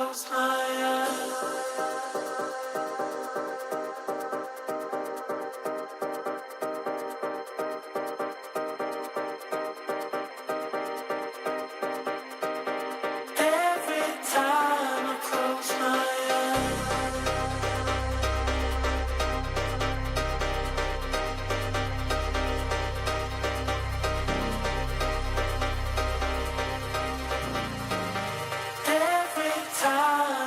close my eyes. Every time I close my eyes. Every time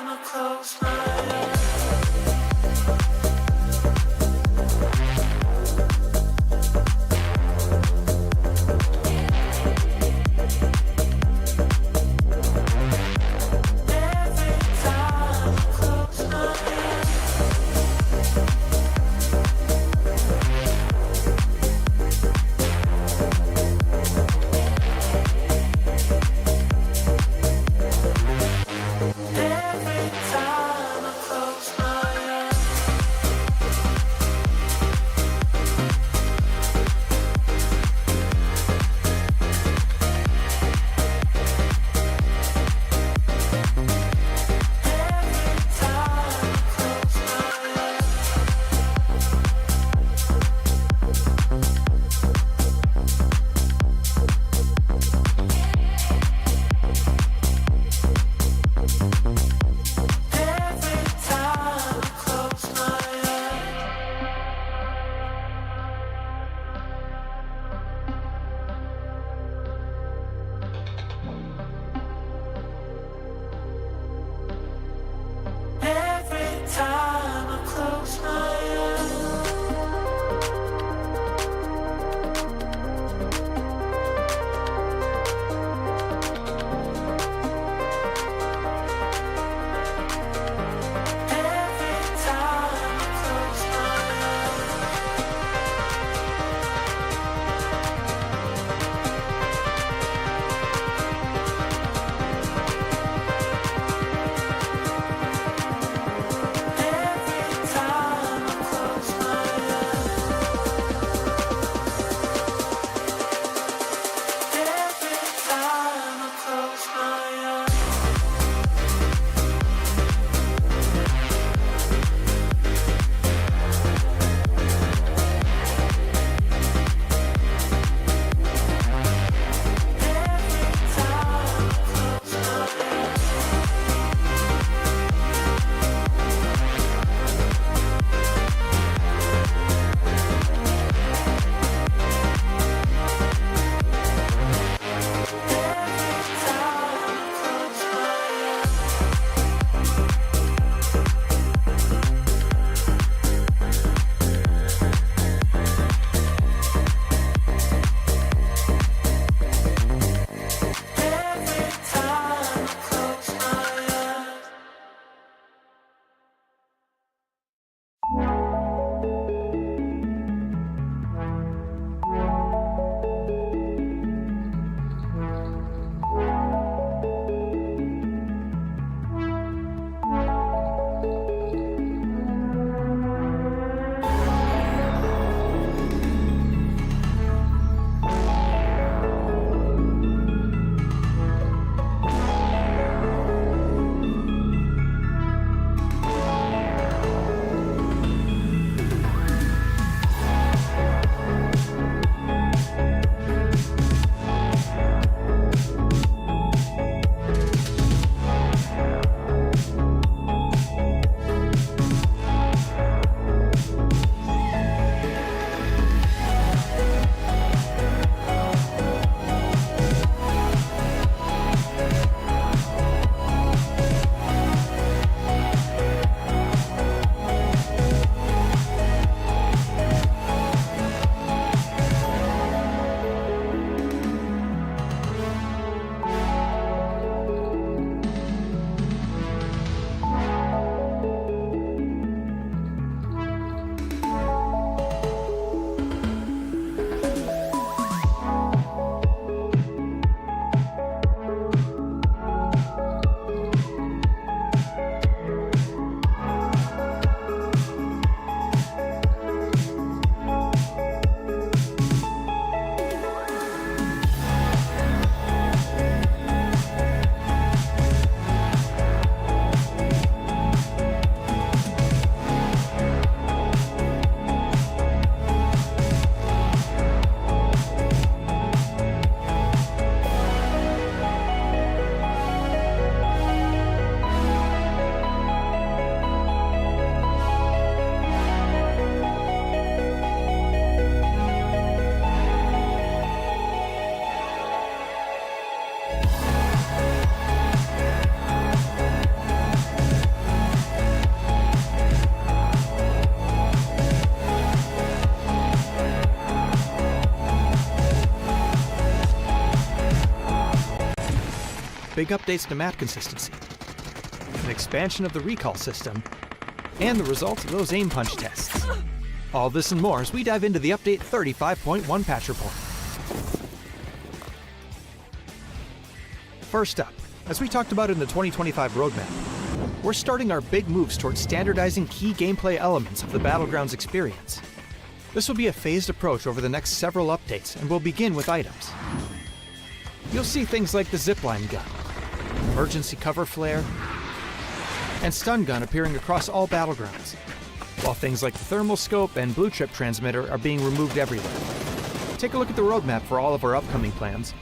big updates to map consistency, an expansion of the recall system, and the results of those aim punch tests. All this and more as we dive into the Update 35.1 patch report. First up, as we talked about in the 2025 roadmap, we're starting our big moves towards standardizing key gameplay elements of the Battlegrounds experience. This will be a phased approach over the next several updates, and we'll begin with items. You'll see things like the zipline gun, emergency cover flare, and stun gun appearing across all Battlegrounds, while things like the thermal scope and blue chip transmitter are being removed everywhere. Take a look at the roadmap for all of our upcoming plans,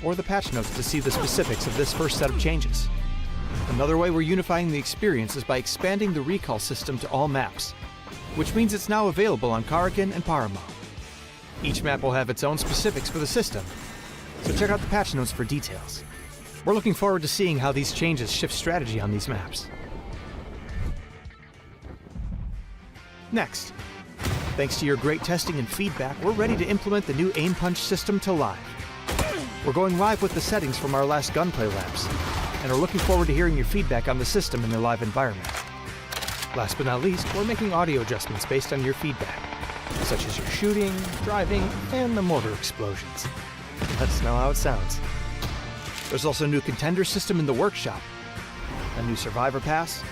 or the patch notes to see the specifics of this first set of changes. Another way we're unifying the experience is by expanding the recall system to all maps, which means it's now available on Karakin and Paramo. Each map will have its own specifics for the system, so check out the patch notes for details. We're looking forward to seeing how these changes shift strategy on these maps. Next, thanks to your great testing and feedback, we're ready to implement the new aim punch system to live. We're going live with the settings from our last gunplay labs, and are looking forward to hearing your feedback on the system in the live environment. Last but not least, we're making audio adjustments based on your feedback, such as your shooting, driving, and the mortar explosions. Let us know how it sounds. There's also a new contender system in the workshop, a new survivor pass,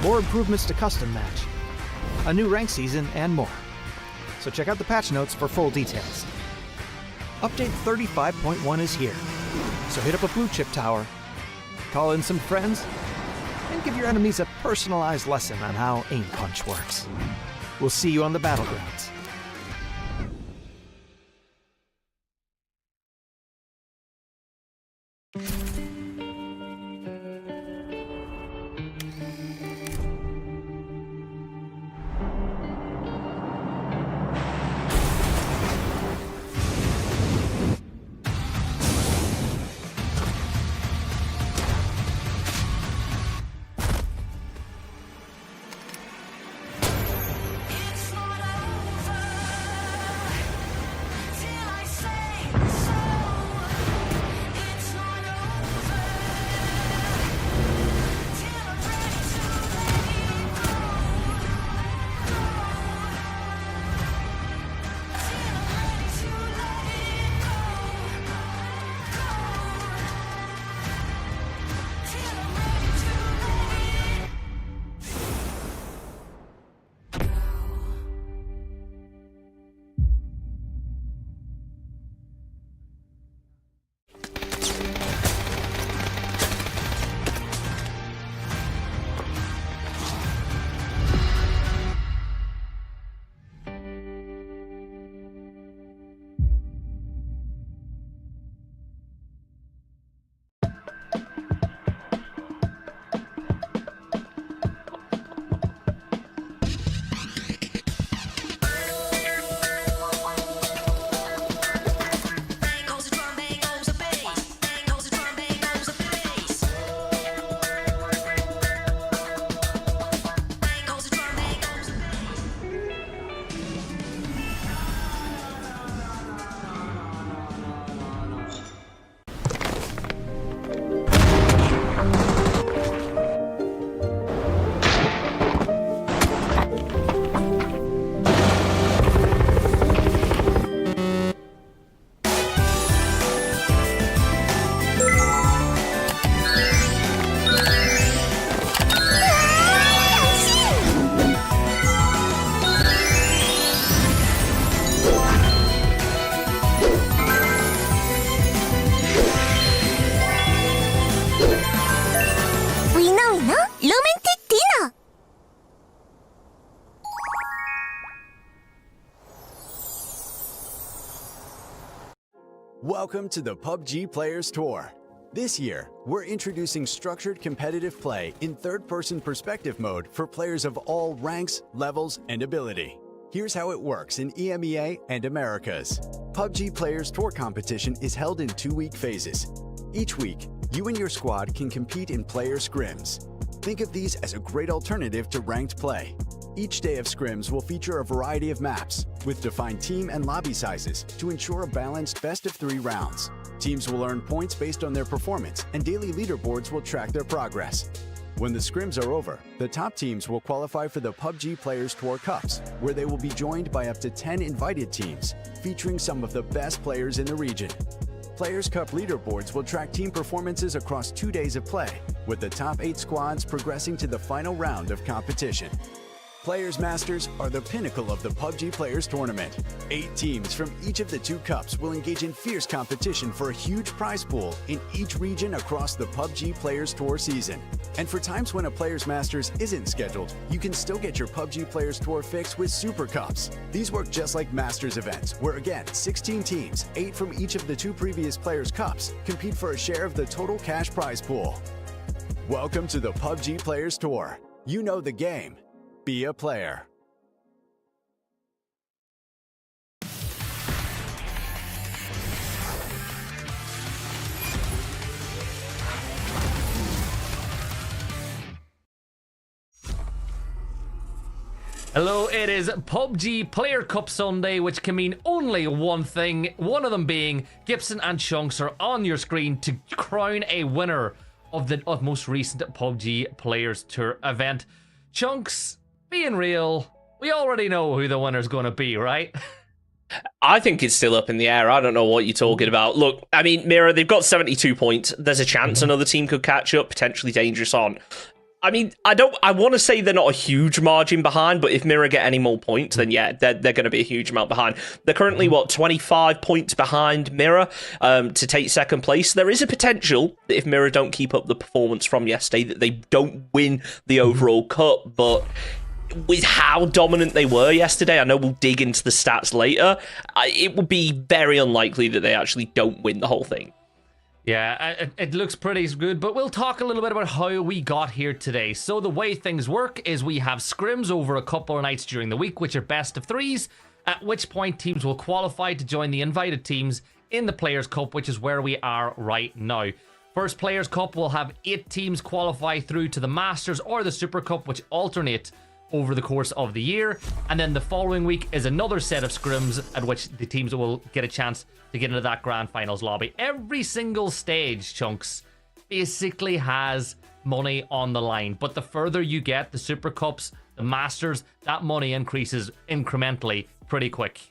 more improvements to custom match, a new rank season, and more. So check out the patch notes for full details. Update 35.1 is here, so hit up a blue chip tower, call in some friends, and give your enemies a personalized lesson on how aim punch works. We'll see you on the Battlegrounds. It's not over till I say so. It's not over till I'm ready to let it go. Till I'm ready to let it go. Till I'm ready to let it goes a drum, bang goes a bass. Bang goes a drum, bang goes a bass. Bang goes a drum, bang goes a bass. 위너위너 로맨틱 디너. Welcome to the PUBG Players Tour. This year, we're introducing structured competitive play in third-person perspective mode for players of all ranks, levels, and ability. Here's how it works in EMEA and Americas. PUBG Players Tour competition is held in 2-week phases. Each week, you and your squad can compete in player scrims. Think of these as a great alternative to ranked play. Each day of scrims will feature a variety of maps, with defined team and lobby sizes to ensure a balanced best-of-3 rounds. Teams will earn points based on their performance, and daily leaderboards will track their progress. When the scrims are over, the top teams will qualify for the PUBG Players Tour Cups, where they will be joined by up to 10 invited teams, featuring some of the best players in the region. Players Cup leaderboards will track team performances across 2 days of play, with the top 8 squads progressing to the final round of competition. Players Masters are the pinnacle of the PUBG Players Tournament. 8 teams from each of the 2 cups will engage in fierce competition for a huge prize pool in each region across the PUBG Players Tour season. And for times when a Players Masters isn't scheduled, you can still get your PUBG Players Tour fix with Super Cups. These work just like Masters events, where again, 16 teams, 8 from each of the 2 previous Players Cups, compete for a share of the total cash prize pool. Welcome to the PUBG Players Tour. You know the game. Be a player. Hello, it is PUBG Player Cup Sunday, which can mean only one thing. One of them being Gibson and Chunks are on your screen to crown a winner of the most recent PUBG Players Tour event. Chunks, being real, we already know who the winner's going to be, right? I think it's still up in the air. I don't know what you're talking about. Look, I mean, Mira, they've got 72 points. There's a chance another team could catch up, potentially dangerous on. I mean, I want to say they're not a huge margin behind, but if Mira get any more points, then yeah, they're going to be a huge amount behind. They're currently, 25 points behind Mira to take second place. There is a potential that if Mira don't keep up the performance from yesterday, that they don't win the overall cup, but with how dominant they were yesterday, I know we'll dig into the stats later, it would be very unlikely that they actually don't win the whole thing. Yeah, it looks pretty good, but we'll talk a little bit about how we got here today. So the way things work is we have scrims over a couple of nights during the week, which are best of threes, at which point teams will qualify to join the invited teams in the Players Cup, which is where we are right now. First Players Cup will have 8 teams qualify through to the Masters or the Super Cup, which alternate over the course of the year, and then the following week is another set of scrims at which the teams will get a chance to get into that grand finals lobby. Every single stage, Chunks, basically has money on the line, but the further you get, the Super Cups, the Masters, that money increases incrementally pretty quick.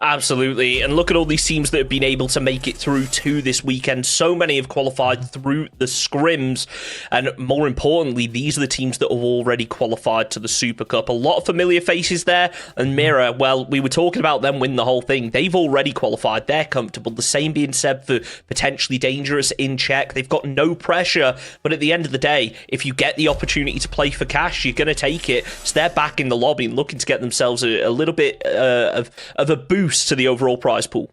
Absolutely, and look at all these teams that have been able to make it through to this weekend. So many have qualified through the scrims, and more importantly, these are the teams that have already qualified to the Super Cup. A lot of familiar faces there, and Mira, well, we were talking about them win the whole thing. They've already qualified. They're comfortable. The same being said for potentially dangerous in Czech. They've got no pressure, but at the end of the day, if you get the opportunity to play for cash, you're going to take it. So they're back in the lobby and looking to get themselves a little bit of a boost to the overall prize pool.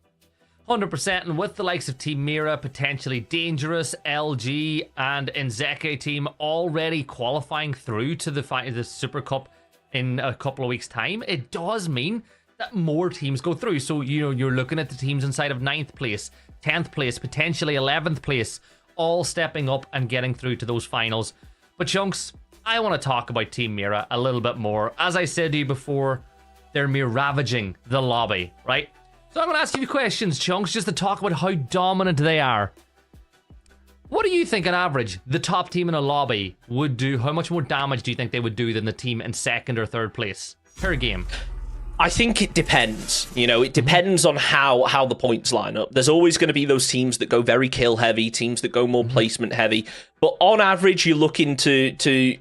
100%, and with the likes of Team Mira, potentially dangerous, LG, and Nzeke team already qualifying through to the Super Cup in a couple of weeks' time, it does mean that more teams go through. So, you know, you're looking at the teams inside of 9th place, 10th place, potentially 11th place, all stepping up and getting through to those finals. But Chunks, I want to talk about Team Mira a little bit more. As I said to you before, they're mere ravaging the lobby, right? So I'm going to ask you questions, Chunks, just to talk about how dominant they are. What do you think on average the top team in a lobby would do? How much more damage do you think they would do than the team in 2nd or 3rd place per game? I think it depends. You know, it depends on how the points line up. There's always going to be those teams that go very kill heavy, teams that go more placement heavy. But on average, you're looking to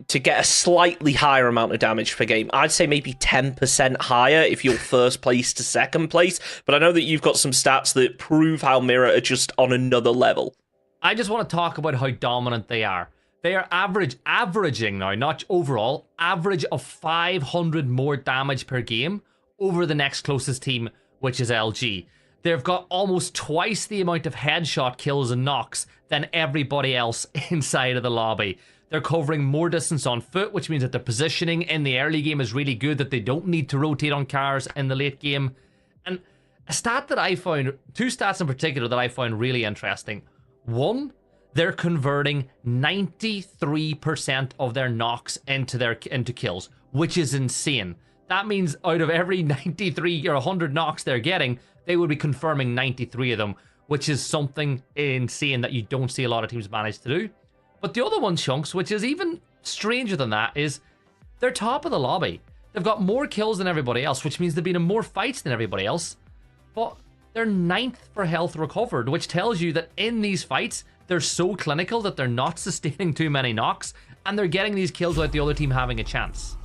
get a slightly higher amount of damage per game. I'd say maybe 10% higher if you're 1st place to 2nd place. But I know that you've got some stats that prove how Mira are just on another level. I just want to talk about how dominant they are. They are averaging now, not overall, average of 500 more damage per game over the next closest team, which is LG. They've got almost twice the amount of headshot kills and knocks than everybody else inside of the lobby. They're covering more distance on foot, which means that their positioning in the early game is really good, that they don't need to rotate on cars in the late game. And a stat that I found, 2 stats in particular that I found really interesting. One, they're converting 93% of their knocks into kills, which is insane. That means out of every 93 or 100 knocks they're getting, they would be confirming 93 of them, which is something insane that you don't see a lot of teams manage to do. But the other one, Chunks, which is even stranger than that, is they're top of the lobby. They've got more kills than everybody else, which means they've been in more fights than everybody else. But they're 9th for health recovered, which tells you that in these fights, they're so clinical that they're not sustaining too many knocks, and they're getting these kills without the other team having a chance.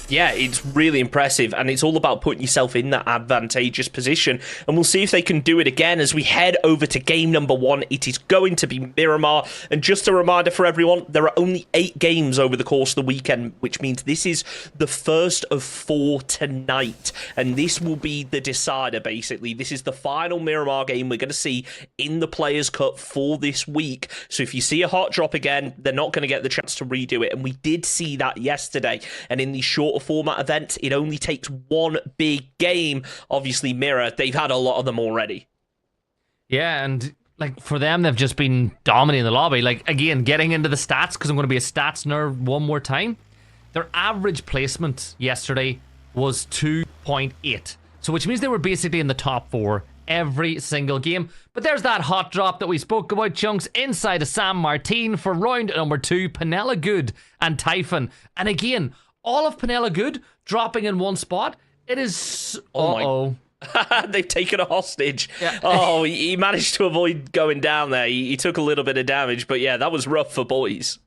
Yeah, it's really impressive, and it's all about putting yourself in that advantageous position, and we'll see if they can do it again as we head over to game number 1. It is going to be Miramar, and just a reminder for everyone, there are only 8 games over the course of the weekend, which means this is the first of 4 tonight, and this will be the decider, basically. This is the final Miramar game we're going to see in the Players Cup for this week, so if you see a hot drop again, they're not going to get the chance to redo it, and we did see that yesterday, and in these short format event, it only takes one big game. Obviously, Mirror, they've had a lot of them already. Yeah, and like for them, they've just been dominating the lobby. Like, again, getting into the stats, because I'm going to be a stats nerd one more time. Their average placement yesterday was 2.8. So which means they were basically in the top 4 every single game. But there's that hot drop that we spoke about, Chunks, inside of San Martin for round number 2, Penella Good and Typhon. And again, all of Penella Good dropping in one spot. It is... They've taken a hostage. Yeah. Oh, he managed to avoid going down there. He took a little bit of damage, but yeah, that was rough for boys.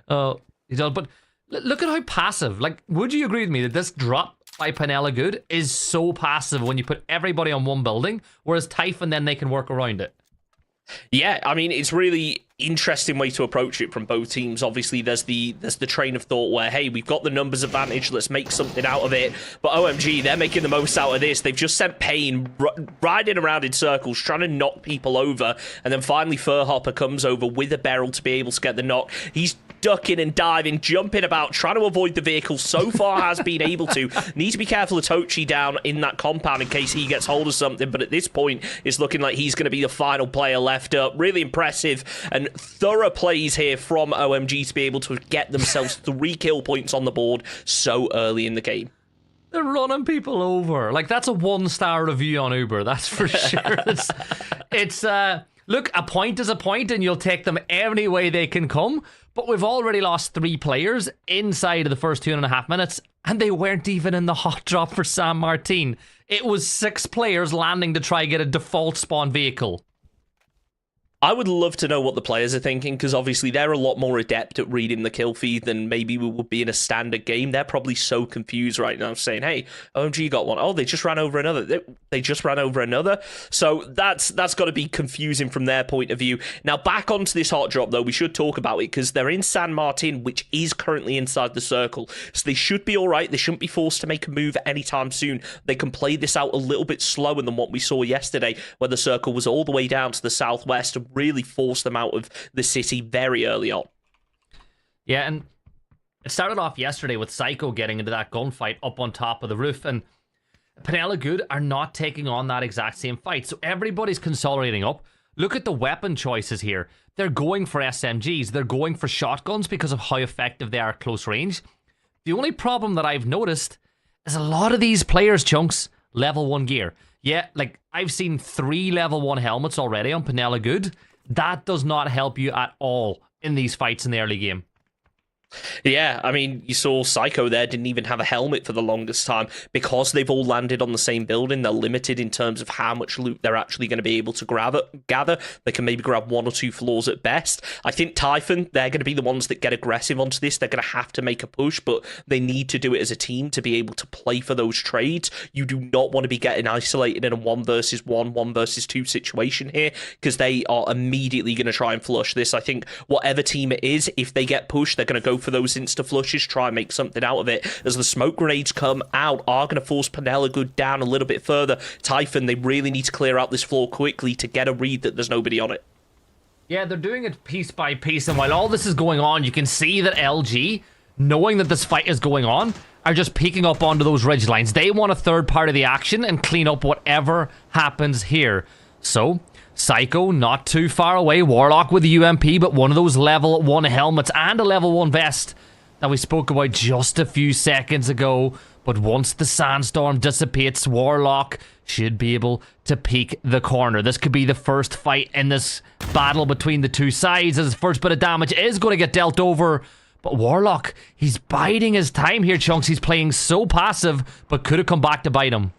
Oh, he does. But look at how passive. Like, would you agree with me that this drop by Penella Good is so passive when you put everybody on one building, whereas Typhon, then they can work around it? Yeah, I mean, it's really interesting way to approach it from both teams. Obviously, there's the train of thought where, hey, we've got the numbers advantage, let's make something out of it. But OMG, they're making the most out of this. They've just sent Payne riding around in circles, trying to knock people over. And then finally, Furhopper comes over with a barrel to be able to get the knock. He's ducking and diving, jumping about, trying to avoid the vehicle. So far has been able to. Need to be careful of Tochi down in that compound in case he gets hold of something. But at this point, it's looking like he's going to be the final player left up. Really impressive and thorough plays here from OMG to be able to get themselves 3 kill points on the board so early in the game. They're running people over. Like, that's a 1-star review on Uber, that's for sure. It's look, a point is a point, and you'll take them any way they can come. But we've already lost 3 players inside of the first 2.5 minutes, and they weren't even in the hot drop for San Martin. It was 6 players landing to try get a default spawn vehicle. I would love to know what the players are thinking, because obviously they're a lot more adept at reading the kill feed than maybe we would be in a standard game. They're probably so confused right now, saying, hey, OMG got one. Oh, they just ran over another. They just ran over another. So that's got to be confusing from their point of view. Now, back onto this hot drop, though, we should talk about it, because they're in San Martin, which is currently inside the circle. So they should be all right. They shouldn't be forced to make a move anytime soon. They can play this out a little bit slower than what we saw yesterday, where the circle was all the way down to the southwest, really forced them out of the city very early on. Yeah, and it started off yesterday with Psycho getting into that gunfight up on top of the roof, and Penella Good are not taking on that exact same fight, so everybody's consolidating up. Look at the weapon choices here. They're going for SMGs, they're going for shotguns because of how effective they are at close range. The only problem that I've noticed is a lot of these players, Chunks, level 1 gear. Yeah, like, I've seen 3 level 1 helmets already on Penella Good. That does not help you at all in these fights in the early game. Yeah, I mean, you saw Psycho there didn't even have a helmet for the longest time. Because they've all landed on the same building, they're limited in terms of how much loot they're actually going to be able to gather. They can maybe grab 1 or 2 floors at best. I think Typhon, they're going to be the ones that get aggressive onto this. They're going to have to make a push, but they need to do it as a team to be able to play for those trades. You do not want to be getting isolated in a 1 versus 1, 1 versus 2 situation here, because they are immediately going to try and flush this. I think whatever team it is, if they get pushed, they're going to go for those insta flushes, try and make something out of it. As the smoke grenades come out, are going to force Penella Good down a little bit further. Typhon, they really need to clear out this floor quickly to get a read that there's nobody on it. Yeah, they're doing it piece by piece, and while all this is going on, you can see that LG, knowing that this fight is going on, are just peeking up onto those ridge lines. They want a third part of the action and clean up whatever happens here. So Psycho, not too far away. Warlock with the UMP, but one of those level 1 helmets and a level 1 vest that we spoke about just a few seconds ago. But once the sandstorm dissipates, Warlock should be able to peek the corner. This could be the first fight in this battle between the two sides, as his first bit of damage is going to get dealt over. But Warlock, he's biding his time here, Chunks. He's playing so passive, but could have come back to bite him.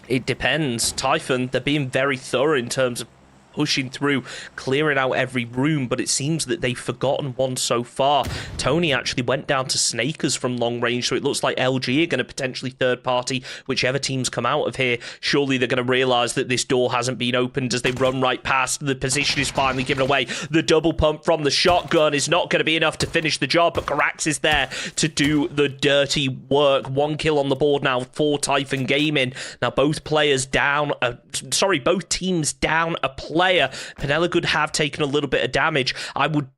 It depends. Typhon, they're being very thorough in terms of pushing through, clearing out every room, but it seems that they've forgotten one so far. Tony actually went down to Snakers from long range, so it looks like LG are going to potentially third party whichever teams come out of here. Surely they're going to realise that this door hasn't been opened as they run right past. The position is finally given away. The double pump from the shotgun is not going to be enough to finish the job, but Karax is there to do the dirty work. 1 kill on the board now for Typhon Gaming. Now both players down, both teams down a player. Penella could have taken a little bit of damage. I would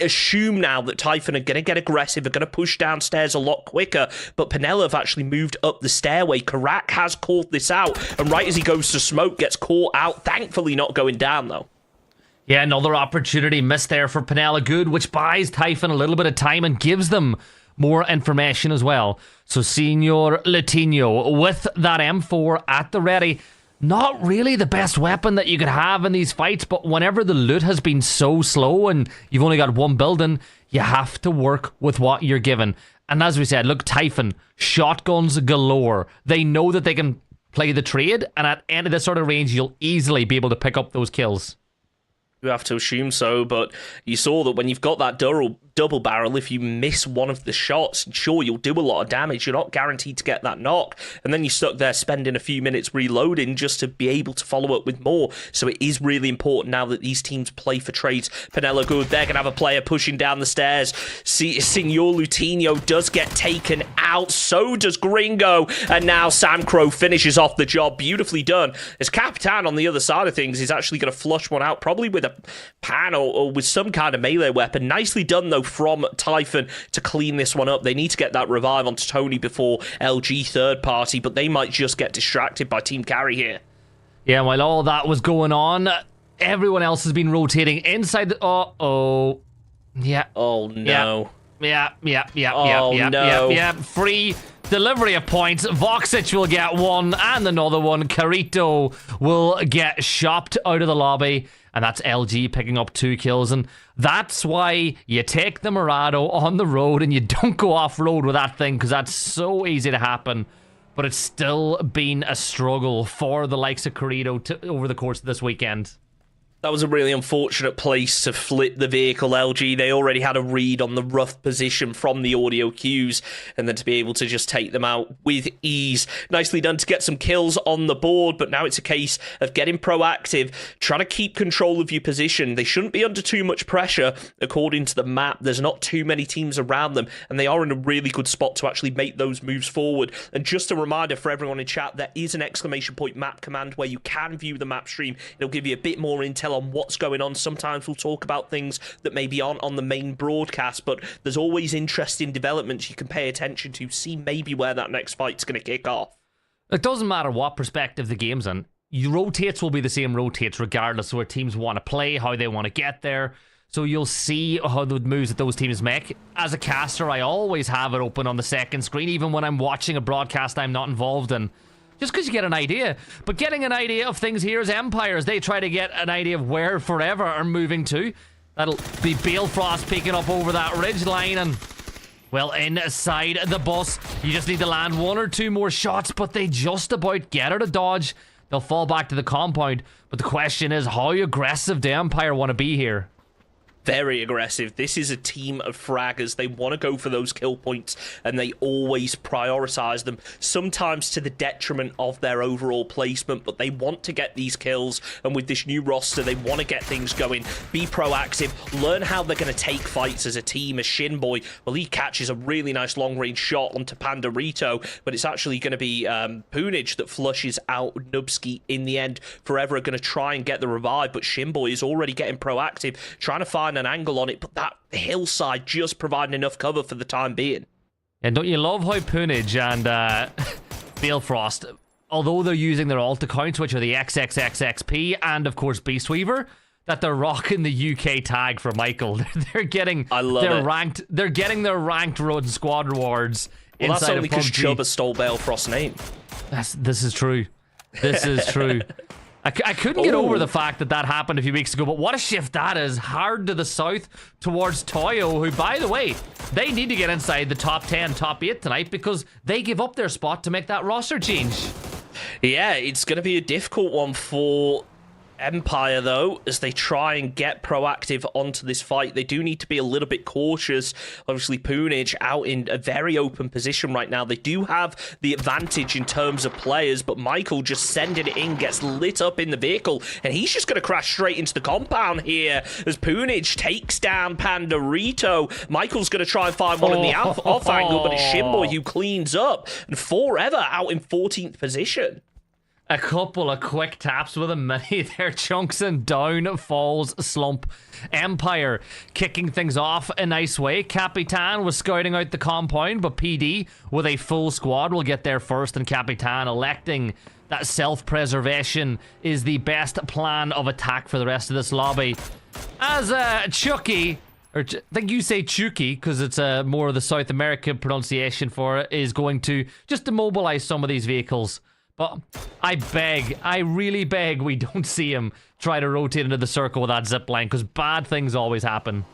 assume now that Typhon are going to get aggressive, are going to push downstairs a lot quicker, but Penella have actually moved up the stairway. Karak has called this out, and right as he goes to smoke, gets caught out. Thankfully not going down, though. Yeah, another opportunity missed there for Penella Good, which buys Typhon a little bit of time and gives them more information as well. So Senor Latino with that M4 at the ready. Not really the best weapon that you could have in these fights, but whenever the loot has been so slow and you've only got one building, you have to work with what you're given. And as we said, look, Typhon, shotguns galore. They know that they can play the trade, and at the end of this sort of range, you'll easily be able to pick up those kills. You have to assume so, but you saw that when you've got that double barrel, if you miss one of the shots, sure, you'll do a lot of damage. You're not guaranteed to get that knock. And then you're stuck there spending a few minutes reloading just to be able to follow up with more. So it is really important now that these teams play for trades. Penella Good, they're going to have a player pushing down the stairs. Senor Lutinho does get taken out. So does Gringo. And now Sam Crow finishes off the job. Beautifully done. As Capitan on the other side of things is actually going to flush one out, probably with a pan or with some kind of melee weapon. Nicely done, though, from Typhon to clean this one up. They need to get that revive onto Tony before LG third party, but they might just get distracted by Team Carry here. Yeah, while all that was going on, everyone else has been rotating inside the... Uh-oh. Yeah. Oh, no. Yeah. Free delivery of points. Voxich will get one, and another one. Carito will get shopped out of the lobby. And that's LG picking up 2 kills. And that's why you take the Murado on the road and you don't go off-road with that thing, because that's so easy to happen. But it's still been a struggle for the likes of Carito over the course of this weekend. That was a really unfortunate place to flip the vehicle, LG. They already had a read on the rough position from the audio cues, and then to be able to just take them out with ease. Nicely done to get some kills on the board, but now it's a case of getting proactive, trying to keep control of your position. They shouldn't be under too much pressure, according to the map. There's not too many teams around them, and they are in a really good spot to actually make those moves forward. And just a reminder for everyone in chat, there is an ! map command where you can view the map stream. It'll give you a bit more intel on what's going on. Sometimes we'll talk about things that maybe aren't on the main broadcast, but there's always interesting developments you can pay attention to, see maybe where that next fight's going to kick off. It doesn't matter what perspective the game's in. Your rotates will be the same rotates regardless of where teams want to play, how they want to get there. So you'll see how the moves that those teams make. As a caster, I always have it open on the second screen, even when I'm watching a broadcast I'm not involved in. Just because you get an idea. But getting an idea of things here is Empires. They try to get an idea of where Forever are moving to. That'll be Balefrost peeking up over that ridge line, and well, inside the bus, you just need to land 1 or 2 more shots, but they just about get out of dodge. They'll fall back to the compound, but the question is, how aggressive do Empire want to be here? Very aggressive. This is a team of fraggers. They want to go for those kill points, and they always prioritize them, sometimes to the detriment of their overall placement, but they want to get these kills, and with this new roster, they want to get things going, be proactive, learn how they're going to take fights as a team. As Shinboy, well, he catches a really nice long-range shot onto Pandorito, but it's actually going to be Punage that flushes out Nubsky in the end. Forever are going to try and get the revive, but Shinboy is already getting proactive, trying to find an angle on it, but that hillside just providing enough cover for the time being. And don't you love how Punage and Balefrost although they're using their alt accounts, which are the XXXXP and of course Beastweaver, that they're rocking the UK tag for Michael. They're getting ranked. They're getting their ranked road and squad rewards. Well, that's only because PUBG. Chuba stole Balefrost's name. This is true. This is true. I couldn't get over the fact that happened a few weeks ago, but what a shift that is. Hard to the south towards Toyo, who, by the way, they need to get inside the top 10, top 8 tonight because they give up their spot to make that roster change. Yeah, it's going to be a difficult one for Empire, though, as they try and get proactive onto this fight. They do need to be a little bit cautious. Obviously, Poonage out in a very open position right now. They do have the advantage in terms of players, but Michael just sending it in, gets lit up in the vehicle, and he's just going to crash straight into the compound here as Poonage takes down Pandorito. Michael's going to try and find one in the off angle, but it's Shinboy who cleans up, and Forever out in 14th position. A couple of quick taps with a mini there. Chunks and down falls Slump. Empire kicking things off a nice way. Capitan was scouting out the compound, but PD with a full squad will get there first, and Capitan electing that self-preservation is the best plan of attack for the rest of this lobby. As Chucky, or I think you say Chucky because it's more of the South American pronunciation for it, is going to just immobilize some of these vehicles. But I really beg we don't see him try to rotate into the circle with that zip line, because bad things always happen.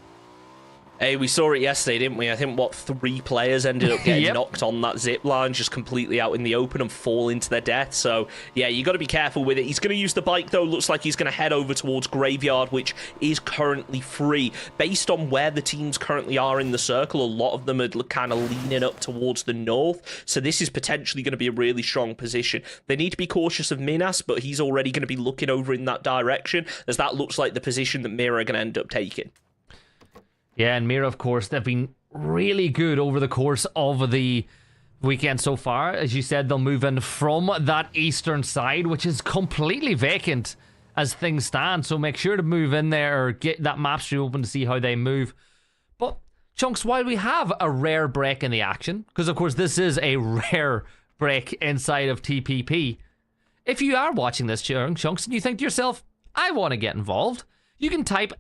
Hey, we saw it yesterday, didn't we? I think, 3 players ended up getting knocked on that zip line, just completely out in the open and falling to their death. So, yeah, you got to be careful with it. He's going to use the bike, though. Looks like he's going to head over towards Graveyard, which is currently free. Based on where the teams currently are in the circle, a lot of them are kind of leaning up towards the north. So this is potentially going to be a really strong position. They need to be cautious of Minas, but he's already going to be looking over in that direction, as that looks like the position that Mira are going to end up taking. Yeah, and Mira, of course, they've been really good over the course of the weekend so far. As you said, they'll move in from that eastern side, which is completely vacant as things stand. So make sure to move in there or get that map stream open to see how they move. But, Chunks, while we have a rare break in the action, because, of course, this is a rare break inside of TPP, if you are watching this, Chunks, and you think to yourself, I want to get involved, you can type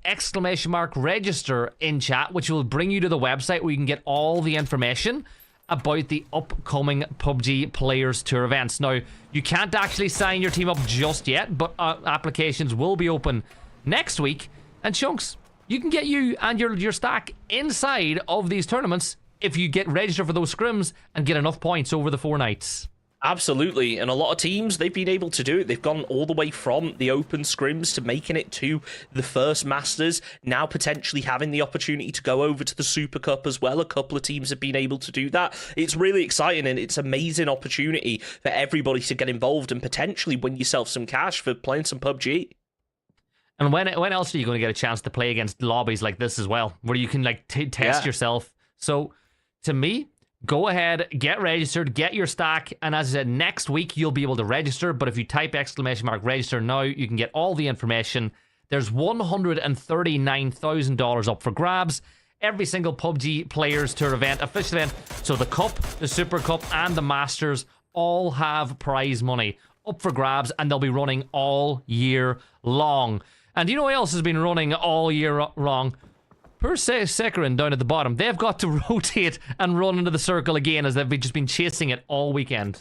!register in chat, which will bring you to the website where you can get all the information about the upcoming PUBG Players Tour events. Now, you can't actually sign your team up just yet, but applications will be open next week. And Chunks, you can get you and your stack inside of these tournaments if you get registered for those scrims and get enough points over the 4 nights. Absolutely, and a lot of teams, they've been able to do it. They've gone all the way from the open scrims to making it to the first Masters, now potentially having the opportunity to go over to the Super Cup as well. A couple of teams have been able to do that. It's really exciting, and it's an amazing opportunity for everybody to get involved and potentially win yourself some cash for playing some PUBG. And when else are you going to get a chance to play against lobbies like this as well, where you can like test yourself? So, to me, go ahead, get registered, get your stack, and as I said, next week you'll be able to register, but if you type !register now, you can get all the information. There's $139,000 up for grabs. Every single PUBG Players Tour event, official event, so the Cup, the Super Cup, and the Masters all have prize money up for grabs, and they'll be running all year long. And you know what else has been running all year long? Per se, Sekirin down at the bottom, they've got to rotate and run into the circle again as they've just been chasing it all weekend.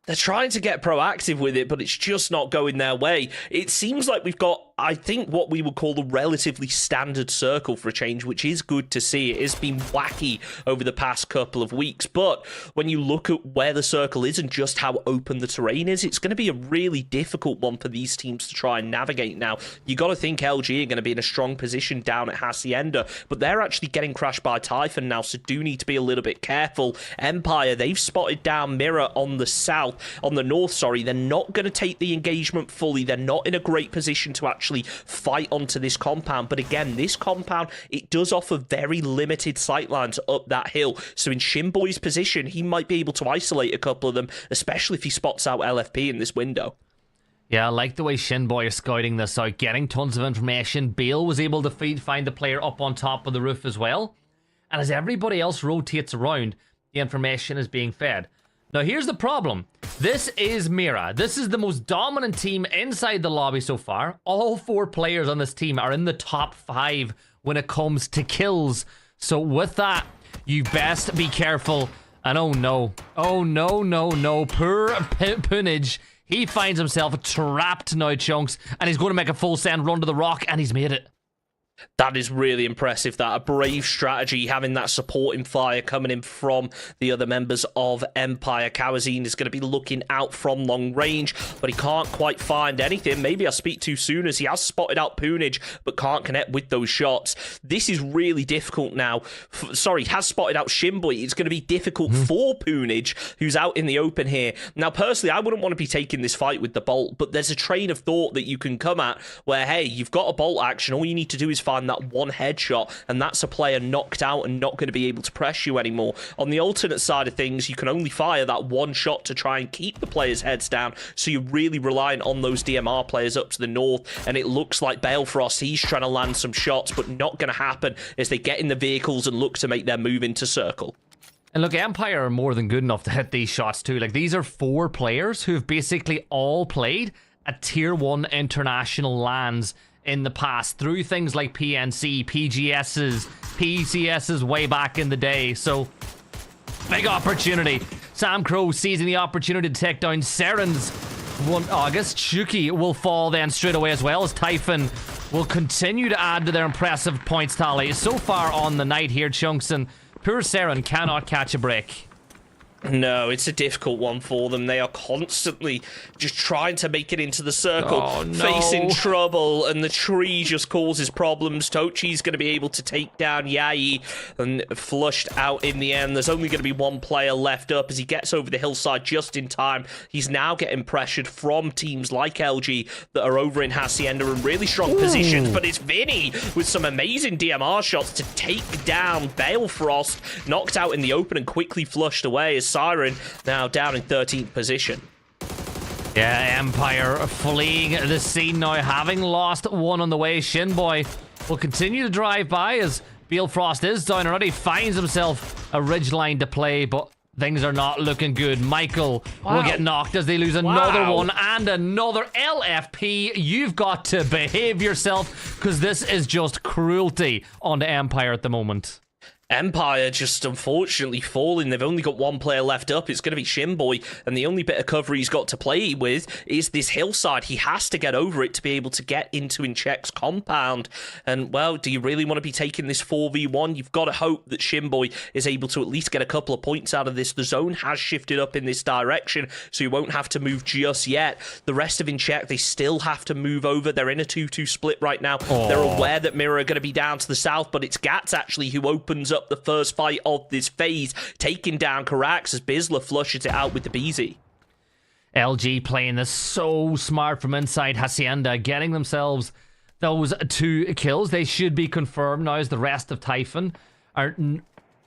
They're trying to get proactive with it, but it's just not going their way. It seems like we've got, I think, what we would call a relatively standard circle for a change, which is good to see. It has been wacky over the past couple of weeks, but when you look at where the circle is and just how open the terrain is, it's going to be a really difficult one for these teams to try and navigate now. You got to think LG are going to be in a strong position down at Hacienda, but they're actually getting crashed by Typhon now, so do need to be a little bit careful. Empire, they've spotted down Mirror on the north, sorry. They're not going to take the engagement fully. They're not in a great position to actually fight onto this compound. But again, this compound, it does offer very limited sightlines up that hill. So in Shinboy's position, he might be able to isolate a couple of them, especially if he spots out LFP in this window. Yeah, I like the way Shinboy is scouting this out, getting tons of information. Bale was able to find the player up on top of the roof as well. And as everybody else rotates around, the information is being fed. Now, here's the problem. This is Mira. This is the most dominant team inside the lobby so far. All 4 players on this team are in the top 5 when it comes to kills. So with that, you best be careful. And oh no, poor Punage. He finds himself trapped now, Chunks, and he's going to make a full send run to the rock, and he's made it. That is really impressive. That a brave strategy, having that supporting fire coming in from the other members of Empire. Kawazine is going to be looking out from long range, but he can't quite find anything. Maybe I speak too soon, as he has spotted out Punage, but can't connect with those shots. This is really difficult now. Has spotted out Shimboy. It's going to be difficult for Punage, who's out in the open here. Now, personally, I wouldn't want to be taking this fight with the Bolt, but there's a train of thought that you can come at where, hey, you've got a Bolt action. All you need to do is find that one headshot, and that's a player knocked out and not going to be able to press you anymore. On the alternate side of things, you can only fire that one shot to try and keep the players' heads down, so you're really reliant on those DMR players up to the north, and it looks like Balefrost, he's trying to land some shots, but not going to happen as they get in the vehicles and look to make their move into circle. And look, Empire are more than good enough to hit these shots too. Like, these are 4 players who've basically all played at Tier 1 international lands in the past through things like PNC, PGSs, PCSs way back in the day. So, big opportunity. Sam Crow seizing the opportunity to take down Seren's 1 August. Shuki will fall then straight away as well, as Typhon will continue to add to their impressive points tally. So far on the night here, Chunks, and poor Seren cannot catch a break. No, it's a difficult one for them. They are constantly just trying to make it into the circle, facing trouble, and the tree just causes problems. Tochi's going to be able to take down Yai, and flushed out in the end. There's only going to be 1 player left up as he gets over the hillside just in time. He's now getting pressured from teams like LG that are over in Hacienda in really strong positions, but it's Vinny with some amazing DMR shots to take down Balefrost, knocked out in the open and quickly flushed away as Siren now down in 13th position. Yeah, Empire fleeing the scene now, having lost 1 on the way. Shinboy will continue to drive by as Balefrost is down already, finds himself a ridgeline to play, but things are not looking good. Michael will get knocked as they lose another one and another LFP. You've got to behave yourself, because this is just cruelty on the Empire at the moment. Empire just unfortunately falling. They've only got 1 player left up. It's going to be Shimboy, and the only bit of cover he's got to play with is this hillside. He has to get over it to be able to get into Incheck's compound. And, well, do you really want to be taking this 4v1? You've got to hope that Shimboy is able to at least get a couple of points out of this. The zone has shifted up in this direction, so you won't have to move just yet. The rest of Incheck, they still have to move over. They're in a 2-2 split right now. They're aware that Mirror are going to be down to the south, but it's Gats actually who opens up the first fight of this phase, taking down Karax as Bizla flushes it out with the BZ. LG playing this so smart from inside Hacienda, getting themselves those 2 kills. They should be confirmed now as the rest of Typhon are,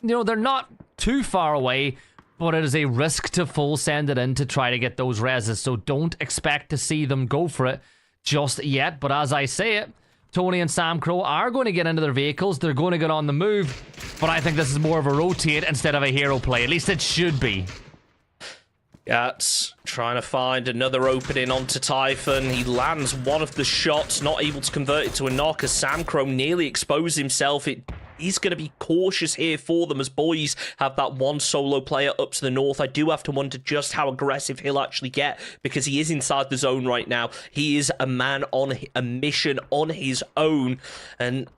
they're not too far away, but it is a risk to full send it in to try to get those reses, so don't expect to see them go for it just yet. But as I say it, Tony and Sam Crow are going to get into their vehicles. They're going to get on the move. But I think this is more of a rotate instead of a hero play. At least it should be. Gats trying to find another opening onto Typhon. He lands 1 of the shots, not able to convert it to a knock as Sam Crow nearly exposed himself. He's going to be cautious here for them as boys have that 1 solo player up to the north. I do have to wonder just how aggressive he'll actually get, because he is inside the zone right now. He is a man on a mission on his own, and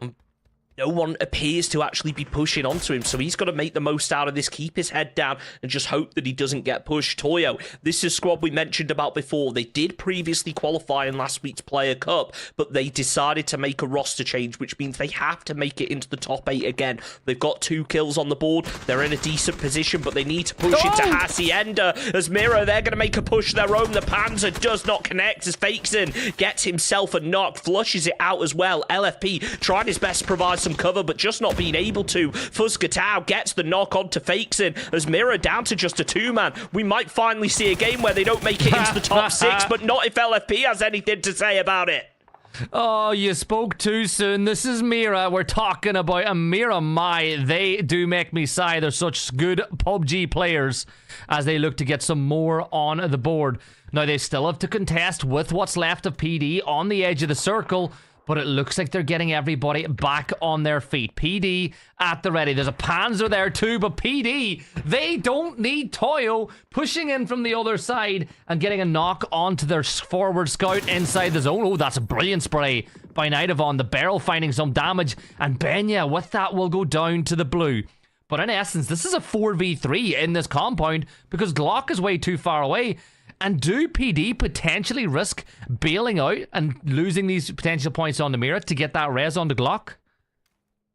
no one appears to actually be pushing onto him, so he's got to make the most out of this, keep his head down, and just hope that he doesn't get pushed. Toyo, this is a squad we mentioned about before. They did previously qualify in last week's Player Cup, but they decided to make a roster change, which means they have to make it into the top 8 again. They've got 2 kills on the board. They're in a decent position, but they need to push into Hacienda. As Miro, they're going to make a push of their own. The Panzer does not connect as Fakeson gets himself a knock, flushes it out as well. LFP trying his best to provide some cover, but just not being able to. Fuzgatao gets the knock onto Fakeson as Mirror down to just a 2-man. We might finally see a game where they don't make it into the top 6, but not if LFP has anything to say about it. Oh, you spoke too soon. This is Mira. We're talking about Mira. My, they do make me sigh. They're such good PUBG players as they look to get some more on the board. Now, they still have to contest with what's left of PD on the edge of the circle, but it looks like they're getting everybody back on their feet. PD at the ready. There's a Panzer there too, but PD, they don't need Toyo pushing in from the other side and getting a knock onto their forward scout inside the zone. Oh, that's a brilliant spray by Nightavon. The barrel finding some damage, and Benya with that will go down to the blue. But in essence, this is a 4v3 in this compound because Glock is way too far away. And do PD potentially risk bailing out and losing these potential points on the Mira to get that res on the Glock?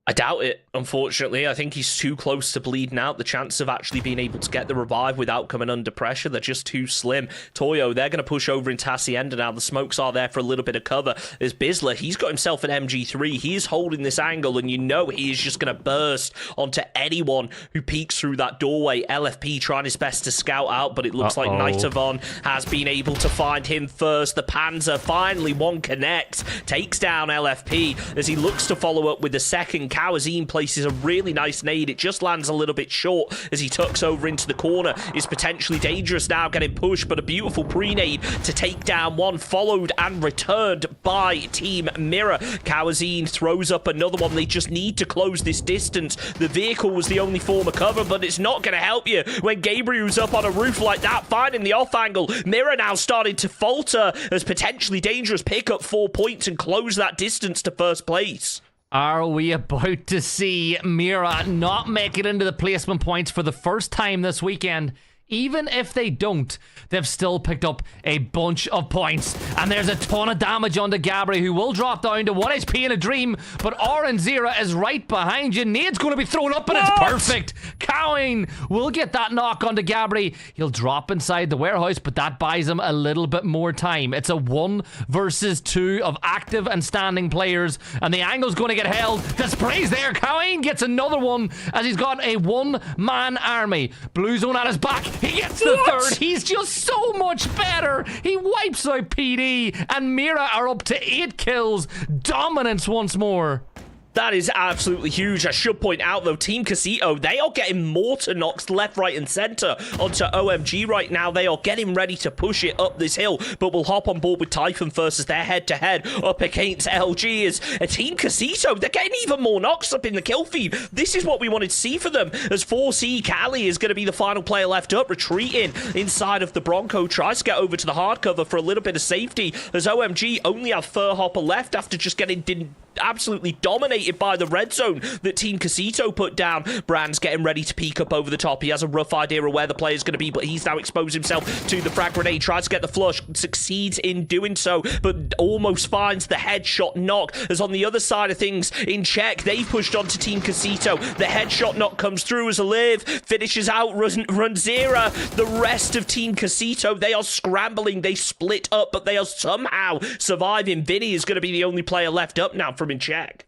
I doubt it, unfortunately. I think he's too close to bleeding out. The chance of actually being able to get the revive without coming under pressure, they're just too slim. Toyo, they're going to push over into Hacienda now. The smokes are there for a little bit of cover. There's Bizler. He's got himself an MG3. He's holding this angle, and you know he is just going to burst onto anyone who peeks through that doorway. LFP trying his best to scout out, but it looks like Nightavon has been able to find him first. The Panzer finally one connects, takes down LFP as he looks to follow up with the second. Kawazine places a really nice nade. It just lands a little bit short as he tucks over into the corner. Is potentially dangerous now, getting pushed, but a beautiful pre-nade to take down one, followed and returned by Team Mirror. Kawazine throws up another one. They just need to close this distance. The vehicle was the only form of cover, but it's not going to help you when Gabriel's up on a roof like that, finding the off angle. Mirror now starting to falter as potentially dangerous. Pick up 4 points and close that distance to first place. Are we about to see Mira not make it into the placement points for the first time this weekend? Even if they don't, they've still picked up a bunch of points. And there's a ton of damage onto Gabri, who will drop down to 1 HP in a dream. But Zera is right behind you. Nade's going to be thrown up, and it's perfect. Cowing will get that knock onto Gabri. He'll drop inside the warehouse, but that buys him a little bit more time. It's a 1 versus 2 of active and standing players. And the angle's going to get held. The spray's there. Cowing gets another one as he's got a 1-man army. Blue zone at his back. He gets the third. He's just so much better. He wipes out PD, and Mira are up to 8 kills. Dominance once more. That is absolutely huge. I should point out, though, Team Casito, they are getting mortar knocks left, right, and center onto OMG right now. They are getting ready to push it up this hill, but we'll hop on board with Typhon first as they're head-to-head up against LG. As a Team Casito, they're getting even more knocks up in the kill feed. This is what we wanted to see for them, as 4C Cali is going to be the final player left up, retreating inside of the Bronco, tries to get over to the hardcover for a little bit of safety, as OMG only have Fur Hopper left after just getting absolutely dominated by the red zone that Team Casito put down. Brand's getting ready to peek up over the top. He has a rough idea of where the player's going to be, but he's now exposed himself to the frag grenade, tries to get the flush, succeeds in doing so, but almost finds the headshot knock. As on the other side of things, in check, they've pushed on to Team Casito. The headshot knock comes through as Aliv finishes out Runzera. The rest of Team Casito, they are scrambling. They split up, but they are somehow surviving. Vinny is going to be the only player left up now from in check.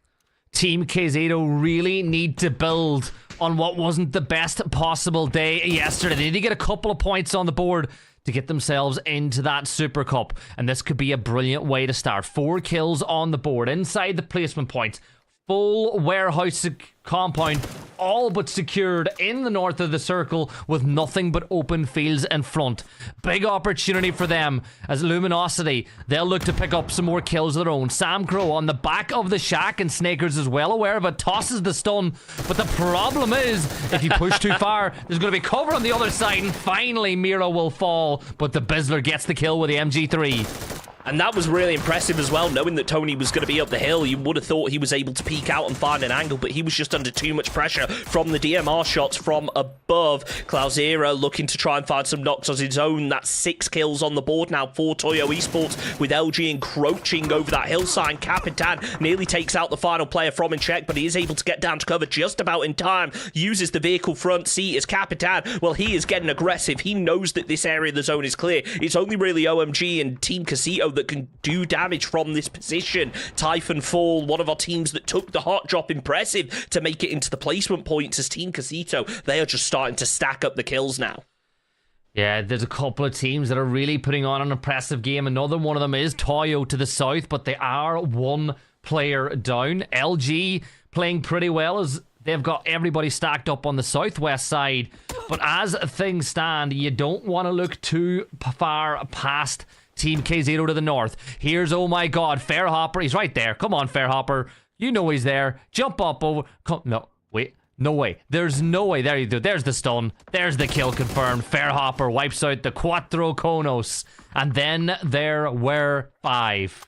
Team KZito really need to build on what wasn't the best possible day yesterday. They need to get a couple of points on the board to get themselves into that Super Cup. And this could be a brilliant way to start. 4 kills on the board inside the placement points. Full warehouse compound, all but secured in the north of the circle with nothing but open fields in front. Big opportunity for them as Luminosity, they'll look to pick up some more kills of their own. Sam Crow on the back of the shack, and Snakers is well aware of it, tosses the stun, but the problem is if you push too far, there's going to be cover on the other side, and finally Mira will fall, but the Bizzler gets the kill with the MG3. And that was really impressive as well, knowing that Tony was going to be up the hill. You would have thought he was able to peek out and find an angle, but he was just under too much pressure from the DMR shots from above. Klausera looking to try and find some knocks on his own. That's 6 kills on the board now for Toyo Esports, with LG encroaching over that hillside. Capitan nearly takes out the final player from in check, but he is able to get down to cover just about in time. Uses the vehicle front seat as Capitan. Well, he is getting aggressive. He knows that this area of the zone is clear. It's only really OMG and Team Casito that can do damage from this position. Typhon Fall, one of our teams that took the hot drop, impressive to make it into the placement points as Team Casito. They are just starting to stack up the kills now. Yeah, there's a couple of teams that are really putting on an impressive game. Another one of them is Toyo to the south, but they are one player down. LG playing pretty well as they've got everybody stacked up on the southwest side. But as things stand, you don't want to look too far past Team KZito to the north. Here's, oh my god, Fairhopper. He's right there. Come on, Fairhopper. You know he's there. Jump up over. Come, no, wait. No way. There's no way. There you go. There's the stun. There's the kill confirmed. Fairhopper wipes out the Cuatro Konos. And then there were 5.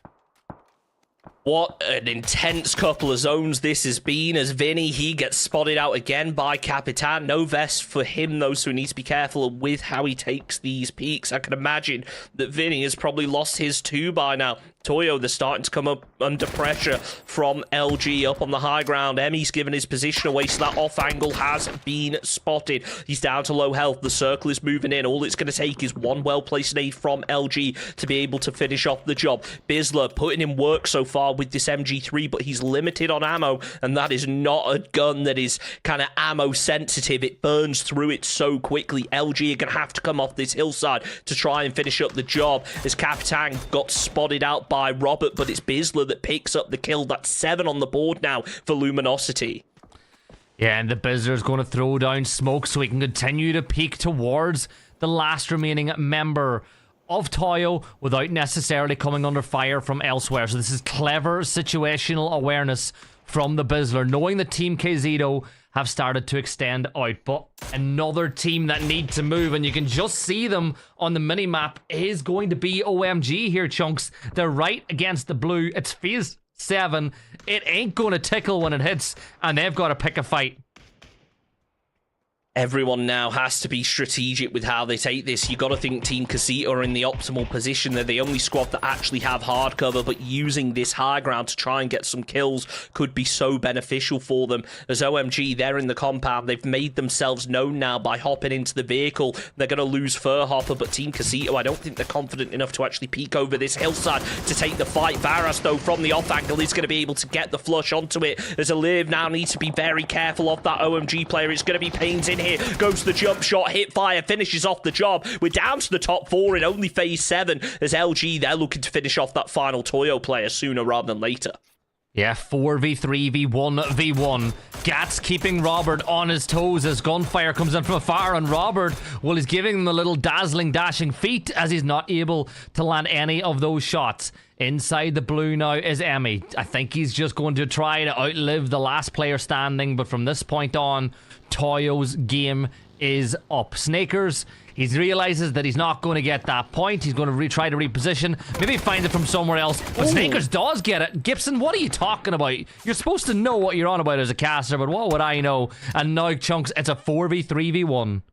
What an intense couple of zones this has been as Vinny, he gets spotted out again by Capitan. No vest for him though, so he needs to be careful with how he takes these peaks. I can imagine that Vinny has probably lost his too by now. Toyo, they're starting to come up under pressure from LG up on the high ground. Emmy's given his position away, so that off angle has been spotted. He's down to low health. The circle is moving in. All it's going to take is one well-placed nade from LG to be able to finish off the job. Bizler putting in work so far with this MG3, but he's limited on ammo, and that is not a gun that is kind of ammo sensitive. It burns through it so quickly. LG are going to have to come off this hillside to try and finish up the job as Capitan got spotted out by Robert, but it's Bizler that picks up the kill. That's 7 on the board now for Luminosity. Yeah, and the Bizler's going to throw down smoke so he can continue to peek towards the last remaining member of Toyo without necessarily coming under fire from elsewhere. So this is clever situational awareness from the Bizler, knowing that Team KZito have started to extend out. But another team that need to move, and you can just see them on the mini-map, is going to be OMG here, Chunks. They're right against the blue. It's phase 7. It ain't going to tickle when it hits, and they've got to pick a fight. Everyone now has to be strategic with how they take this. You got to think Team Casita are in the optimal position. They're the only squad that actually have hard cover, but using this high ground to try and get some kills could be so beneficial for them. As OMG, they're in the compound. They've made themselves known now by hopping into the vehicle. They're going to lose Furhopper, but Team Casita, I don't think they're confident enough to actually peek over this hillside to take the fight. Varas, though, from the off angle is going to be able to get the flush onto it. As Aliv now needs to be very careful of that OMG player. It's going to be Pains in here, goes the jump shot, hit fire, finishes off the job. We're down to the top 4 in only phase 7 as LG, they're looking to finish off that final Toyo player sooner rather than later. Yeah, 4v3, v1, v1. Gats keeping Robert on his toes as gunfire comes in from afar, and Robert, well, he's giving him a little dazzling, dashing feat as he's not able to land any of those shots. Inside the blue now is Emmy. I think he's just going to try to outlive the last player standing, but from this point on, Toyo's game is up. Snakers, he realizes that he's not going to get that point. He's going to try to reposition. Maybe find it from somewhere else. But Snakers does get it. Gibson, what are you talking about? You're supposed to know what you're on about as a caster, but what would I know? And now, Chunks, it's a 4v3v1.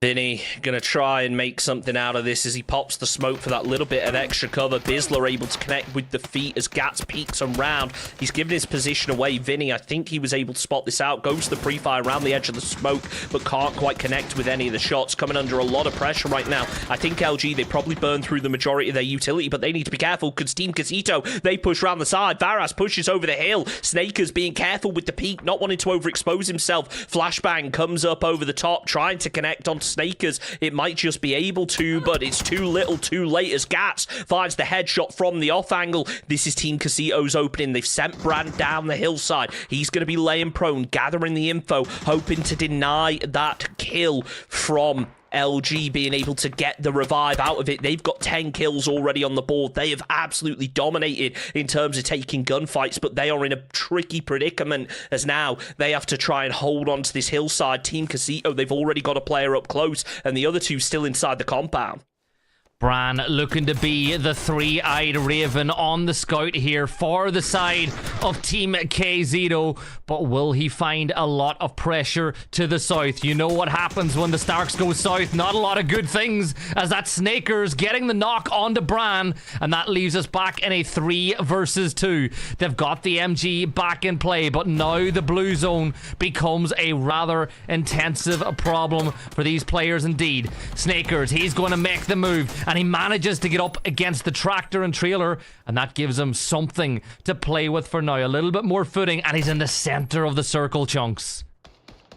Vinny gonna try and make something out of this as he pops the smoke for that little bit of extra cover. Bizler able to connect with the feet as Gats peeks around. He's given his position away. Vinny, I think he was able to spot this out. Goes to the pre-fire around the edge of the smoke, but can't quite connect with any of the shots. Coming under a lot of pressure right now. I think LG, they probably burned through the majority of their utility, but they need to be careful because Team Casito, they push around the side. Varas pushes over the hill. Snakers being careful with the peak, not wanting to overexpose himself. Flashbang comes up over the top, trying to connect onto Snakers. It might just be able to, but it's too little too late as Gats finds the headshot from the off angle. This is Team Casito's opening. They've sent Brand down the hillside. He's going to be laying prone, gathering the info, hoping to deny that kill from LG, being able to get the revive out of it. They've got 10 kills already on the board. They have absolutely dominated in terms of taking gunfights, but they are in a tricky predicament as now they have to try and hold on to this hillside. Team Casito, they've already got a player up close, and the other two still inside the compound. Bran looking to be the three-eyed raven on the scout here for the side of Team KZito, but will he find a lot of pressure to the south? You know what happens when the Starks go south. Not a lot of good things as that Snakers getting the knock onto Bran, and that leaves us back in a 3 versus 2. They've got the MG back in play, but now the blue zone becomes a rather intensive problem for these players indeed. Snakers, he's going to make the move, and he manages to get up against the tractor and trailer, and that gives him something to play with for now. A little bit more footing, and he's in the center of the circle, Chunks.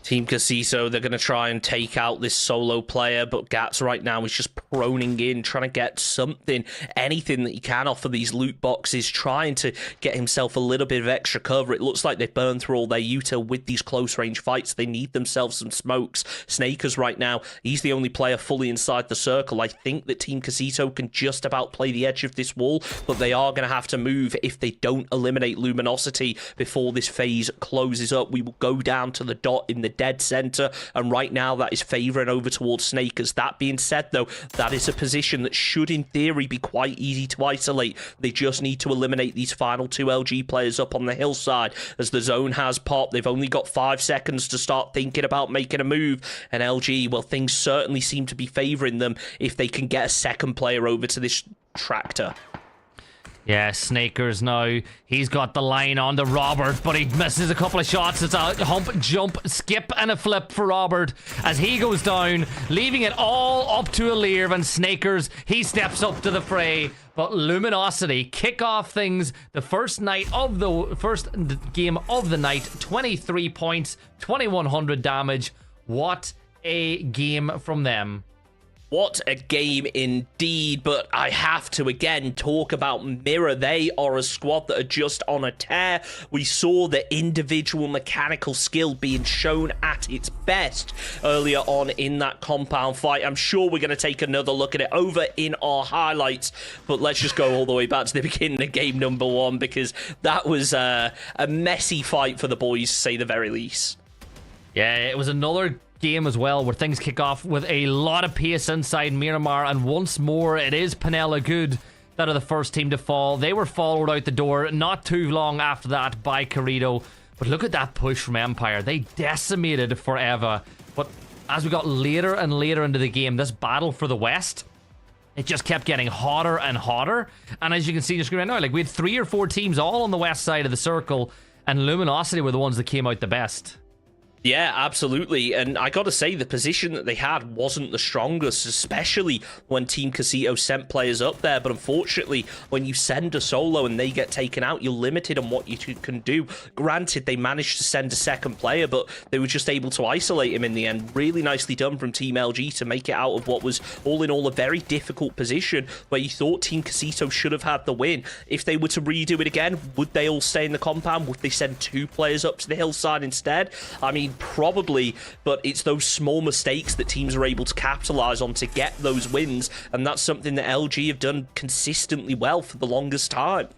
Team Casito, they're going to try and take out this solo player, but Gaps right now is just proning in, trying to get something, anything that he can off of these loot boxes, trying to get himself a little bit of extra cover. It looks like they've burned through all their util with these close-range fights. They need themselves some smokes. Snakers right now, he's the only player fully inside the circle. I think that Team Casito can just about play the edge of this wall, but they are going to have to move if they don't eliminate Luminosity before this phase closes up. We will go down to the dot in the dead center, and right now that is favoring over towards Snakers. That being said, though, that is a position that should in theory be quite easy to isolate. They just need to eliminate these final 2 LG players up on the hillside. As the zone has popped, they've only got 5 seconds to start thinking about making a move, and LG, well, things certainly seem to be favoring them if they can get a second player over to this tractor. Yeah, Snakers now. He's got the line on to Robert, but he misses a couple of shots. It's a hump, jump, skip, and a flip for Robert as he goes down, leaving it all up to Alir. And Snakers, he steps up to the fray. But Luminosity kick off things. The first game of the night, 23 points, 2100 damage. What a game from them. What a game indeed, but I have to again talk about Mirror. They are a squad that are just on a tear. We saw the individual mechanical skill being shown at its best earlier on in that compound fight. I'm sure we're going to take another look at it over in our highlights, but let's just go all the way back to the beginning of game number 1, because that was a messy fight for the boys, to say the very least. Yeah, it was another game as well where things kick off with a lot of pace inside Miramar, and once more it is Panella Good that are the first team to fall. They were followed out the door not too long after that by Corrido, but look at that push from Empire. They decimated forever, but as we got later and later into the game, this battle for the West, it just kept getting hotter and hotter. And as you can see on your screen right now, like, we had 3 or 4 teams all on the west side of the circle, and Luminosity were the ones that came out the best. Yeah, absolutely. And I gotta say, the position that they had wasn't the strongest, especially when Team Casito sent players up there. But unfortunately, when you send a solo and they get taken out, you're limited on what you can do. Granted, they managed to send a second player, but they were just able to isolate him in the end. Really nicely done from Team LG to make it out of what was, all in all, a very difficult position where you thought Team Casito should have had the win. If they were to redo it again, would they all stay in the compound? Would they send 2 players up to the hillside instead? I mean, probably, but it's those small mistakes that teams are able to capitalize on to get those wins, and that's something that LG have done consistently well for the longest time.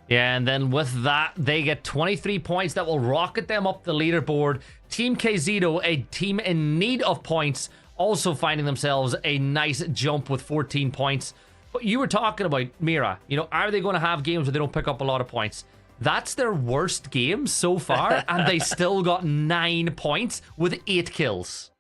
Yeah, and then with that, they get 23 points that will rocket them up the leaderboard. Team KZito, a team in need of points, also finding themselves a nice jump with 14 points. But you were talking about Mira. You know, are they going to have games where they don't pick up a lot of points? That's their worst game so far, and they still got 9 points with 8 kills.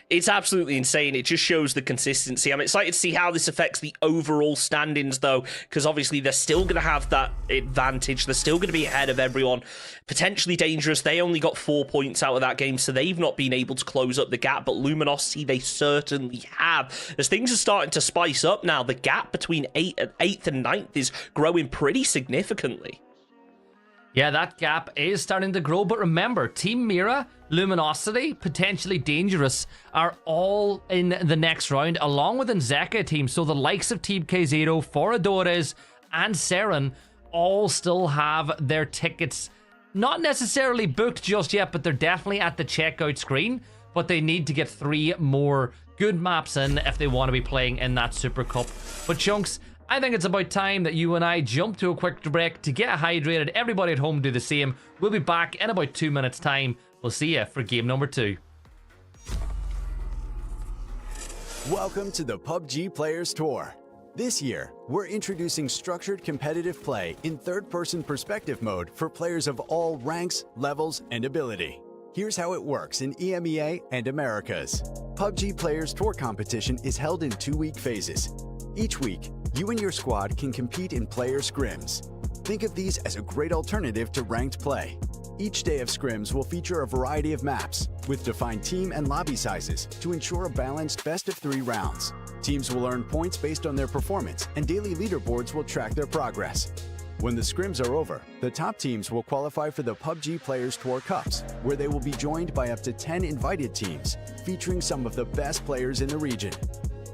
It's absolutely insane. It just shows the consistency. I'm excited to see how this affects the overall standings, though, because obviously they're still going to have that advantage. They're still going to be ahead of everyone. Potentially dangerous. They only got 4 points out of that game, so they've not been able to close up the gap, but Luminosity, they certainly have. As things are starting to spice up now, the gap between 8th and 9th is growing pretty significantly. Yeah, that gap is starting to grow, but remember, Team Mira, Luminosity, potentially dangerous, are all in the next round, along with Nzeka team. So the likes of Team K0, Foradores, and Seren all still have their tickets not necessarily booked just yet, but they're definitely at the checkout screen. But they need to get 3 more good maps in if they want to be playing in that Super Cup. But Chunks, I think it's about time that you and I jump to a quick break to get hydrated. Everybody at home do the same. We'll be back in about 2 minutes' time. We'll see you for game number 2. Welcome to the PUBG Players Tour. This year, we're introducing structured competitive play in third-person perspective mode for players of all ranks, levels, and ability. Here's how it works in EMEA and Americas. PUBG Players Tour competition is held in 2-week phases. Each week, you and your squad can compete in player scrims. Think of these as a great alternative to ranked play. Each day of scrims will feature a variety of maps with defined team and lobby sizes to ensure a balanced best-of-3 rounds. Teams will earn points based on their performance, and daily leaderboards will track their progress. When the scrims are over, the top teams will qualify for the PUBG Players Tour Cups, where they will be joined by up to 10 invited teams, featuring some of the best players in the region.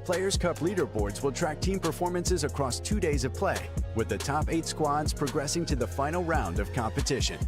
Players Cup leaderboards will track team performances across 2 days of play, with the top 8 squads progressing to the final round of competition.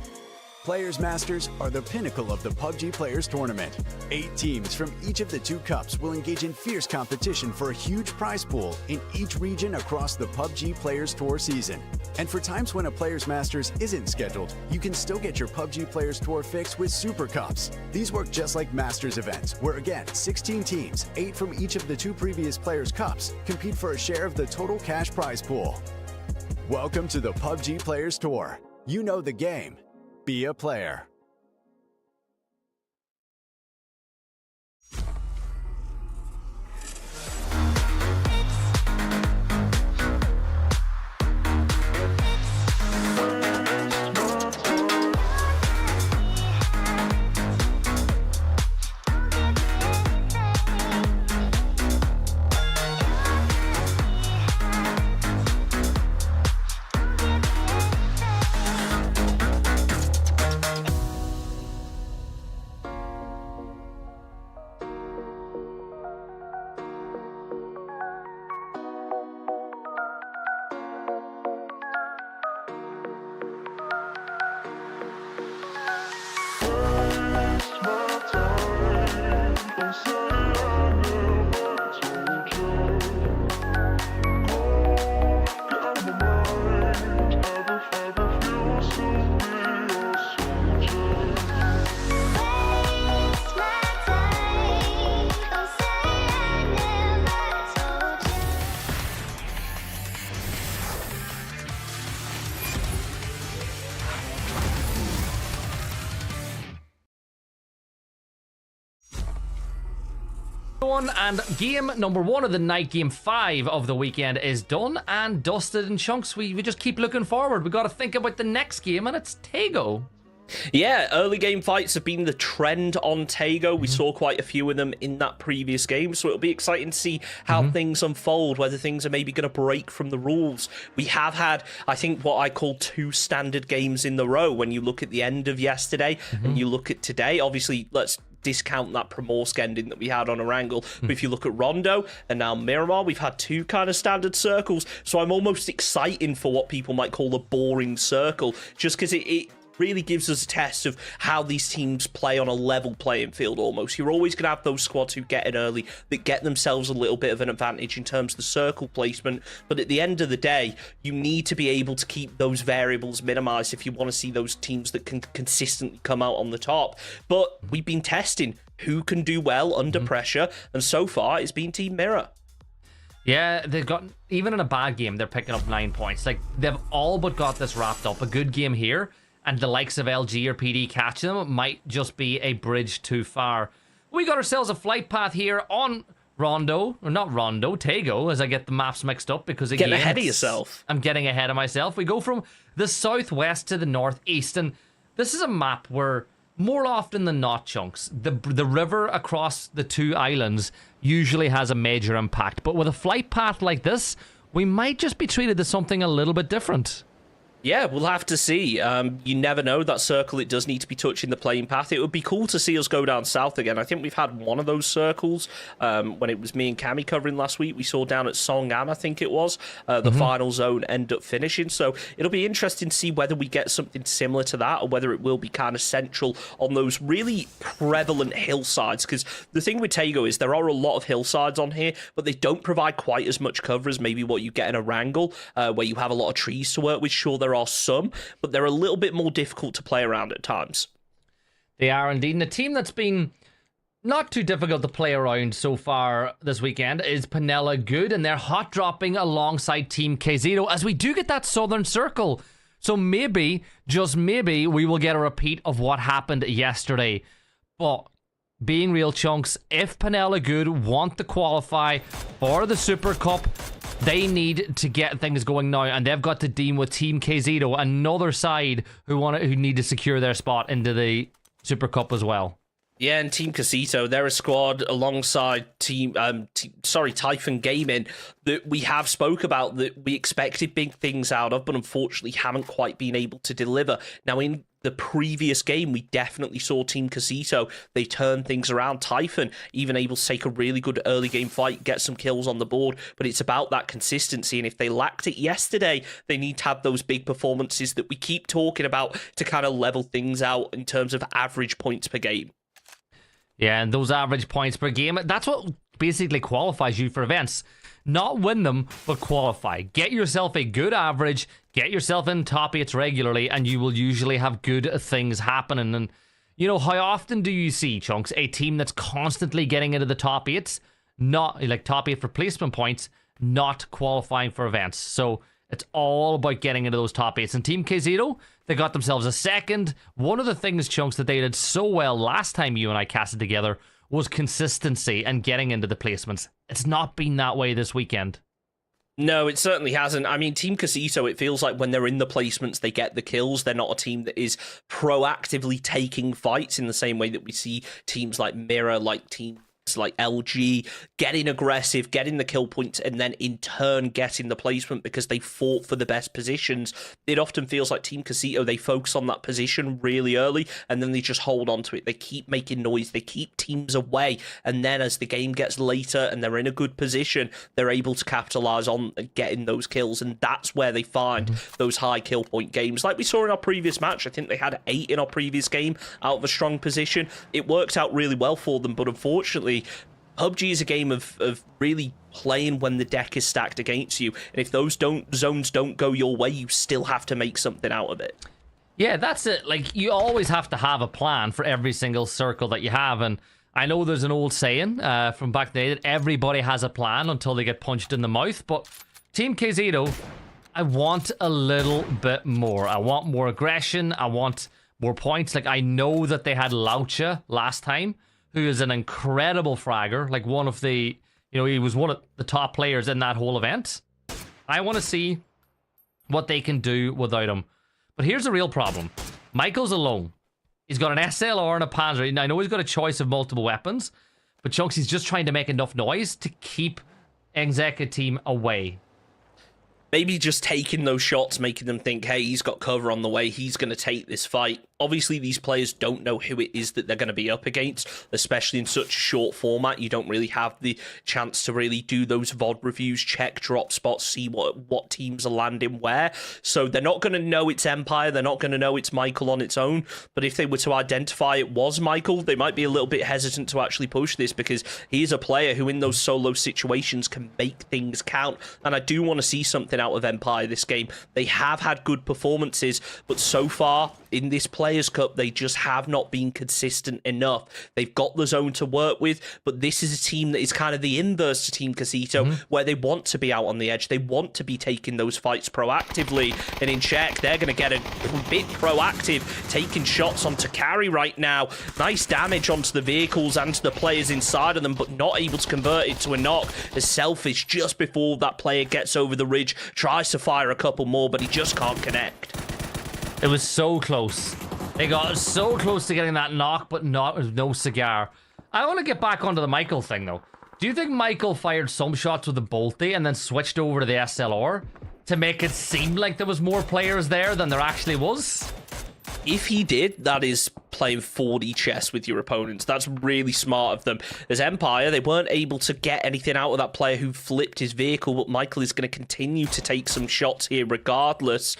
Players Masters are the pinnacle of the PUBG Players Tournament. 8 teams from each of the 2 cups will engage in fierce competition for a huge prize pool in each region across the PUBG Players Tour season. And for times when a Players Masters isn't scheduled, you can still get your PUBG Players Tour fix with Super Cups. These work just like Masters events, where again, 16 teams, 8 from each of the 2 previous Players Cups, compete for a share of the total cash prize pool. Welcome to the PUBG Players Tour. You know the game. Be a player. And game number 1 of the night, game 5 of the weekend, is done and dusted. And Chunks, we just keep looking forward. We got to think about the next game, and it's Tago. Yeah, early game fights have been the trend on Tago. We saw quite a few of them in that previous game, so it'll be exciting to see how things unfold, whether things are maybe going to break from the rules. We have had, I think, what I call 2 standard games in the row when you look at the end of yesterday and you look at today. Obviously, let's discount that Primorsk ending that we had on Erangel. But if you look at Rondo and now Miramar, we've had 2 kind of standard circles. So I'm almost excited for what people might call a boring circle, just because it really gives us a test of how these teams play on a level playing field almost. You're always going to have those squads who get in early that get themselves a little bit of an advantage in terms of the circle placement, but at the end of the day, you need to be able to keep those variables minimized if you want to see those teams that can consistently come out on the top. But we've been testing who can do well under pressure, and so far it's been Team Mirror. Yeah, they've got, even in a bad game, they're picking up 9 points. Like, they've all but got this wrapped up. A good game here, and the likes of LG or PD catching them might just be a bridge too far. We got ourselves a flight path here on Rondo, or not Rondo, Tago, as I get the maps mixed up, because again, getting ahead of yourself. I'm getting ahead of myself. We go from the southwest to the northeast, and this is a map where, more often than not, Chunks, the river across the 2 islands usually has a major impact. But with a flight path like this, we might just be treated to something a little bit different. Yeah, we'll have to see. You never know. That circle, it does need to be touching the playing path. It would be cool to see us go down south again. I think we've had one of those circles when it was me and Cammy covering last week. We saw down at Songam, I think it was, the final zone end up finishing. So it'll be interesting to see whether we get something similar to that, or whether it will be kind of central on those really prevalent hillsides. Because the thing with Tago is there are a lot of hillsides on here, but they don't provide quite as much cover as maybe what you get in a Wrangle, where you have a lot of trees to work with. Sure, there are some, but they're a little bit more difficult to play around at times. They are indeed. And the team that's been not too difficult to play around so far this weekend is Panella Good, and they're hot dropping alongside Team K0 as we do get that southern circle. So maybe, just maybe, we will get a repeat of what happened yesterday. But being real, Chunks, if Panella Good want to qualify for the Super Cup, they need to get things going now, and they've got to deal with Team K0, another side who need to secure their spot into the Super Cup as well. Yeah, and Team Casito, they're a squad alongside Typhon Gaming that we have spoke about, that we expected big things out of, but unfortunately haven't quite been able to deliver. Now, in the previous game, we definitely saw Team Casito. They turned things around. Typhon even able to take a really good early game fight, get some kills on the board, but it's about that consistency, and if they lacked it yesterday, they need to have those big performances that we keep talking about to kind of level things out in terms of average points per game. Yeah, and those average points per game, that's what basically qualifies you for events. Not win them, but qualify. Get yourself a good average, get yourself in top 8s regularly, and you will usually have good things happening. And, you know, how often do you see, Chunks, a team that's constantly getting into the top 8s, not like top 8 for placement points, not qualifying for events? So it's all about getting into those top 8s. And Team KZito, they got themselves a second. One of the things, Chunks, that they did so well last time you and I casted together was consistency and getting into the placements. It's not been that way this weekend. No, it certainly hasn't. I mean, Team Casito, it feels like when they're in the placements, they get the kills. They're not a team that is proactively taking fights in the same way that we see teams like Mirror, like teams like LG, getting aggressive, getting the kill points, and then in turn getting the placement because they fought for the best positions. It often feels like Team Casito, they focus on that position really early, and then they just hold on to it. They keep making noise, they keep teams away, and then as the game gets later and they're in a good position, they're able to capitalize on getting those kills, and that's where they find those high kill point games. Like we saw in our previous match, I think they had 8 in our previous game out of a strong position. It worked out really well for them, but unfortunately, PUBG is a game of really playing when the deck is stacked against you. And if those zones don't go your way, you still have to make something out of it. Yeah, that's it. Like, you always have to have a plan for every single circle that you have. And I know there's an old saying from back then that everybody has a plan until they get punched in the mouth. But Team KZito, I want a little bit more. I want more aggression. I want more points. Like, I know that they had Laucha last time, who is an incredible fragger, like one of the, you know, he was one of the top players in that whole event. I want to see what they can do without him. But here's the real problem. Michael's alone. He's got an SLR and a Panzer. Now, I know he's got a choice of multiple weapons, but Chunks, he's just trying to make enough noise to keep Execa team away. Maybe just taking those shots, making them think, hey, he's got cover on the way, he's going to take this fight. Obviously, these players don't know who it is that they're going to be up against, especially in such a short format. You don't really have the chance to really do those VOD reviews, check drop spots, see what teams are landing where. So they're not going to know it's Empire, they're not going to know it's Michael on its own. But if they were to identify it was Michael, they might be a little bit hesitant to actually push this, because he's a player who in those solo situations can make things count. And I do want to see something out of Empire this game. They have had good performances, but so far in this Players Cup, they just have not been consistent enough. They've got the zone to work with, but this is a team that is kind of the inverse to Team Casito, where they want to be out on the edge. They want to be taking those fights proactively. And in check, they're going to get a bit proactive, taking shots onto carry right now. Nice damage onto the vehicles and to the players inside of them, but not able to convert it to a knock. As Selfish, just before that player gets over the ridge, tries to fire a couple more, but he just can't connect. It was so close. They got so close to getting that knock, but no cigar. I want to get back onto the Michael thing, though. Do you think Michael fired some shots with the Bolty and then switched over to the SLR to make it seem like there was more players there than there actually was? If he did, that is playing 4D chess with your opponents. That's really smart of them. As Empire, they weren't able to get anything out of that player who flipped his vehicle, but Michael is going to continue to take some shots here regardless.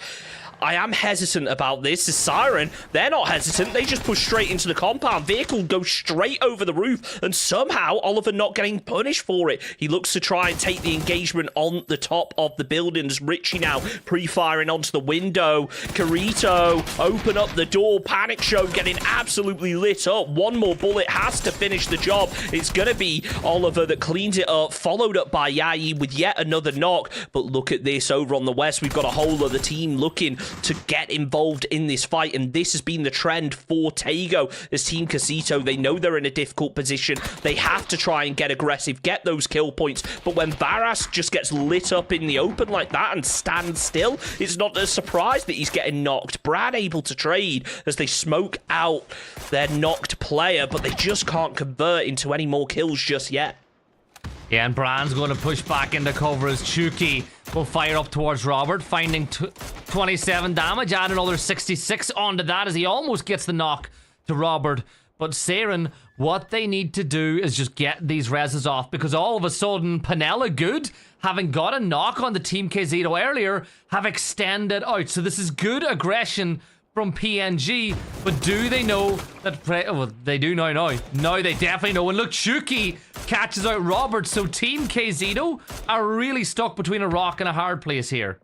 I am hesitant about this. The Siren, they're not hesitant. They just push straight into the compound. Vehicle goes straight over the roof, and somehow Oliver not getting punished for it. He looks to try and take the engagement on the top of the buildings. Richie now pre-firing onto the window. Carito, open up the door. Panic Show getting absolutely lit up. One more bullet has to finish the job. It's going to be Oliver that cleans it up, followed up by Yai with yet another knock. But look at this over on the west. We've got a whole other team looking to get involved in this fight, and this has been the trend for Tago as Team Casito. They know they're in a difficult position. They have to try and get aggressive, get those kill points, but when Varas just gets lit up in the open like that and stands still, it's not a surprise that he's getting knocked. Brad able to trade as they smoke out their knocked player, but they just can't convert into any more kills just yet. Yeah, and Brand's going to push back into cover as Chuki will fire up towards Robert, finding 27 damage, add another 66 onto that as he almost gets the knock to Robert. But Saren, what they need to do is just get these reses off, because all of a sudden, Penella Good, having got a knock on the Team KZito earlier, have extended out. So this is good aggression from PNG, but do they know that... Well, they do know now. Now they definitely know. And look, Chuki catches out Robert, so Team KZito are really stuck between a rock and a hard place here.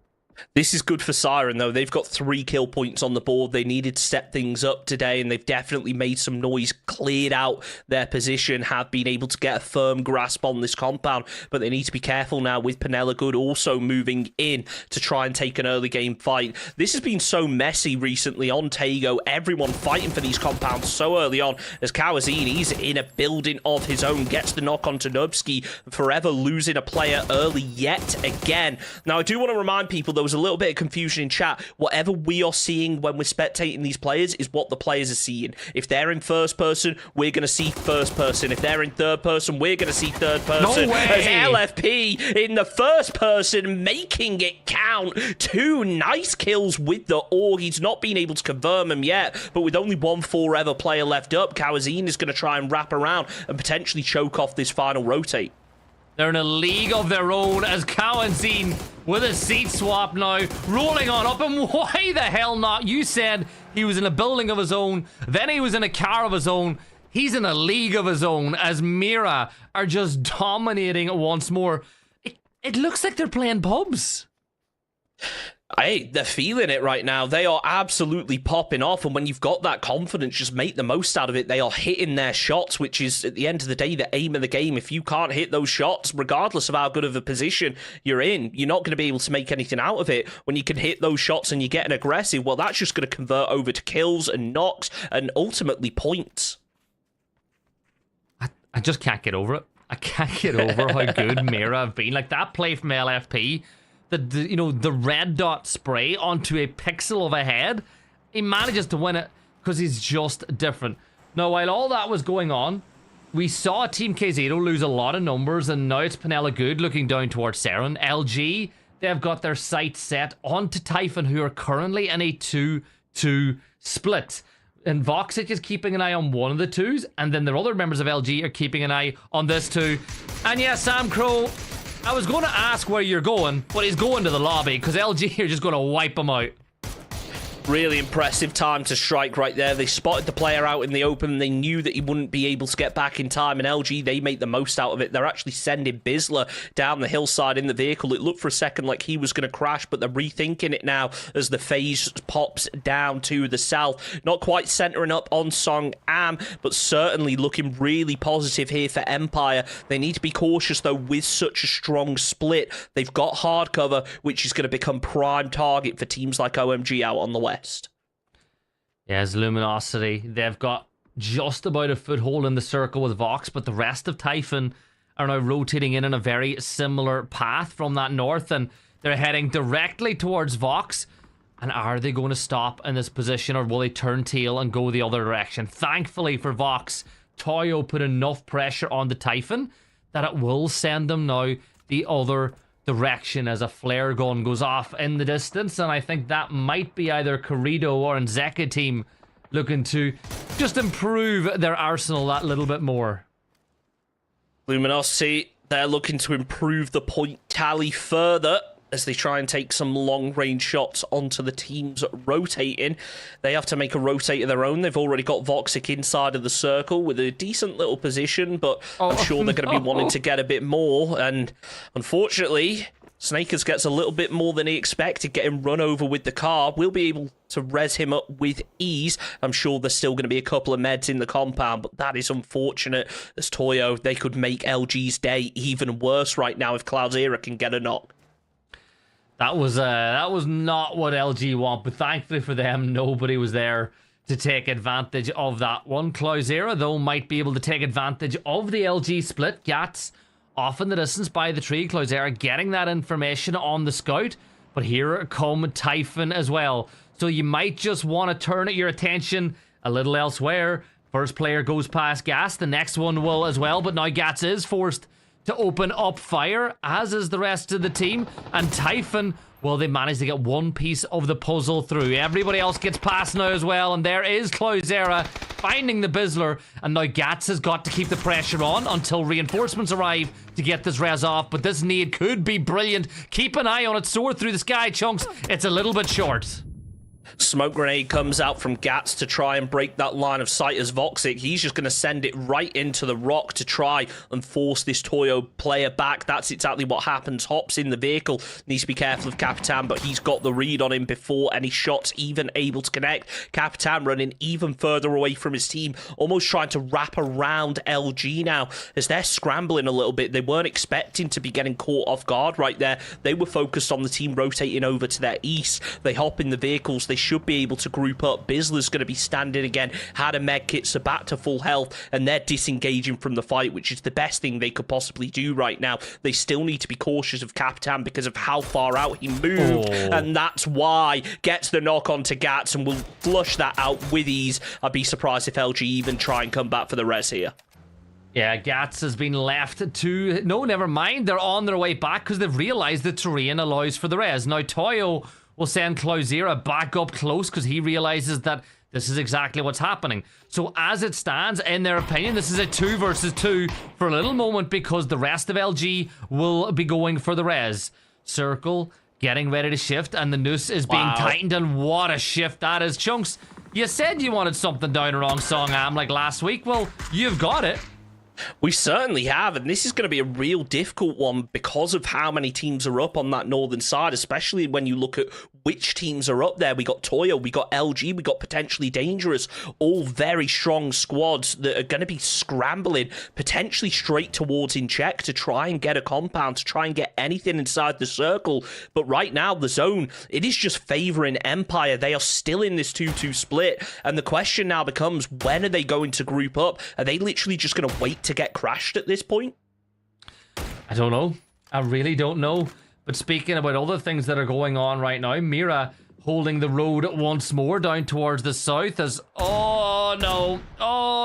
This is good for Siren, though. They've got 3 kill points on the board. They needed to step things up today, and they've definitely made some noise, cleared out their position, have been able to get a firm grasp on this compound. But they need to be careful now with Penella Good also moving in to try and take an early game fight. This has been so messy recently on Tago. Everyone fighting for these compounds so early on, as Kawazine, he's in a building of his own, gets the knock onto Nubsky, forever losing a player early yet again. Now, I do want to remind people, there was a little bit of confusion in chat. Whatever we are seeing when we're spectating these players is what the players are seeing. If they're in first person, we're going to see first person. If they're in third person, we're going to see third person. No way. As LFP in the first person, making it count. 2 nice kills with the AUG. He's not been able to confirm them yet, but with only 1 forever player left up, Kawazine is going to try and wrap around and potentially choke off this final rotate. They're in a league of their own as Kawazine with a seat swap now, rolling on up. And why the hell not? You said he was in a building of his own, then he was in a car of his own. He's in a league of his own as Mira are just dominating once more. It looks like they're playing pubs. Hey, they're feeling it right now. They are absolutely popping off, and when you've got that confidence, just make the most out of it. They are hitting their shots, which is, at the end of the day, the aim of the game. If you can't hit those shots, regardless of how good of a position you're in, you're not going to be able to make anything out of it. When you can hit those shots and you're getting aggressive, well, that's just going to convert over to kills and knocks and ultimately points. I just can't get over it. I can't get over how good Mira have been. Like, that play from LFP... The red dot spray onto a pixel of a head, he manages to win it because he's just different. Now, while all that was going on, we saw Team KZito lose a lot of numbers, and now it's Penella Good looking down towards Saren. LG, they've got their sights set onto Typhon, who are currently in a 2-2 split. And Voxic is keeping an eye on one of the twos, and then their other members of LG are keeping an eye on this two. And yeah, Sam Crow, I was going to ask where you're going, but he's going to the lobby because LG are just going to wipe him out. Really impressive time to strike right there. They spotted the player out in the open. They knew that he wouldn't be able to get back in time, and LG, they make the most out of it. They're actually sending Bizzler down the hillside in the vehicle. It looked for a second like he was going to crash, but they're rethinking it now as the phase pops down to the south. Not quite centering up on Song Am, but certainly looking really positive here for Empire. They need to be cautious, though, with such a strong split. They've got hard cover, which is going to become prime target for teams like OMG out on the west. Yes, Luminosity. They've got just about a foothold in the circle with Vox, but the rest of Typhon are now rotating in a very similar path from that north, and they're heading directly towards Vox. And are they going to stop in this position, or will they turn tail and go the other direction? Thankfully for Vox, Toyo put enough pressure on the Typhon that it will send them now the other direction as a flare gun goes off in the distance, and I think that might be either Corrido or Nzeka team looking to just improve their arsenal that little bit more. Luminosity, they're looking to improve the point tally further as they try and take some long-range shots onto the teams rotating. They have to make a rotate of their own. They've already got Voxic inside of the circle with a decent little position, but I'm sure they're going to be wanting to get a bit more. And unfortunately, Snakers gets a little bit more than he expected, getting run over with the car. We'll be able to res him up with ease. I'm sure there's still going to be a couple of meds in the compound, but that is unfortunate. As Toyo, they could make LG's day even worse right now if Cloudera can get a knock. That was not what LG want, but thankfully for them, nobody was there to take advantage of that one. Cloudera, though, might be able to take advantage of the LG split. Gats off in the distance by the tree. Cloudera getting that information on the scout, but here come Typhon as well. So you might just want to turn your attention a little elsewhere. First player goes past Gas. The next one will as well, but now Gats is forced to open up fire, as is the rest of the team. And Typhon, well, they managed to get one piece of the puzzle through. Everybody else gets past now as well, and there is Cloudera finding the Bizzler, and now Gats has got to keep the pressure on until reinforcements arrive to get this res off, but this nade could be brilliant. Keep an eye on it, soar through the sky, Chunks. It's a little bit short. Smoke grenade comes out from Gats to try and break that line of sight as Voxic. He's just going to send it right into the rock to try and force this Toyo player back. That's exactly what happens. Hops in the vehicle. Needs to be careful of Capitan, but he's got the read on him before any shots even able to connect. Capitan running even further away from his team, almost trying to wrap around LG now as they're scrambling a little bit. They weren't expecting to be getting caught off guard right there. They were focused on the team rotating over to their east. They hop in the vehicles. They should be able to group up. Bizzler's going to be standing again, had a med kit, so back to full health, and they're disengaging from the fight, which is the best thing they could possibly do right now. They still need to be cautious of Capitan because of how far out he moved, and that's why gets the knock onto Gats and will flush that out with ease. I'd be surprised if LG even try and come back for the res here. Yeah, Gats has been left to... No, never mind. They're on their way back because they've realized the terrain allows for the res. Now, Toyo will send Cloudera back up close because he realizes that this is exactly what's happening. So as it stands, in their opinion, this is a 2 versus 2 for a little moment because the rest of LG will be going for the res. Circle getting ready to shift, and the noose is being tightened, and what a shift that is. Chunks, you said you wanted something down a wrong song, like last week. Well, you've got it. We certainly have, and this is going to be a real difficult one because of how many teams are up on that northern side, especially when you look at which teams are up there. We got Toyo, we got LG, we got Potentially Dangerous, all very strong squads that are going to be scrambling potentially straight towards in check to try and get a compound, to try and get anything inside the circle. But right now, the zone, it is just favoring Empire. They are still in this 2-2 split, and the question now becomes, when are they going to group up? Are they literally just going to wait to get crashed at this point? I don't know. I really don't know. But speaking about other things that are going on right now, Mira holding the road once more down towards the south as... Oh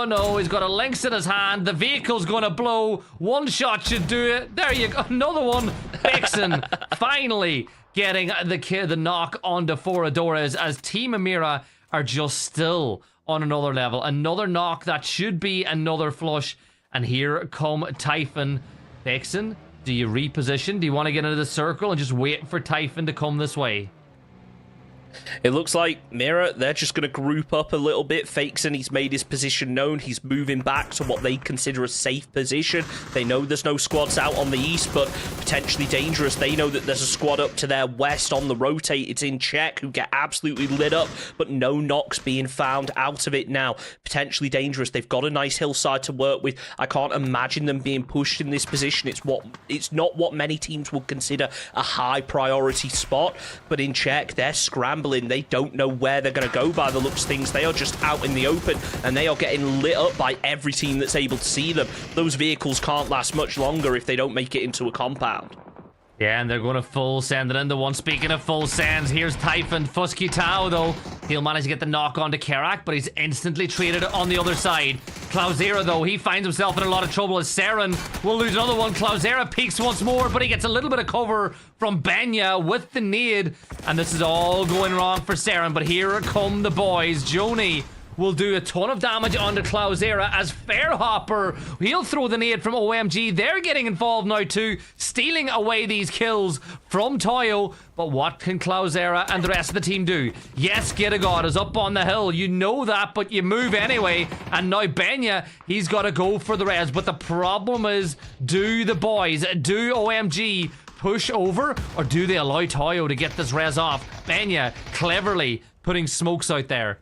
no, he's got a lynx in his hand. The vehicle's going to blow. One shot should do it. There you go. Another one. Vixen finally getting the knock onto Foradores as Team Amira are just still on another level. Another knock that should be another flush. And here come Typhon. Vixen, do you reposition? Do you want to get into the circle and just wait for Typhon to come this way? It looks like Mira, they're just going to group up a little bit. Fakeson, he's made his position known. He's moving back to what they consider a safe position. They know there's no squads out on the east, but Potentially Dangerous. They know that there's a squad up to their west on the rotate. It's in check, who get absolutely lit up, but no knocks being found out of it now. Potentially Dangerous. They've got a nice hillside to work with. I can't imagine them being pushed in this position. It's not what many teams would consider a high priority spot, but in check, they're scrambling. They don't know where they're going to go by the looks of things. They are just out in the open, and they are getting lit up by every team that's able to see them. Those vehicles can't last much longer if they don't make it into a compound. Yeah, and they're going to full send it into one. Speaking of full sends, here's Typhon. Fusky Tao, though. He'll manage to get the knock onto Kerak, but he's instantly traded on the other side. Cloudera, though, he finds himself in a lot of trouble as Seren will lose another one. Cloudera peeks once more, but he gets a little bit of cover from Benya with the nade. And this is all going wrong for Seren, but here come the boys. Joni will do a ton of damage onto Cloudera as Fairhopper, he'll throw the nade from OMG. They're getting involved now too, stealing away these kills from Toyo. But what can Cloudera and the rest of the team do? Yes, Gittagod is up on the hill, you know that, but you move anyway. And now Benya, he's got to go for the res. But the problem is, do the boys, do OMG push over, or do they allow Toyo to get this res off? Benya cleverly putting smokes out there.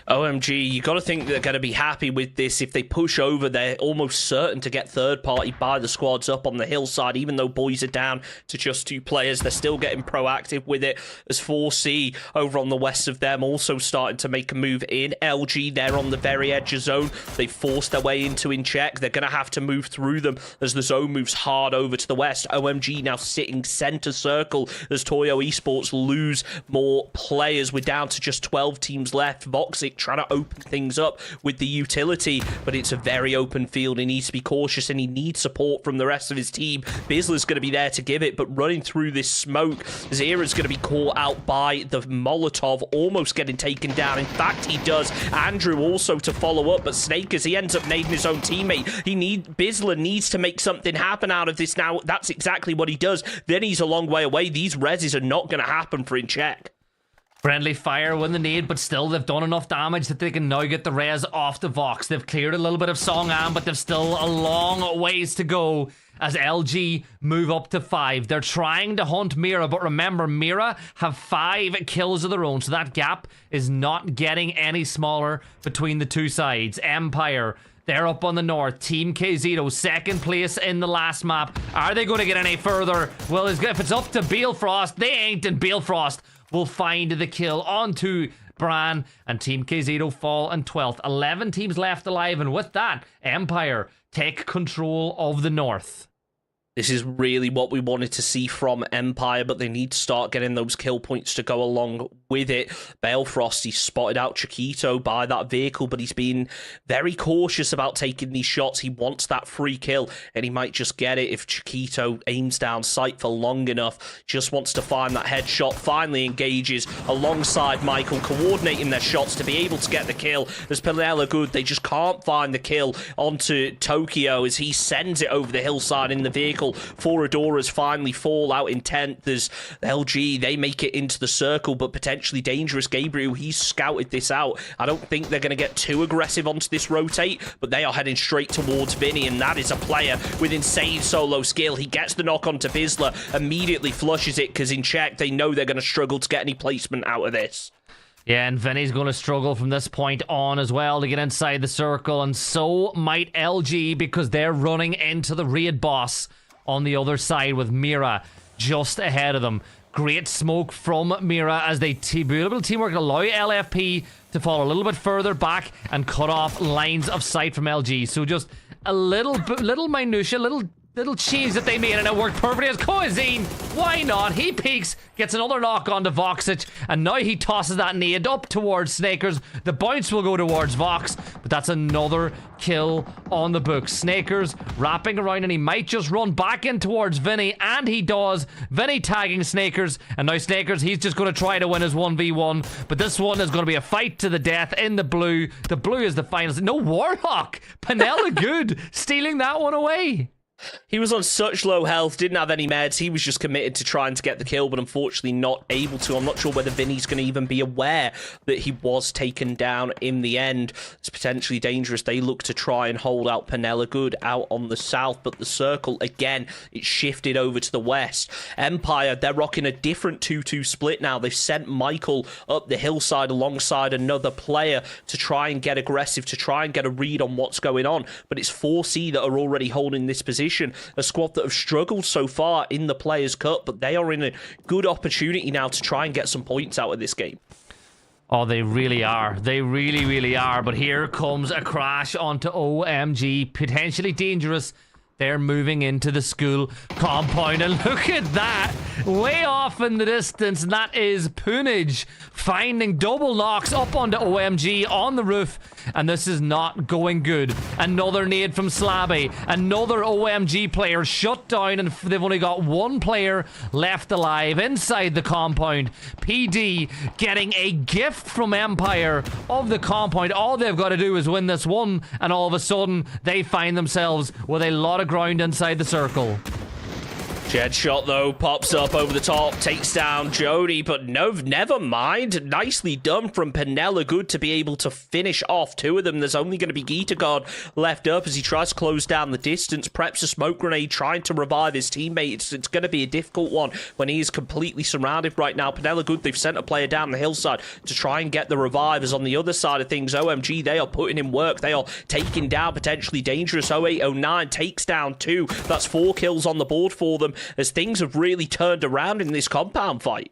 OMG, you got to think they're going to be happy with this. If they push over, they're almost certain to get third party by the squads up on the hillside. Even though boys are down to just 2 players, they're still getting proactive with it. As 4C over on the west of them also starting to make a move in. LG, they're on the very edge of zone. They forced their way into in check. They're going to have to move through them as the zone moves hard over to the west. OMG now sitting center circle as Toyo Esports lose more players. We're down to just 12 teams left. Vox Toxic trying to open things up with the utility, but it's a very open field. He needs to be cautious and he needs support from the rest of his team. Bizzler's going to be there to give it, but running through this smoke, Zera's going to be caught out by the Molotov, almost getting taken down. In fact, he does. Andrew also to follow up, but Snakers, he ends up nading his own teammate. Bizzler needs to make something happen out of this now. That's exactly what he does. Then he's a long way away. These reses are not going to happen for InCheck. Friendly fire when they need, but still they've done enough damage that they can now get the res off the Vox. They've cleared a little bit of Songam, but they've still a long ways to go as LG move up to 5. They're trying to hunt Mira, but remember, Mira have 5 kills of their own, so that gap is not getting any smaller between the two sides. Empire, they're up on the north. Team KZito, second place in the last map. Are they going to get any further? Well, if it's up to Balefrost, they ain't, and Balefrost will find the kill onto Bran, and Team KZito fall in 12th. 11 teams left alive, and with that, Empire take control of the north. This is really what we wanted to see from Empire, but they need to start getting those kill points to go along with it. Balefrost, he spotted out Chiquito by that vehicle, but he's been very cautious about taking these shots. He wants that free kill, and he might just get it if Chiquito aims down sight for long enough. Just wants to find that headshot, finally engages alongside Michael, coordinating their shots to be able to get the kill. As Penela Good, they just can't find the kill onto Tokyo as he sends it over the hillside in the vehicle. 4 Adoras finally fall out in 10th as LG, they make it into the circle, but potentially dangerous. Gabriel, he's scouted this out. I don't think they're going to get too aggressive onto this rotate, but they are heading straight towards Vinny, and that is a player with insane solo skill. He gets the knock onto Bizzler, immediately flushes it because InCheck, they know they're going to struggle to get any placement out of this. Yeah, and Vinny's going to struggle from this point on as well to get inside the circle, and so might LG because they're running into the raid boss on the other side with Mira just ahead of them. Great smoke from Mira as they beautiful teamwork allow LFP to fall a little bit further back and cut off lines of sight from LG. So just a little minutia, little change that they made, and it worked perfectly as Coazine. Why not? He peeks, gets another knock onto Voxich, and now he tosses that nade up towards Snakers. The bounce will go towards Vox, but that's another kill on the book. Snakers wrapping around, and he might just run back in towards Vinny, and he does. Vinny tagging Snakers, and now Snakers, he's just going to try to win his 1v1, but this one is going to be a fight to the death in the blue. The blue is the finals. No, Warhawk! Penela Good stealing that one away. He was on such low health, didn't have any meds. He was just committed to trying to get the kill, but unfortunately not able to. I'm not sure whether Vinny's going to even be aware that he was taken down in the end. It's potentially dangerous. They look to try and hold out Penela Good out on the south, but the circle, again, it's shifted over to the west. Empire, they're rocking a different 2-2 split now. They've sent Michael up the hillside alongside another player to try and get aggressive, to try and get a read on what's going on, but it's 4C that are already holding this position. A squad that have struggled so far in the Players Cup, but they are in a good opportunity now to try and get some points out of this game. Oh, they really are. They really, really are. But here comes a crash onto OMG. Potentially dangerous. They're moving into the school compound, and look at that, way off in the distance, and that is Punage finding double knocks up onto OMG on the roof, and this is not going good. Another nade from Slabby, another OMG player shut down, and they've only got one player left alive inside the compound. PD getting a gift from Empire of the compound. All they've got to do is win this one, and all of a sudden they find themselves with a lot of ground inside the circle. Jed shot though pops up over the top, takes down Jody, but no, never mind. Nicely done from Penela Good to be able to finish off 2 of them. There's only going to be Gitagod left up as he tries to close down the distance, preps a smoke grenade, trying to revive his teammate. It's going to be a difficult one when he is completely surrounded right now. Penela Good, they've sent a player down the hillside to try and get the revivers. On the other side of things, OMG, they are putting in work. They are taking down potentially dangerous. 0809 takes down 2. That's 4 kills on the board for them, as things have really turned around in this compound fight.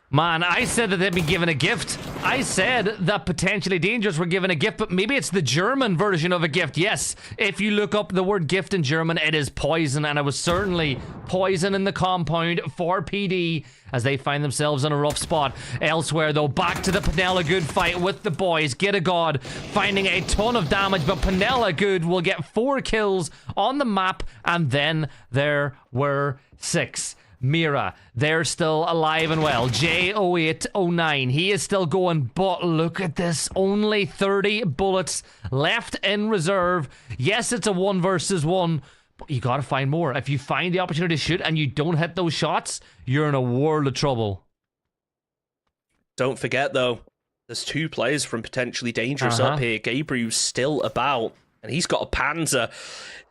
Man, I said that they'd been given a gift. I said that potentially dangerous were given a gift, but maybe it's the German version of a gift. Yes, if you look up the word gift in German, it is poison, and it was certainly poison in the compound for PD as they find themselves in a rough spot. Elsewhere, though, back to the Penella Good fight with the boys. Get a God finding a ton of damage, but Penella Good will get 4 kills on the map, and then there were 6. Mira, they're still alive and well. J0809, he is still going, but look at this. Only 30 bullets left in reserve. Yes, it's a 1 versus 1, but you gotta find more. If you find the opportunity to shoot and you don't hit those shots, you're in a world of trouble. Don't forget, though, there's 2 players from potentially dangerous up here. Gabriel's still about, and he's got a Panzer.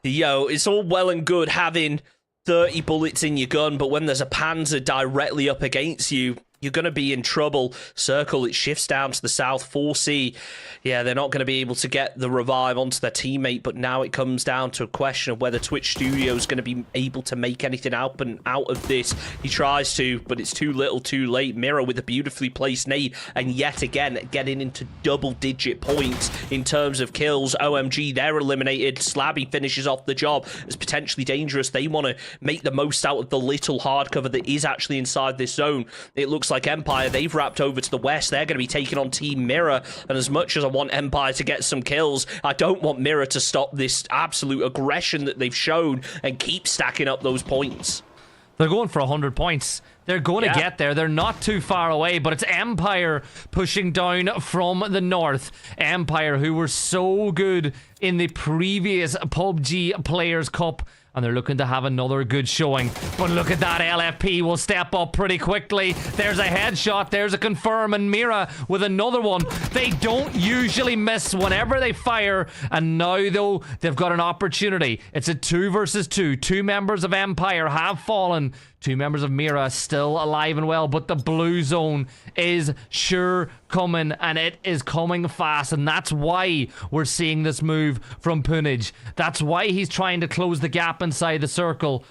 Yo, it's all well and good having 30 bullets in your gun, but when there's a Panzer directly up against you, you're going to be in trouble. Circle, it shifts down to the south. 4C, yeah, they're not going to be able to get the revive onto their teammate, but now it comes down to a question of whether Twitch Studio is going to be able to make anything out of this. He tries to, but it's too little, too late. Mira with a beautifully placed nade, and yet again, getting into double-digit points in terms of kills. OMG, they're eliminated. Slabby finishes off the job. It's potentially dangerous. They want to make the most out of the little hard cover that is actually inside this zone. It looks like Empire, they've wrapped over to the west. They're going to be taking on Team Mirror, and as much as I want Empire to get some kills, I don't want Mirror to stop this absolute aggression that they've shown and keep stacking up those points. They're going for 100 points. They're going to get there. They're not too far away, but it's Empire pushing down from the north. Empire, who were so good in the previous PUBG Players Cup, and they're looking to have another good showing. But look at that, LFP will step up pretty quickly. There's a headshot, there's a confirm, and Mira with another one. They don't usually miss whenever they fire, and now, though, they've got an opportunity. It's a 2 versus 2. 2 members of Empire have fallen. 2 members of Mira still alive and well, but the blue zone is sure coming, and it is coming fast, and that's why we're seeing this move from Punage. That's why he's trying to close the gap inside the circle.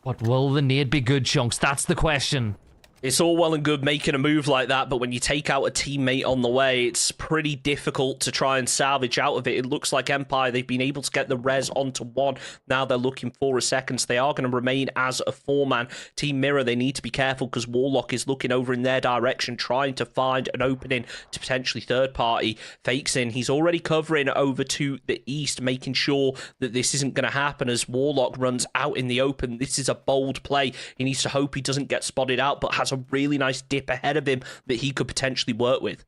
But will the nade be good, Chunks? That's the question. It's all well and good making a move like that, but when you take out a teammate on the way, it's pretty difficult to try and salvage out of it. It looks like Empire, they've been able to get the res onto 1. Now they're looking for a second, so they are going to remain as a 4-man. Team Mirror, they need to be careful because Warlock is looking over in their direction, trying to find an opening to potentially third party. Fakes in. He's already covering over to the east, making sure that this isn't going to happen as Warlock runs out in the open. This is a bold play. He needs to hope he doesn't get spotted out, but has a really nice dip ahead of him that he could potentially work with.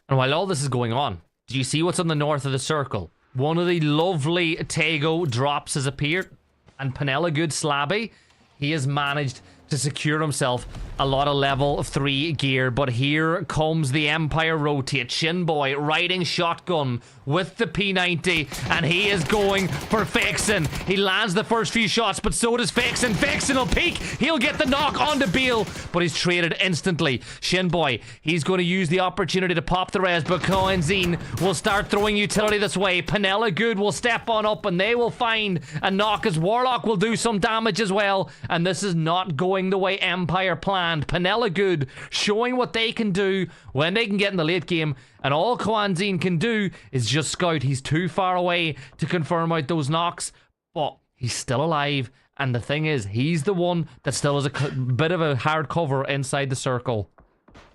And while all this is going on, do you see what's on the north of the circle? One of the lovely Tego drops has appeared, and Penella Good Slabby, he has managed to secure himself a lot of level 3 gear. But here comes the Empire rotate. Shinboy riding shotgun with the P90, and he is going for Faxon. He lands the first few shots, but so does Faxon. Faxon will peek. He'll get the knock onto Beal, but he's traded instantly. Shinboy, he's going to use the opportunity to pop the res, but Coenzine will start throwing utility this way. Penella Good will step on up, and they will find a knock as Warlock will do some damage as well, and this is not going the way Empire planned. Penella Good showing what they can do when they can get in the late game, and all Coenzine can do is just scout. He's too far away to confirm out those knocks, but he's still alive, and the thing is, he's the one that still has a bit of a hard cover inside the circle.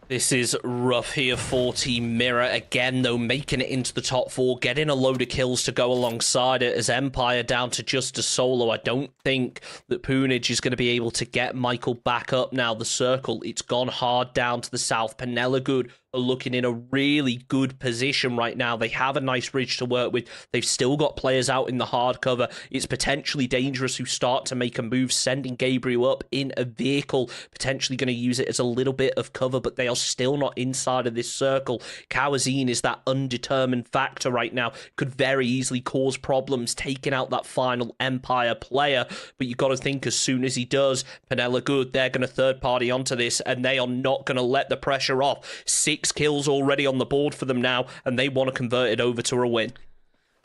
This is rough here for Team Mirror. Again, though, making it into the top 4, getting a load of kills to go alongside it as Empire down to just a solo. I don't think that Punage is going to be able to get Michael back up now. The circle, it's gone hard down to the south. Penella Good are looking in a really good position right now. They have a nice ridge to work with. They've still got players out in the hard cover. It's potentially dangerous who start to make a move, sending Gabriel up in a vehicle, potentially going to use it as a little bit of cover, but they are still not inside of this circle. Kawazine is that undetermined factor right now. Could very easily cause problems taking out that final Empire player, but you've got to think as soon as he does, Penella Good, they're going to third party onto this, and they are not going to let the pressure off. 6 kills already on the board for them now, and they want to convert it over to a win.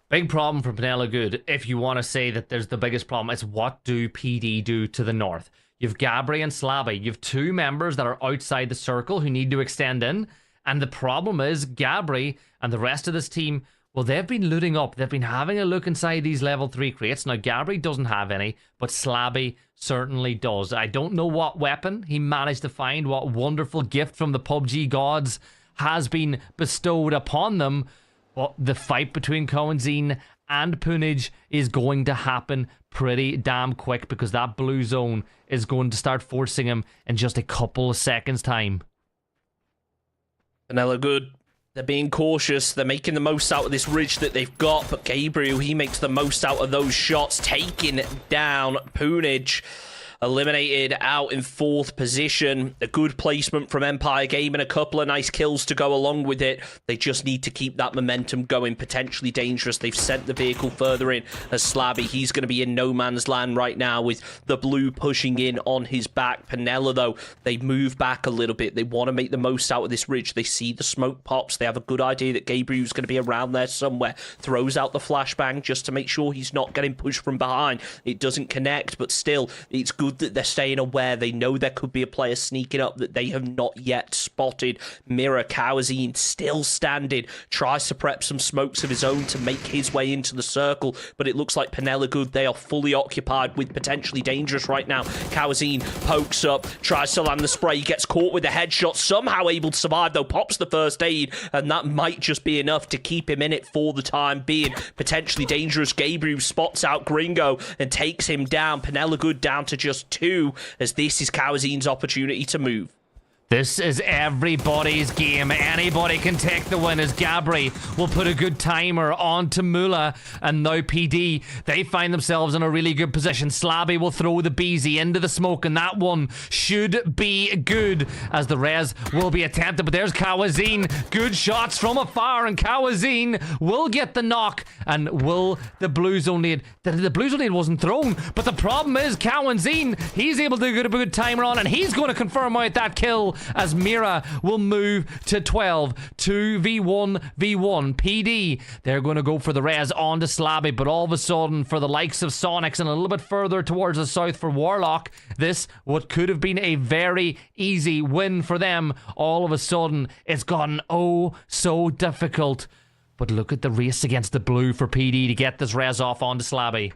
Big problem for Penella Good, if you want to say that there's the biggest problem, is what do PD do to the north? You've Gabri and Slabby. You've 2 members that are outside the circle who need to extend in, And the problem is, Gabri and the rest of this team, well, they've been looting up. They've been having a look inside these level 3 crates. Now, Gabri doesn't have any, but Slabby certainly does. I don't know what weapon he managed to find, what wonderful gift from the PUBG gods has been bestowed upon them. But the fight between Coenzine and Punage is going to happen pretty damn quick, because that blue zone is going to start forcing him in just a couple of seconds' time. Vanilla good. They're being cautious. They're making the most out of this ridge that they've got. But Gabriel, he makes the most out of those shots, taking down Punage. Eliminated out in 4th position. A good placement from Empire Gaming. A couple of nice kills to go along with it. They just need to keep that momentum going. Potentially dangerous. They've sent the vehicle further in as Slabby. He's going to be in no man's land right now with the blue pushing in on his back. Penella, though, they move back a little bit. They want to make the most out of this ridge. They see the smoke pops. They have a good idea that Gabriel's going to be around there somewhere. Throws out the flashbang just to make sure he's not getting pushed from behind. It doesn't connect, but still, it's good that they're staying aware. They know there could be a player sneaking up that they have not yet spotted. Mirror Kawazine still standing, tries to prep some smokes of his own to make his way into the circle, but it looks like Penella Good, they are fully occupied with potentially dangerous right now. Kawazine pokes up, tries to land the spray, he gets caught with a headshot, somehow able to survive though, pops the first aid, and that might just be enough to keep him in it for the time being. Potentially dangerous. Gabriel spots out Gringo and takes him down. Penella Good down to just 2, as this is Kawazine's opportunity to move. This is everybody's game. Anybody can take the win, as Gabri will put a good timer onto Mula, and now PD, they find themselves in a really good position. Slabby will throw the BZ into the smoke, and that one should be good, as the res will be attempted. But there's Kawazine. Good shots from afar, and Kawazine will get the knock. And will the blue zone lead? The blue zone lead wasn't thrown, but the problem is Kawazine, he's able to get a good timer on, and he's going to confirm out that kill, as Mira will move to 12. 2v1v1. PD, they're going to go for the res onto Slabby, but all of a sudden, for the likes of Sonics and a little bit further towards the south for Warlock, this, what could have been a very easy win for them, all of a sudden, it's gotten oh so difficult. But look at the race against the blue for PD to get this res off onto Slabby.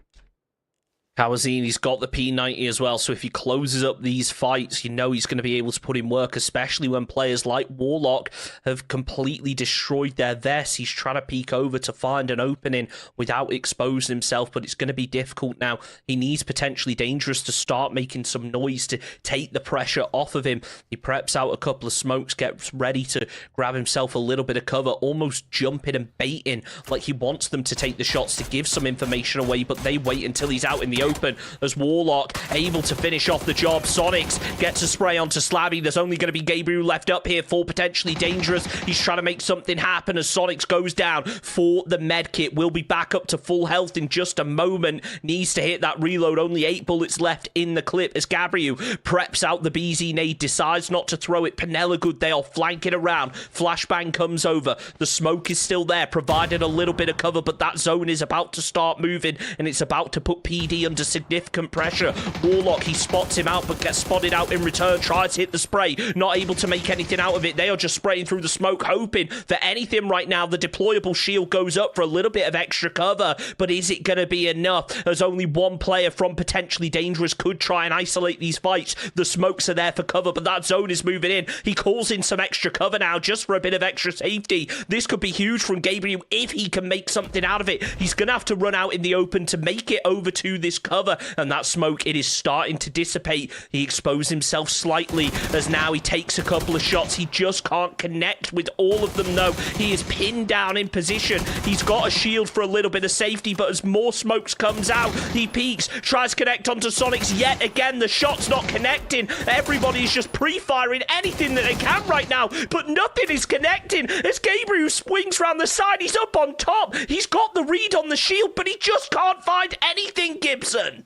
Kawazine, he's got the P90 as well, so if he closes up these fights, you know he's going to be able to put in work, especially when players like Warlock have completely destroyed their vests. He's trying to peek over to find an opening without exposing himself, but it's going to be difficult now. He needs potentially dangerous to start making some noise to take the pressure off of him. He preps out a couple of smokes, gets ready to grab himself a little bit of cover, almost jumping and baiting like he wants them to take the shots to give some information away, but they wait until he's out in the open, as Warlock able to finish off the job. Sonics gets a spray onto Slabby. There's only going to be Gabriel left up here for potentially dangerous. He's trying to make something happen as Sonics goes down for the medkit. Will be back up to full health in just a moment. Needs to hit that reload. Only 8 bullets left in the clip as Gabriel preps out the BZ nade, decides not to throw it. Penella Good, they are flanking around. Flashbang comes over. The smoke is still there, provided a little bit of cover, but that zone is about to start moving, and it's about to put PD under significant pressure. Warlock, he spots him out, but gets spotted out in return. Tries to hit the spray, not able to make anything out of it. They are just spraying through the smoke, hoping for anything right now. The deployable shield goes up for a little bit of extra cover, but is it going to be enough? As only one player from potentially dangerous could try and isolate these fights. The smokes are there for cover, but that zone is moving in. He calls in some extra cover now, just for a bit of extra safety. This could be huge from Gabriel if he can make something out of it. He's going to have to run out in the open to make it over to this cover, and that smoke, it is starting to dissipate. He exposed himself slightly, as now he takes a couple of shots. He just can't connect with all of them, though. He is pinned down in position. He's got a shield for a little bit of safety, but as more smokes comes out, he peeks, tries to connect onto Sonics yet again. The shot's not connecting. Everybody's just pre-firing anything that they can right now, but nothing is connecting. As Gabriel swings around the side, he's up on top. He's got the read on the shield, but he just can't find anything, Gibson.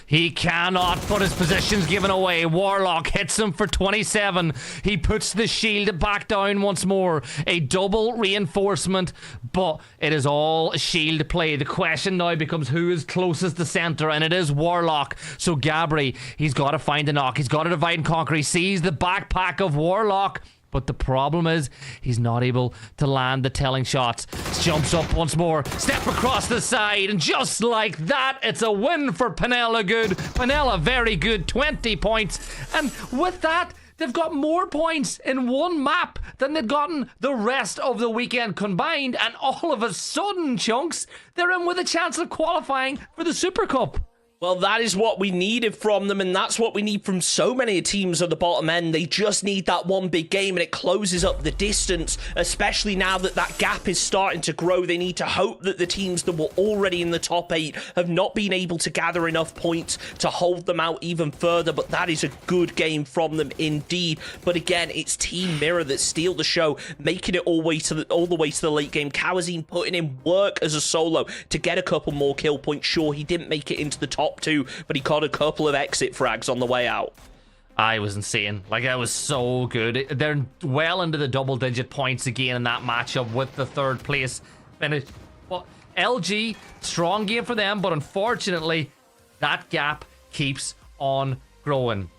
He cannot put his positions given away. Warlock hits him for 27. He puts the shield back down once more. A double reinforcement, but it is all shield play. The question now becomes who is closest to center, and it is Warlock. So Gabri, he's got to find a knock. He's got to divide and conquer. He sees the backpack of Warlock, But the problem is, he's not able to land the telling shots. Jumps up once more, step across the side, and just like that, it's a win for Penella Good. Penella, very good, 20 points. And with that, they've got more points in one map than they'd gotten the rest of the weekend combined. And all of a sudden, Chunks, they're in with a chance of qualifying for the Super Cup. Well, that is what we needed from them, and that's what we need from so many teams at the bottom end. They just need that one big game, and it closes up the distance, especially now that that gap is starting to grow. They need to hope that the teams that were already in the top 8 have not been able to gather enough points to hold them out even further, but that is a good game from them indeed. But again, it's Team Mirror that steal the show, making it all the way to the late game. Kawazine putting in work as a solo to get a couple more kill points. Sure, he didn't make it into the top 2, but he caught a couple of exit frags on the way out. I was insane. Like, that was so good. They're well into the double-digit points again in that matchup with the third place finish. Well, LG, strong game for them, but unfortunately, that gap keeps on growing.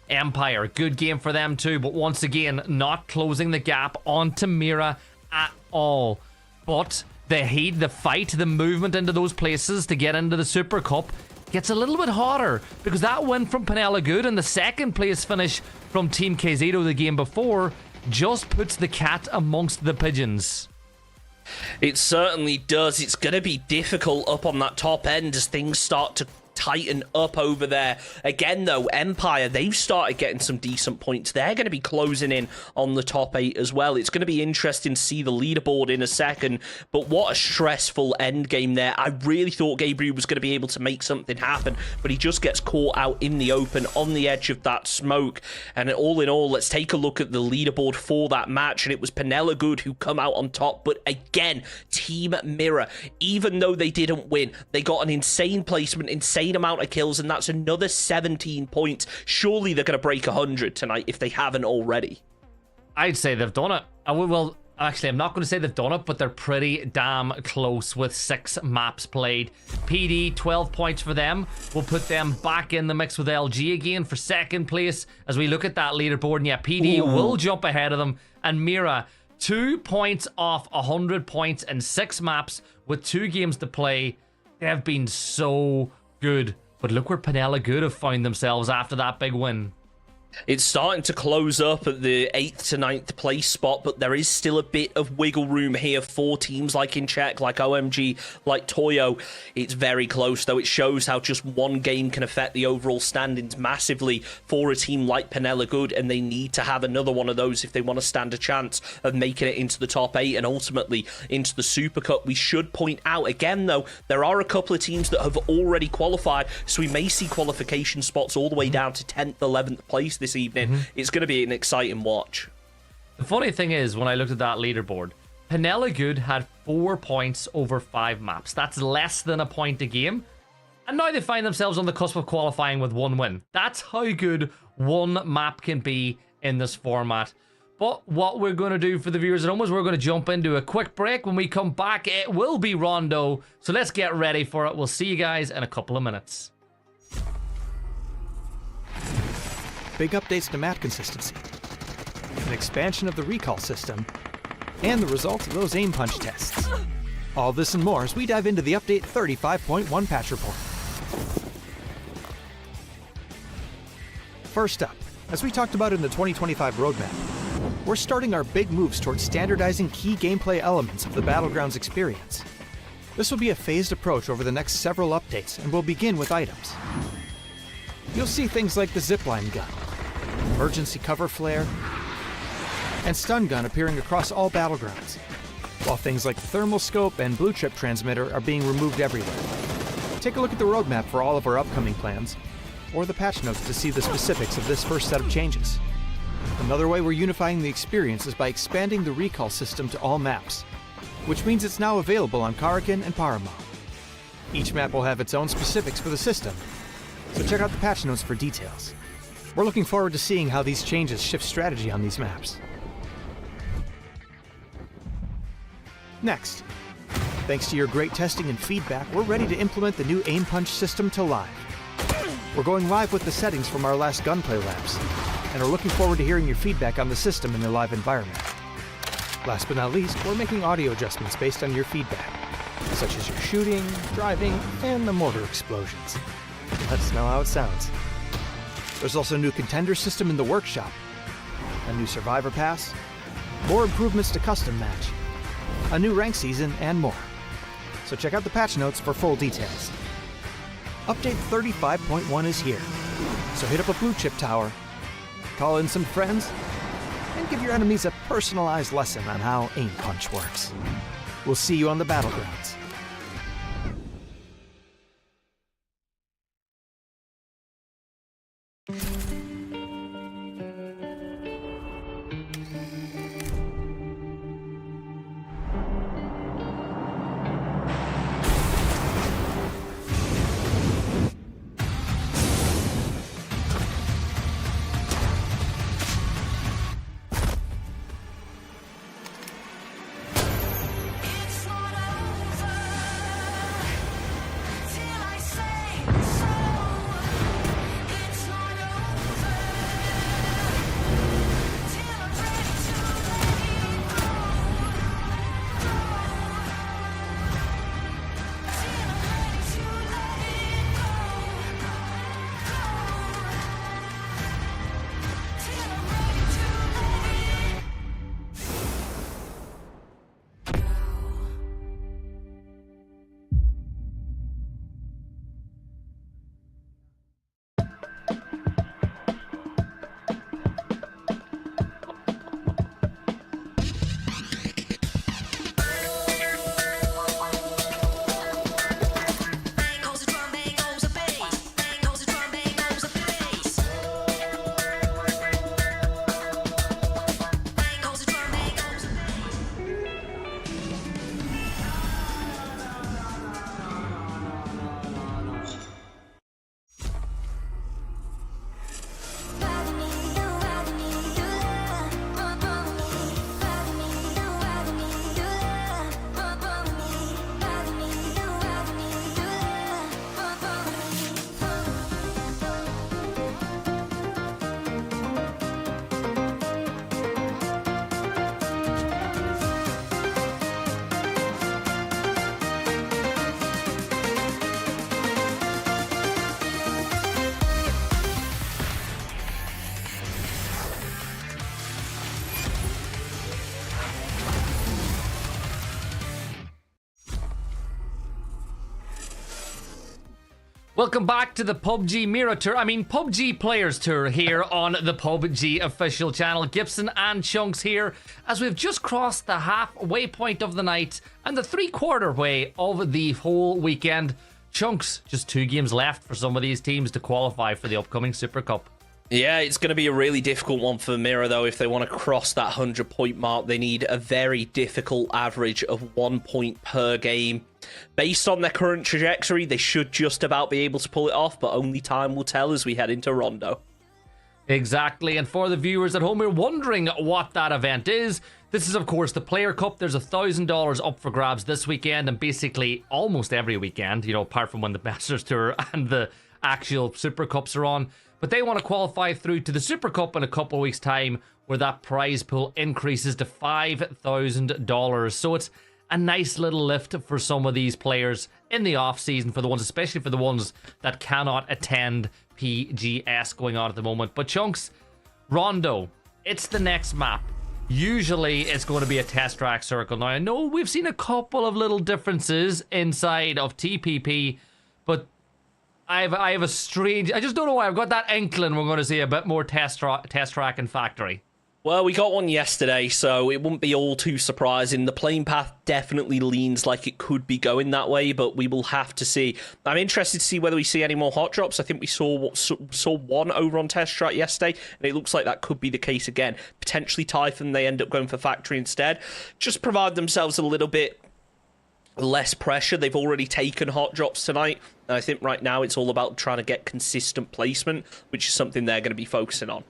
Empire, good game for them too, but once again, not closing the gap onto Mira at all. But the heat, the fight, the movement into those places to get into the Super Cup gets a little bit hotter, because that win from Penella Good and the second place finish from Team KZito the game before just puts the cat amongst the pigeons. It certainly does. It's going to be difficult up on that top end as things start to tighten up over there. Again, though, Empire, they've started getting some decent points. They're going to be closing in on the top 8 as well. It's going to be interesting to see the leaderboard in a second, but what a stressful end game there. I really thought Gabriel was going to be able to make something happen, but he just gets caught out in the open on the edge of that smoke. And all in all, let's take a look at the leaderboard for that match, and it was Penella Good who come out on top. But again, Team Mirror, even though they didn't win, they got an insane placement, insane amount of kills, and that's another 17 points. Surely they're going to break 100 tonight if they haven't already. I'd say they've done it. Well, actually, I'm not going to say they've done it, but they're pretty damn close with 6 maps played. PD, 12 points for them. We'll put them back in the mix with LG again for second place as we look at that leaderboard. And yeah, PD will jump ahead of them. And Mira, 2 points off 100 points in 6 maps with 2 games to play. They have been so good. But look where Penella Good have found themselves after that big win. It's starting to close up at the 8th to 9th place spot, but there is still a bit of wiggle room here for teams like in Czech, like OMG, like Toyo. It's very close, though. It shows how just one game can affect the overall standings massively for a team like Penella Good, and they need to have another one of those if they want to stand a chance of making it into the top 8 and ultimately into the Super Cup. We should point out again, though, there are a couple of teams that have already qualified, so we may see qualification spots all the way down to 10th, 11th place this evening. It's going to be an exciting watch. The funny thing is, when I looked at that leaderboard, Penella Good had 4 points over 5 maps. That's less than a point a game. And now they find themselves on the cusp of qualifying with 1 win. That's how good one map can be in this format. But what we're going to do for the viewers at home is we're going to jump into a quick break. When we come back, it will be Rondo. So let's get ready for it. We'll see you guys in a couple of minutes. Big updates to map consistency, an expansion of the recall system, and the results of those aim punch tests. All this and more as we dive into the update 35.1 patch report. First up, as we talked about in the 2025 roadmap, we're starting our big moves towards standardizing key gameplay elements of the Battlegrounds experience. This will be a phased approach over the next several updates, and we'll begin with items. You'll see things like the zipline gun, emergency cover flare, and stun gun appearing across all battlegrounds, while things like the thermal scope and blue chip transmitter are being removed everywhere. Take a look at the roadmap for all of our upcoming plans, or the patch notes to see the specifics of this first set of changes. Another way we're unifying the experience is by expanding the recall system to all maps, which means it's now available on Karakin and Paramo. Each map will have its own specifics for the system, so check out the patch notes for details. We're looking forward to seeing how these changes shift strategy on these maps. Next, thanks to your great testing and feedback, we're ready to implement the new aim punch system to live. We're going live with the settings from our last gunplay labs, and are looking forward to hearing your feedback on the system in the live environment. Last but not least, we're making audio adjustments based on your feedback, such as your shooting, driving, and the mortar explosions. Let us know how it sounds. There's also a new contender system in the workshop, a new survivor pass, more improvements to custom match, a new rank season, and more. So check out the patch notes for full details. Update 35.1 is here, so hit up a blue chip tower, call in some friends, and give your enemies a personalized lesson on how aim punch works. We'll see you on the battlegrounds. It's not over till I say so. It's not over till I'm ready to let it go. Till I'm ready to let it go. Till I'm ready to let it Bang goes the drum, bang goes the bass. Bang goes the drum, bang goes the bass. Bang goes the drum, bang goes the bass. Welcome back to the PUBG Mirror Tour. PUBG Players Tour here on the PUBG official channel. Gibson and Chunks here as we've just crossed the halfway point of the night and the three-quarter way of the whole weekend. Chunks, just 2 games left for some of these teams to qualify for the upcoming Super Cup. Yeah, it's going to be a really difficult one for Mirror, though. If they want to cross that 100-point mark, they need a very difficult average of 1 point per game. Based on their current trajectory, they should just about be able to pull it off, but only time will tell as we head into Rondo. Exactly, and for the viewers at home who are wondering what that event is, this is of course the Player Cup. There's $1,000 up for grabs this weekend and basically almost every weekend, you know, apart from when the Masters Tour and the actual Super Cups are on. But they want to qualify through to the Super Cup in a couple of weeks' time, where that prize pool increases to $5,000. So it's a nice little lift for some of these players in the off season, for the ones, especially for the ones that cannot attend PGS going on at the moment. But Chunks, Rondo, it's the next map. Usually it's going to be a test track circle. Now I know we've seen a couple of little differences inside of TPP, but I have a strange, I just don't know why, I've got that inkling we're going to see a bit more test track and factory. Well, we got one yesterday, so it wouldn't be all too surprising. The playing path definitely leans like it could be going that way, but we will have to see. I'm interested to see whether we see any more hot drops. I think we saw one over on test track yesterday, and it looks like that could be the case again. Potentially Typhon, they end up going for factory instead. Just provide themselves a little bit less pressure. They've already taken hot drops tonight, and I think right now it's all about trying to get consistent placement, which is something they're going to be focusing on.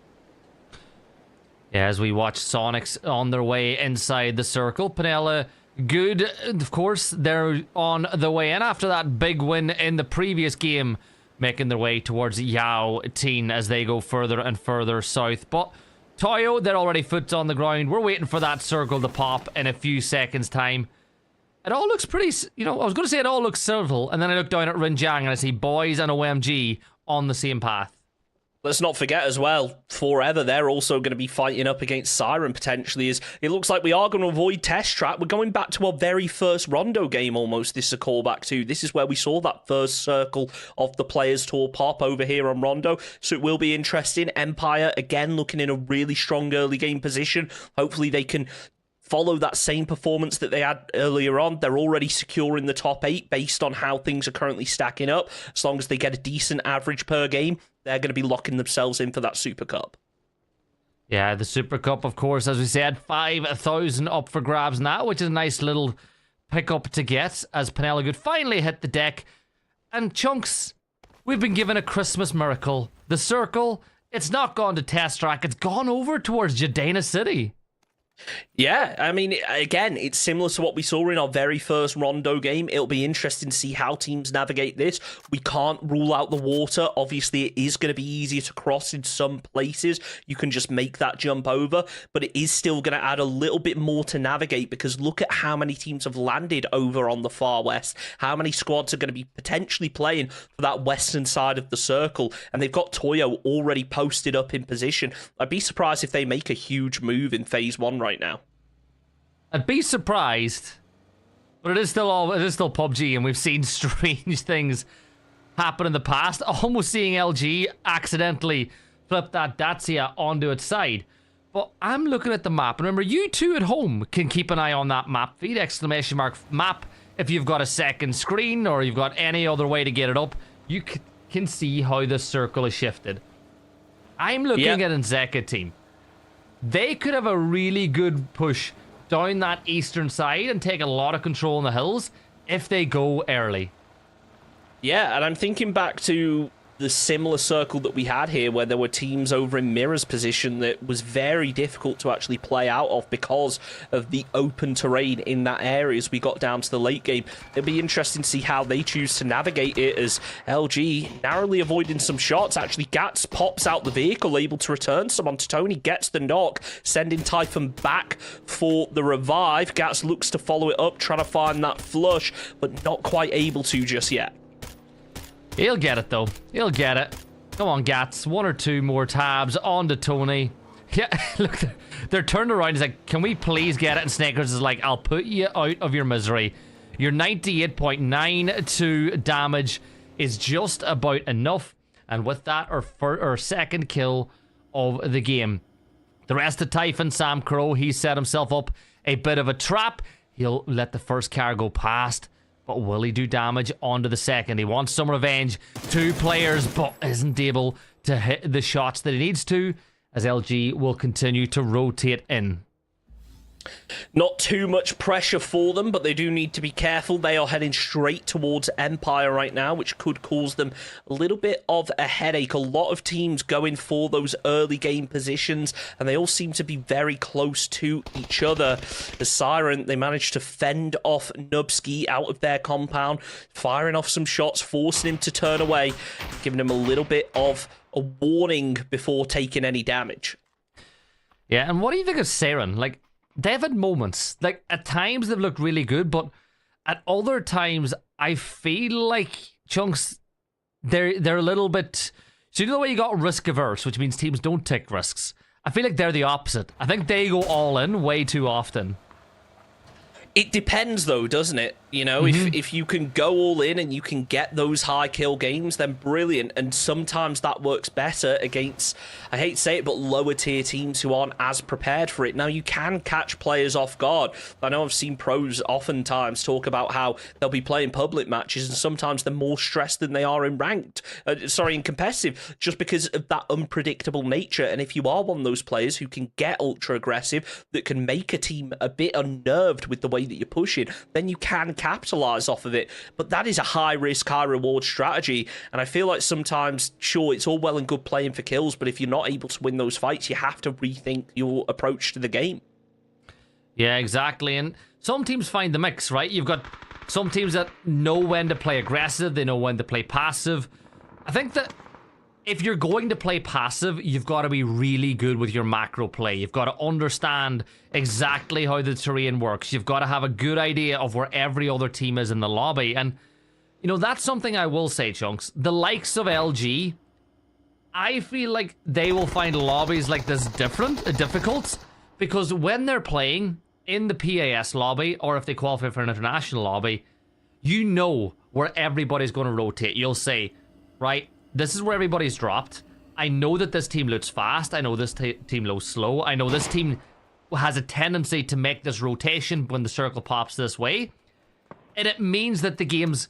Yeah, as we watch Sonics on their way inside the circle. Panella, good. Of course, they're on the way in after that big win in the previous game making their way towards Yao Teen as they go further and further south. But Toyo, they're already foot on the ground. We're waiting for that circle to pop in a few seconds' time. It all looks pretty, I was going to say it all looks civil, and then I look down at Rinjiang and I see Boys and OMG on the same path. Let's not forget as well, Forever, they're also going to be fighting up against Siren potentially. As it looks like we are going to avoid Test Track. We're going back to our very first Rondo game almost. This is a callback to. This is where we saw that first circle of the Players Tour pop over here on Rondo. So it will be interesting. Empire, again, looking in a really strong early game position. Hopefully they can follow that same performance that they had earlier on. They're already secure in the top 8 based on how things are currently stacking up. As long as they get a decent average per game, they're going to be locking themselves in for that Super Cup. Yeah, the Super Cup, of course, as we said, 5,000 up for grabs now, which is a nice little pickup to get as Penelope finally hit the deck. And Chunks, we've been given a Christmas miracle. The circle, it's not gone to Test Track, it's gone over towards Jadena City. Yeah, I mean, again, it's similar to what we saw in our very first Rondo game. It'll be interesting to see how teams navigate this. We can't rule out the water. Obviously, it is going to be easier to cross in some places. You can just make that jump over, but it is still going to add a little bit more to navigate because look at how many teams have landed over on the far west. How many squads are going to be potentially playing for that western side of the circle, and they've got Toyo already posted up in position. I'd be surprised if they make a huge move in Phase 1 right now. I'd be surprised, but it is still PUBG, and we've seen strange things happen in the past. Almost seeing LG accidentally flip that Dacia onto its side. But I'm looking at the map, and remember, you two at home can keep an eye on that map feed, !map, if you've got a second screen or you've got any other way to get it up. You can see how the circle is shifted. I'm looking at Nzeka team. They could have a really good push down that eastern side and take a lot of control in the hills if they go early. Yeah, and I'm thinking back to the similar circle that we had here where there were teams over in Mirror's position that was very difficult to actually play out of because of the open terrain in that area as we got down to the late game. It'll be interesting to see how they choose to navigate it as LG narrowly avoiding some shots. Actually, Gats pops out the vehicle, able to return some onto Tony, gets the knock, sending Typhon back for the revive. Gats looks to follow it up, trying to find that flush, but not quite able to just yet. He'll get it, though. He'll get it. Come on, Gats. 1 or 2 more tabs. On to Tony. Yeah, look, they're turned around. He's like, can we please get it? And Snakers is like, I'll put you out of your misery. Your 98.92 damage is just about enough. And with that, our second kill of the game. The rest of Typhon, Sam Crow, he set himself up a bit of a trap. He'll let the first car go past. But will he do damage onto the second? He wants some revenge. 2 players, but isn't able to hit the shots that he needs to, as LG will continue to rotate in. Not too much pressure for them, but they do need to be careful. They are heading straight towards Empire right now, which could cause them a little bit of a headache. A lot of teams going for those early game positions, and they all seem to be very close to each other. The Siren, they managed to fend off Nubsky out of their compound, firing off some shots, forcing him to turn away, giving him a little bit of a warning before taking any damage. Yeah, and what do you think of Siren? Like, they've had moments. Like, at times they've looked really good, but at other times I feel like Chunks, they're a little bit. So you know the way you got risk averse, which means teams don't take risks. I feel like they're the opposite. I think they go all in way too often. It depends, though, doesn't it? You know, if you can go all in and you can get those high kill games, then brilliant. And sometimes that works better against, I hate to say it, but lower tier teams who aren't as prepared for it. Now, you can catch players off guard. I know I've seen pros oftentimes talk about how they'll be playing public matches and sometimes they're more stressed than they are in ranked, in competitive, just because of that unpredictable nature. And if you are one of those players who can get ultra aggressive, that can make a team a bit unnerved with the way that you're pushing, then you can capitalize off of it. But that is a high risk, high reward strategy, and I feel like sometimes, sure, it's all well and good playing for kills, but if you're not able to win those fights, you have to rethink your approach to the game. Yeah, exactly. And some teams find the mix, right? You've got some teams that know when to play aggressive, they know when to play passive, I think that if you're going to play passive, you've got to be really good with your macro play. You've got to understand exactly how the terrain works. You've got to have a good idea of where every other team is in the lobby. And, you know, that's something I will say, Chunks. The likes of LG, I feel like they will find lobbies like this difficult, because when they're playing in the PAS lobby, or if they qualify for an international lobby, you know where everybody's going to rotate. You'll say, right, this is where everybody's dropped. I know that this team looks fast. I know this team looks slow. I know this team has a tendency to make this rotation when the circle pops this way. And it means that the game's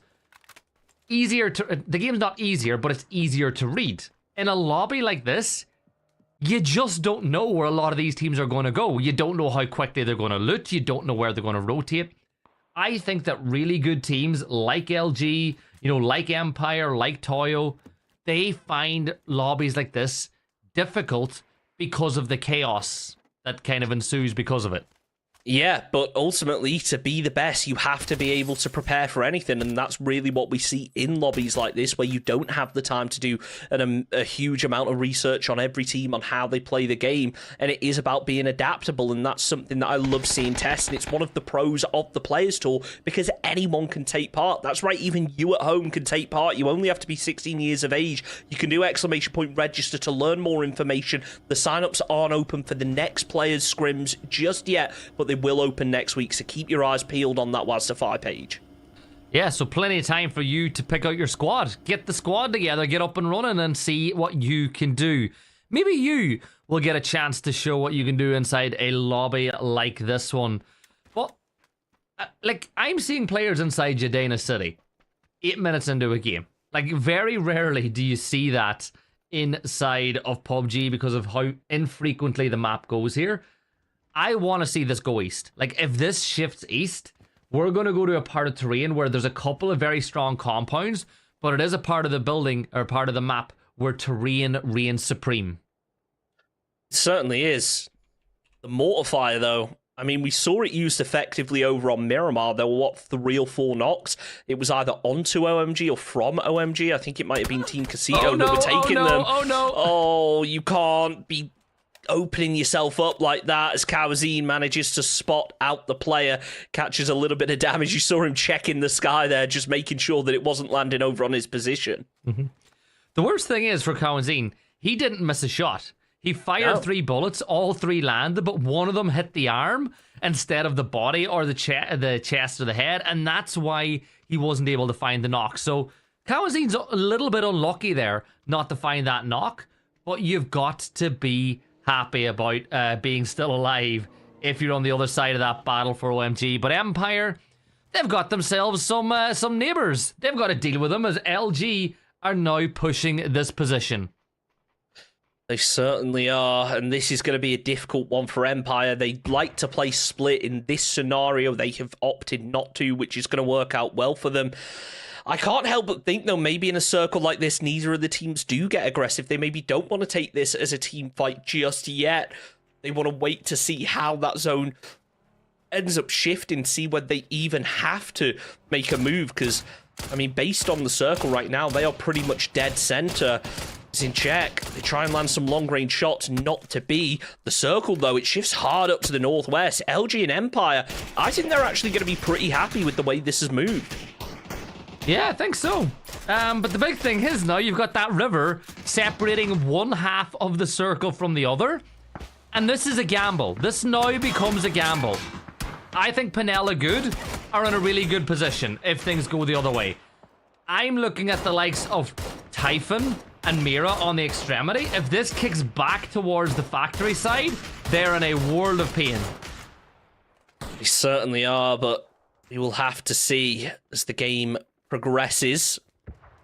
easier to... The game's not easier, but it's easier to read. In a lobby like this, you just don't know where a lot of these teams are going to go. You don't know how quickly they're going to loot. You don't know where they're going to rotate. I think that really good teams like LG, you know, like Empire, like Toyo, they find lobbies like this difficult because of the chaos that kind of ensues because of it. Yeah, but ultimately, to be the best, you have to be able to prepare for anything, and that's really what we see in lobbies like this, where you don't have the time to do a huge amount of research on every team, on how they play the game, and it is about being adaptable, and that's something that I love seeing tested. It's one of the pros of the Players Tour, because anyone can take part. That's right, even you at home can take part. You only have to be 16 years of age. You can do ! Register to learn more information. The sign-ups aren't open for the next Players Scrims just yet, but they will open next week, so keep your eyes peeled on that Wastify page. Yeah, so plenty of time for you to pick out your squad. Get the squad together, get up and running, and see what you can do. Maybe you will get a chance to show what you can do inside a lobby like this one. But, like, I'm seeing players inside Jadena City 8 minutes into a game. Like, very rarely do you see that inside of PUBG because of how infrequently the map goes here. I want to see this go east. Like, if this shifts east, we're going to go to a part of terrain where there's a couple of very strong compounds, but it is a part of the building, or part of the map, where terrain reigns supreme. It certainly is. The Mortifier, though, I mean, we saw it used effectively over on Miramar. There were, 3 or 4 knocks? It was either onto OMG or from OMG. I think it might have been Team Casito that were taking them. Oh, no. Oh, you can't be opening yourself up like that as Kawazine manages to spot out the player, catches a little bit of damage. You saw him checking the sky there, just making sure that it wasn't landing over on his position. Mm-hmm. The worst thing is for Kawazine, he didn't miss a shot. He fired 3 bullets, all 3 landed, but one of them hit the arm instead of the body or the chest or the head, and that's why he wasn't able to find the knock. So Kawazine's a little bit unlucky there not to find that knock, but you've got to be happy about being still alive if you're on the other side of that battle for OMG. But Empire, they've got themselves some neighbors. They've got to deal with them, as LG are now pushing this position. They certainly are, and this is going to be a difficult one for Empire. They like to play split. In this scenario, they have opted not to, which is going to work out well for them. I can't help but think, though, maybe in a circle like this, neither of the teams do get aggressive. They maybe don't want to take this as a team fight just yet. They want to wait to see how that zone ends up shifting, see whether they even have to make a move, because, I mean, based on the circle right now, they are pretty much dead center. It's in check. They try and land some long-range shots, not to be. The circle, though, it shifts hard up to the northwest. LG and Empire, I think they're actually going to be pretty happy with the way this has moved. Yeah, I think so. But the big thing is now you've got that river separating one half of the circle from the other. And this is a gamble. This now becomes a gamble. I think Penella Good are in a really good position if things go the other way. I'm looking at the likes of Typhon and Mira on the extremity. If this kicks back towards the factory side, they're in a world of pain. They certainly are, but we will have to see as the game progresses.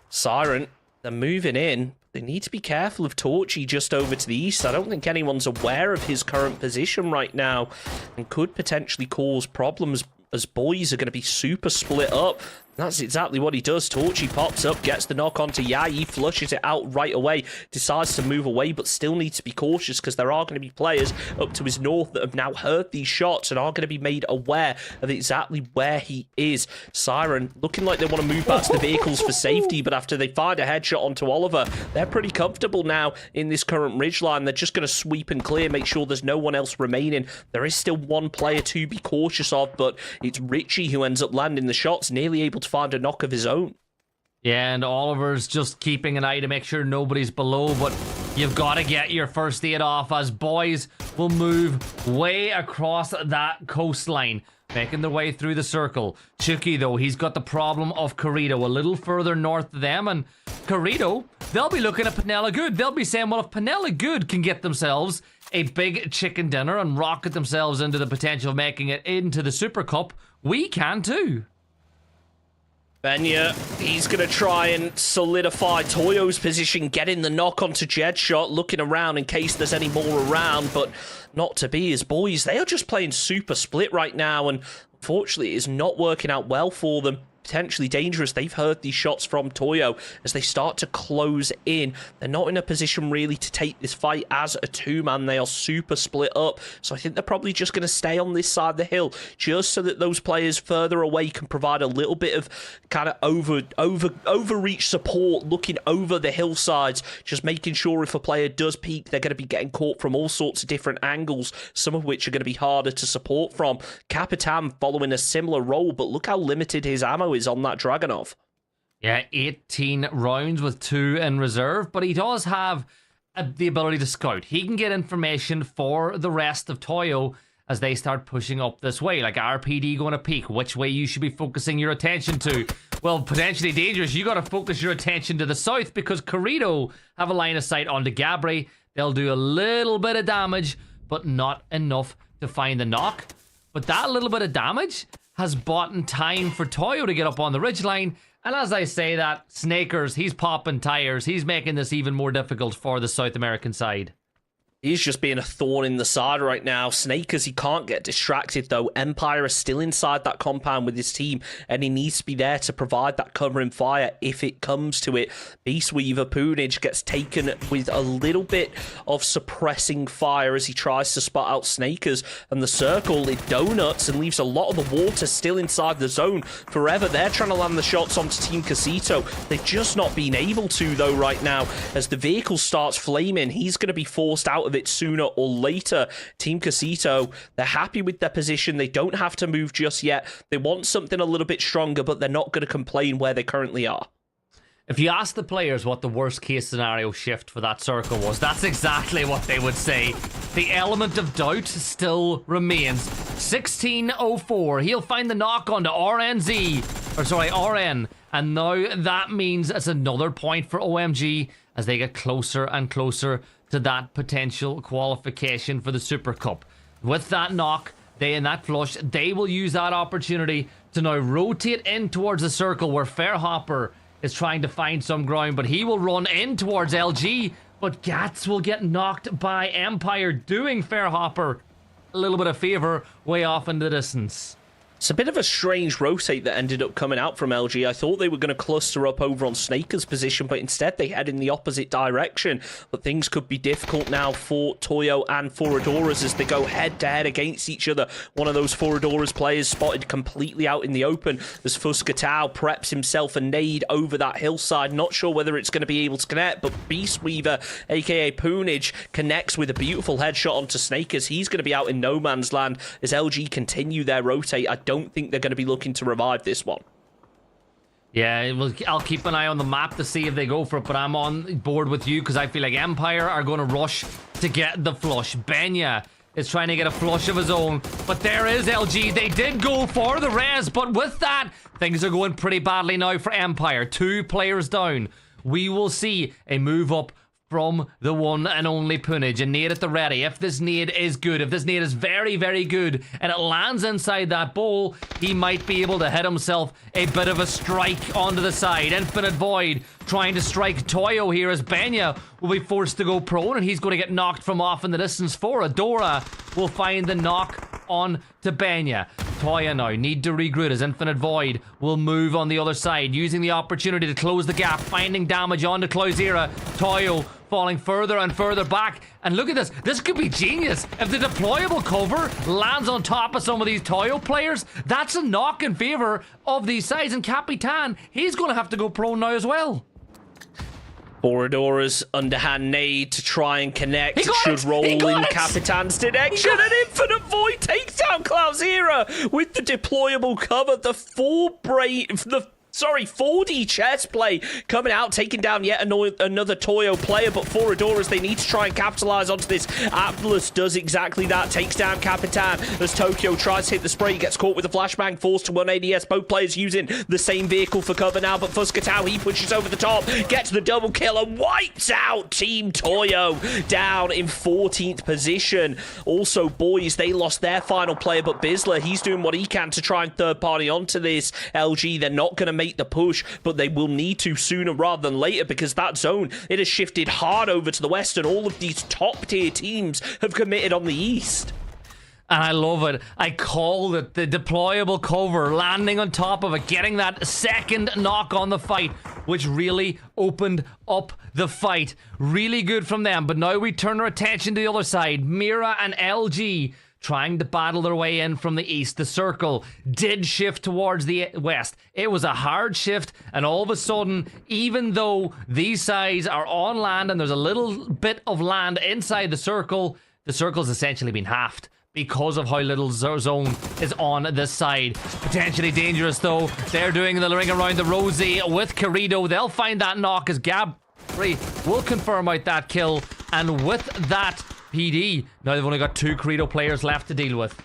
Siren, they're moving in. They need to be careful of Torchy just over to the east. I don't think anyone's aware of his current position right now and could potentially cause problems, as boys are going to be super split up. That's exactly what he does. Torchy pops up, gets the knock onto Yai, flushes it out right away, decides to move away, but still needs to be cautious because there are going to be players up to his north that have now heard these shots and are going to be made aware of exactly where he is. Siren looking like they want to move back to the vehicles for safety, but after they find a headshot onto Oliver, they're pretty comfortable now in this current ridgeline. They're just going to sweep and clear, make sure there's no one else remaining. There is still one player to be cautious of, but it's Richie who ends up landing the shots, nearly able to find a knock of his own. Yeah, and Oliver's just keeping an eye to make sure nobody's below, but you've got to get your first aid off as boys will move way across that coastline, making their way through the circle. Chucky, though, he's got the problem of Corrido a little further north of them, and Corrido, they'll be looking at Penella Good. They'll be saying, well, if Penella Good can get themselves a big chicken dinner and rocket themselves into the potential of making it into the Super Cup, we can too. Benya, he's going to try and solidify Toyo's position, getting the knock onto Jedshot, looking around in case there's any more around, but not to be. His boys, they are just playing super split right now, and unfortunately it is not working out well for them. Potentially dangerous. They've heard these shots from Toyo as they start to close in. They're not in a position really to take this fight as a two-man. They are super split up. So I think they're probably just going to stay on this side of the hill just so that those players further away can provide a little bit of kind of overreach support, looking over the hillsides, just making sure if a player does peek, they're going to be getting caught from all sorts of different angles, some of which are going to be harder to support from. Capitan following a similar role, but look how limited his ammo is on that Dragunov. Yeah, 18 rounds with 2 in reserve, but he does have the ability to scout. He can get information for the rest of Toyo as they start pushing up this way, like RPD going to peak, which way you should be focusing your attention to. Well, potentially dangerous, you got to focus your attention to the south because Corrido have a line of sight onto Gabri. They'll do a little bit of damage, but not enough to find the knock. But that little bit of damage has bought in time for Toyo to get up on the ridgeline. And as I say that, Snakers, he's popping tires. He's making this even more difficult for the South American side. He's just being a thorn in the side right now. Snakers, he can't get distracted though. Empire is still inside that compound with his team, and he needs to be there to provide that covering fire if it comes to it. Beastweaver Poonage gets taken with a little bit of suppressing fire as he tries to spot out Snakers, and the circle, it donuts and leaves a lot of the water still inside the zone forever. They're trying to land the shots onto Team Casito. They've just not been able to though right now. As the vehicle starts flaming, he's going to be forced out of it sooner or later. Team Casito, they're happy with their position. They don't have to move just yet. They want something a little bit stronger, but they're not going to complain where they currently are. If you ask the players what the worst case scenario shift for that circle was, that's exactly what they would say. The element of doubt still remains. 16:04, he'll find the knock onto RN, and now that means it's another point for OMG as they get closer and closer to that potential qualification for the Super Cup. With that knock, in that flush, they will use that opportunity to now rotate in towards the circle where Fairhopper is trying to find some ground, but he will run in towards LG, but Gats will get knocked by Empire, doing Fairhopper a little bit of favor way off in the distance. It's a bit of a strange rotate that ended up coming out from LG. I thought they were going to cluster up over on Snaker's position, but instead they head in the opposite direction. But things could be difficult now for Toyo and for Adoras as they go head-to-head against each other. One of those for Adoras players spotted completely out in the open as Fuskatao preps himself a nade over that hillside. Not sure whether it's going to be able to connect, but Beastweaver, aka Poonage, connects with a beautiful headshot onto Snakers. He's going to be out in no man's land as LG continue their rotate. I don't think they're going to be looking to revive this one. Yeah, I'll keep an eye on the map to see if they go for it, but I'm on board with you because I feel like Empire are going to rush to get the flush. Benya is trying to get a flush of his own, but there is LG. They did go for the res, but with that, things are going pretty badly now for Empire. 2 players down. We will see a move up from the one and only Poonage. A nade at the ready. If this nade is good, if this nade is very, very good, and it lands inside that bowl, he might be able to hit himself a bit of a strike onto the side. Infinite Void trying to strike Toyo here as Benya will be forced to go prone, and he's going to get knocked from off in the distance for Adora. Will find the knock on to Benya. Toya now need to regroup as Infinite Void will move on the other side, using the opportunity to close the gap, finding damage onto Clouzera. Toyo falling further and further back. And look at this. This could be genius. If the deployable cover lands on top of some of these Toyo players, that's a knock in favor of these sides. And Capitan, he's going to have to go prone now as well. Boradora's underhand nade to try and connect should roll in Capitan's direction, and Infinite Void takes down Clouzera with the deployable cover. The 4D chess play coming out, taking down yet another Toyo player, but for Adoras, they need to try and capitalize onto this. Atlas does exactly that, takes down Capitan as Tokyo tries to hit the spray, he gets caught with a flashbang, forced to 1 ADS. Both players using the same vehicle for cover now, but Fuskatao, he pushes over the top, gets the double kill and wipes out Team Toyo, down in 14th position. Also, boys, they lost their final player, but Bizler, he's doing what he can to try and third party onto this. LG, they're not going to make the push, but they will need to sooner rather than later, because that zone, it has shifted hard over to the west, and all of these top tier teams have committed on the east. And I love it. I called it, the deployable cover, landing on top of it, getting that second knock on the fight, which really opened up the fight. Really good from them. But now we turn our attention to the other side. Mira and LG trying to battle their way in from the east. The circle did shift towards the west. It was a hard shift, and all of a sudden, even though these sides are on land and there's a little bit of land inside the circle's essentially been halved because of how little zone is on this side. Potentially dangerous though. They're doing the ring around the Rosie with Corrido. They'll find that knock as Gabri will confirm out that kill, and with that, PD, now they've only got 2 Corrido players left to deal with.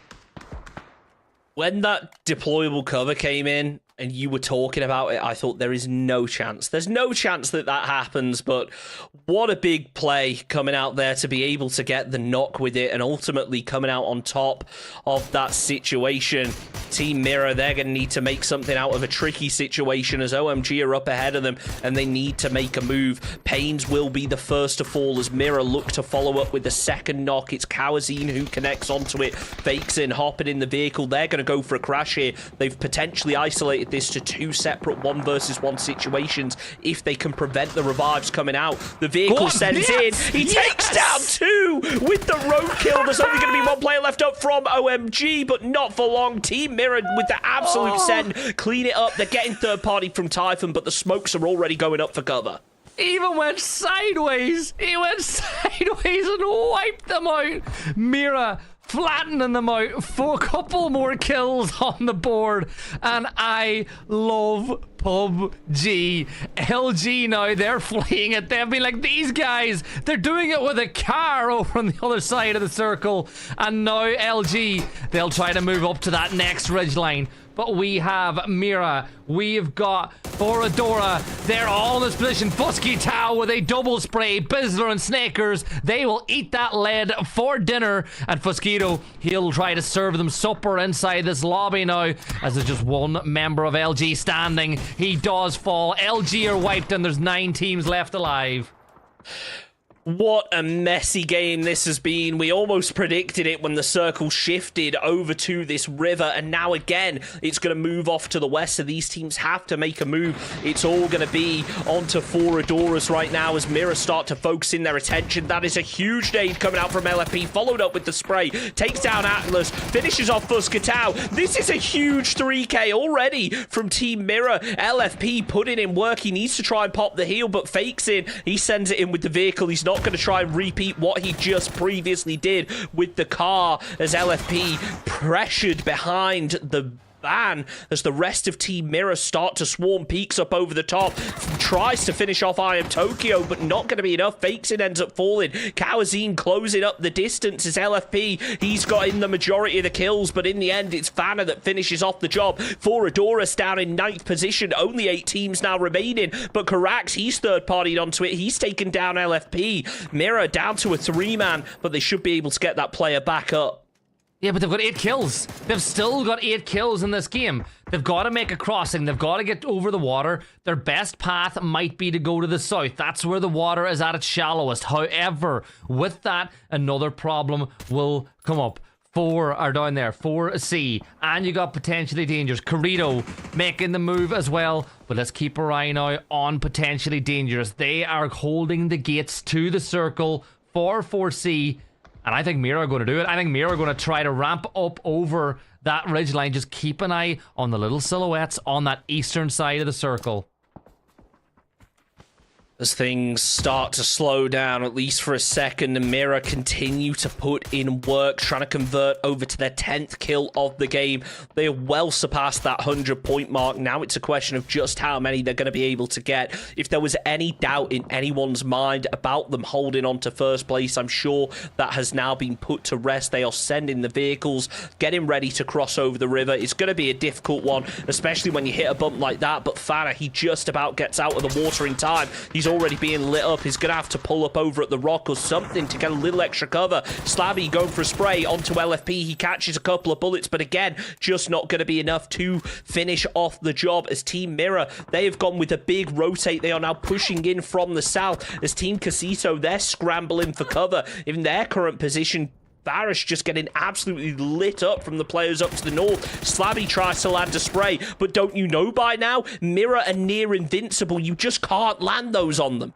When that deployable cover came in and you were talking about it, I thought there is no chance. There's no chance that that happens, but what a big play coming out there to be able to get the knock with it and ultimately coming out on top of that situation. Team Mirror, they're going to need to make something out of a tricky situation as OMG are up ahead of them and they need to make a move. Pains will be the first to fall as Mirror look to follow up with the second knock. It's Kawazine who connects onto it, fakes in, hopping in the vehicle. They're going to go for a crash here. They've potentially isolated this to 2 separate 1 versus 1 situations if they can prevent the revives coming out. The vehicle sends in. He takes down 2 with the road kill. There's only going to be 1 player left up from OMG, but not for long. Team Mirror with the absolute send. Clean it up. They're getting third party from Typhon, but the smokes are already going up for cover. Even went sideways. He went sideways and wiped them out. Mira flattening them out for a couple more kills on the board. And I love PUBG. LG now, they're fleeing it. They've been like, these guys, they're doing it with a car over on the other side of the circle. And now LG, they'll try to move up to that next ridgeline. But we have Mira, we've got Boradora, they're all in this position. Fusky Tao with a double spray, Bizzler and Snakers, they will eat that lead for dinner. And Fusquito, he'll try to serve them supper inside this lobby now, as there's just 1 member of LG standing. He does fall, LG are wiped and there's 9 teams left alive. What a messy game this has been. We almost predicted it when the circle shifted over to this river, and now again it's going to move off to the west, so these teams have to make a move. It's all going to be onto Foradoras right now as Mirror start to focus in their attention. That is a huge nade coming out from LFP, followed up with the spray, takes down Atlas, finishes off Fuskatao. This is a huge 3k already from Team Mirror. LFP putting in work. He needs to try and pop the heel, but fakes in. He sends it in with the vehicle. He's not going to try and repeat what he just previously did with the car as LFP pressured behind the van as the rest of Team Mirror start to swarm. Peeks up over the top, tries to finish off I Am Tokyo, but not going to be enough. Fakes it, ends up falling. Kawazine closing up the distance as LFP, he's got in the majority of the kills, but in the end it's Vanna that finishes off the job. Foradoras down in 9th position, only 8 teams now remaining, but Karax, he's third partied onto it, he's taken down LFP. Mirror down to a 3-man, but they should be able to get that player back up. Yeah, but they've got 8 kills. They've still got 8 kills in this game. They've got to make a crossing. They've got to get over the water. Their best path might be to go to the south. That's where the water is at its shallowest. However, with that, another problem will come up. 4 are down there. 4C. And you got potentially dangerous. Corrido making the move as well. But let's keep our eye now on potentially dangerous. They are holding the gates to the circle for 4C. And I think Mira are going to do it. I think Mira are going to try to ramp up over that ridgeline. Just keep an eye on the little silhouettes on that eastern side of the circle. As things start to slow down, at least for a second, the Mira continue to put in work, trying to convert over to their 10th kill of the game. They have well surpassed that 100-point mark. Now it's a question of just how many they're going to be able to get. If there was any doubt in anyone's mind about them holding on to first place, I'm sure that has now been put to rest. They are sending the vehicles, getting ready to cross over the river. It's going to be a difficult one, especially when you hit a bump like that. But Fana, he just about gets out of the water in time. He's already being lit up. He's going to have to pull up over at the rock or something to get a little extra cover. Slabby going for a spray onto LFP. He catches a couple of bullets, but again, just not going to be enough to finish off the job. As Team Mirror, they have gone with a big rotate. They are now pushing in from the south. As Team Casito, they're scrambling for cover. In their current position, Varish just getting absolutely lit up from the players up to the north. Slabby tries to land a spray, but don't you know by now? Mirror are near invincible. You just can't land those on them.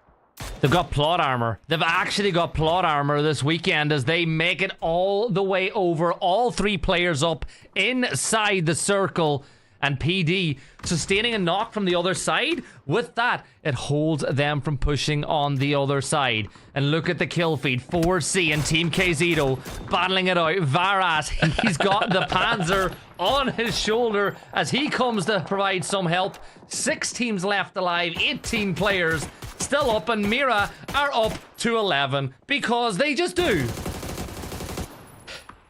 They've got plot armor. They've actually got plot armor this weekend as they make it all the way over. All 3 players up inside the circle. And PD sustaining a knock from the other side. With that, it holds them from pushing on the other side. And look at the kill feed. 4C and Team KZito battling it out. Varas, he's got the Panzer on his shoulder as he comes to provide some help. 6 teams left alive, 18 players still up, and Mira are up to 11 because they just do.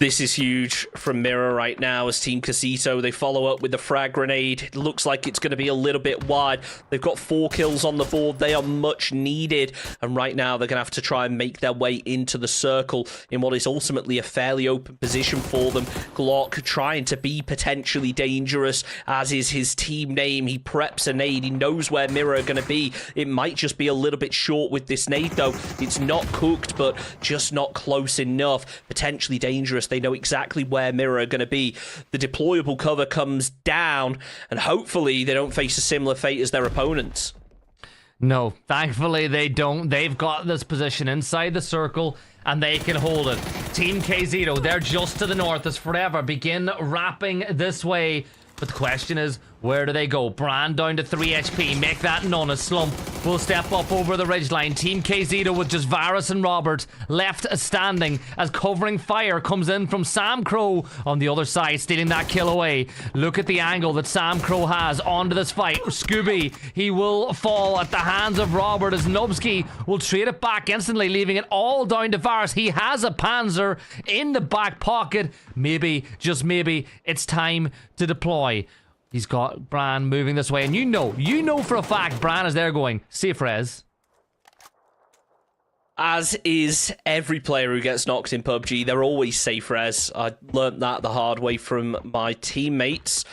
This is huge from Mirror right now as Team Casito, they follow up with the frag grenade. It looks like it's going to be a little bit wide. They've got 4 kills on the board. They are much needed. And right now they're going to have to try and make their way into the circle in what is ultimately a fairly open position for them. Glock trying to be potentially dangerous, as is his team name. He preps a nade. He knows where Mirror are going to be. It might just be a little bit short with this nade though. It's not cooked, but just not close enough. Potentially dangerous. They know exactly where Mirror are going to be. The deployable cover comes down, and hopefully they don't face a similar fate as their opponents. No, thankfully they don't. They've got this position inside the circle, and they can hold it. Team KZito, they're just to the north as Forever begin wrapping this way. But the question is, where do they go? Brand down to 3 HP. Make that none. A slump will step up over the ridgeline. Team KZito with just Varus and Robert left standing as covering fire comes in from Sam Crow on the other side, stealing that kill away. Look at the angle that Sam Crow has onto this fight. Scooby, he will fall at the hands of Robert as Nubsky will trade it back instantly, leaving it all down to Varus. He has a Panzer in the back pocket. Maybe, just maybe, it's time to deploy. He's got Bran moving this way, and you know for a fact Bran is there going, safe res. As is every player who gets knocked in PUBG, they're always safe res. I learnt that the hard way from my teammates.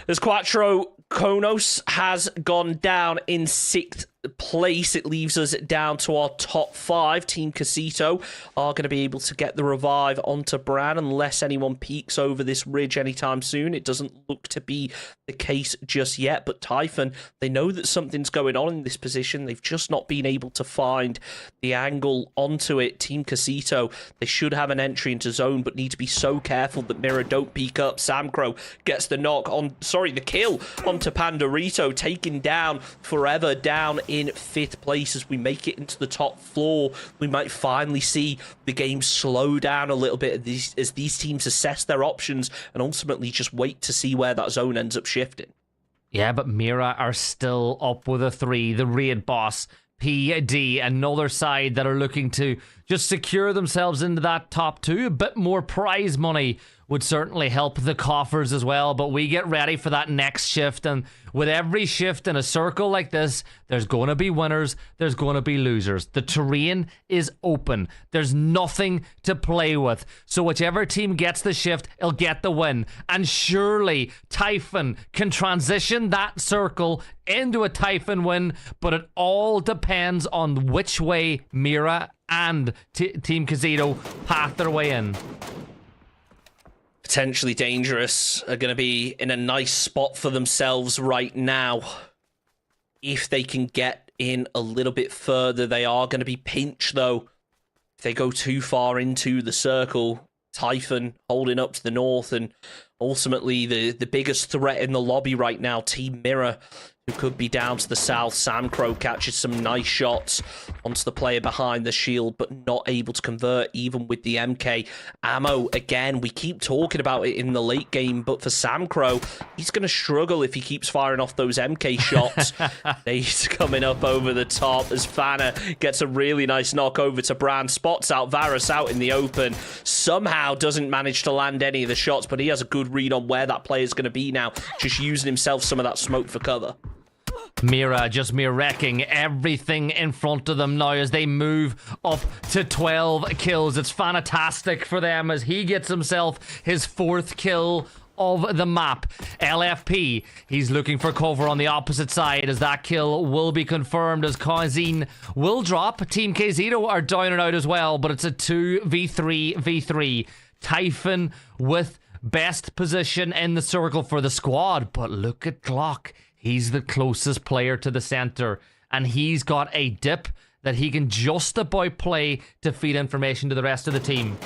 As Quattro Konos has gone down in 6th place, it leaves us down to our top 5. Team Casito are going to be able to get the revive onto Bran unless anyone peeks over this ridge anytime soon. It doesn't look to be the case just yet, but Typhon, they know that something's going on in this position. They've just not been able to find the angle onto it. Team Casito, they should have an entry into zone, but need to be so careful that Mirror don't peek up. Samcro gets the knock on, the kill onto Pandorito, taking down Forever down in 5th place. As we make it into the top floor, we might finally see the game slow down a little bit as these teams assess their options and ultimately just wait to see where that zone ends up shifting. Yeah, but Mira are still up with a 3. The raid boss, PD, another side that are looking to just secure themselves into that top 2. A bit more prize money would certainly help the coffers as well, but we get ready for that next shift, and with every shift in a circle like this, there's going to be winners, there's going to be losers. The terrain is open. There's nothing to play with, so whichever team gets the shift, it'll get the win, and surely Typhon can transition that circle into a Typhon win, but it all depends on which way Mira and Team Casito path their way in. Potentially Dangerous are going to be in a nice spot for themselves right now. If they can get in a little bit further, they are going to be pinched, though. If they go too far into the circle, Typhon holding up to the north, and ultimately the biggest threat in the lobby right now, Team Mirror, who could be down to the south. Sam Crow catches some nice shots onto the player behind the shield, but not able to convert even with the MK ammo. Again, we keep talking about it in the late game, but for Sam Crow, he's going to struggle if he keeps firing off those MK shots. He's coming up over the top as Fanna gets a really nice knock over to Brand, spots out Varus out in the open, somehow doesn't manage to land any of the shots, but he has a good read on where that player's going to be now, just using himself some of that smoke for cover. Mira just wrecking everything in front of them now as they move up to 12 kills. It's fantastic for them as he gets himself his 4th kill of the map. LFP, he's looking for cover on the opposite side as that kill will be confirmed as Kazin will drop. Team KZito are down and out as well, but it's a 2v3v3. Typhon with best position in the circle for the squad, but look at Glock. He's the closest player to the center, and he's got a dip that he can just about play to feed information to the rest of the team.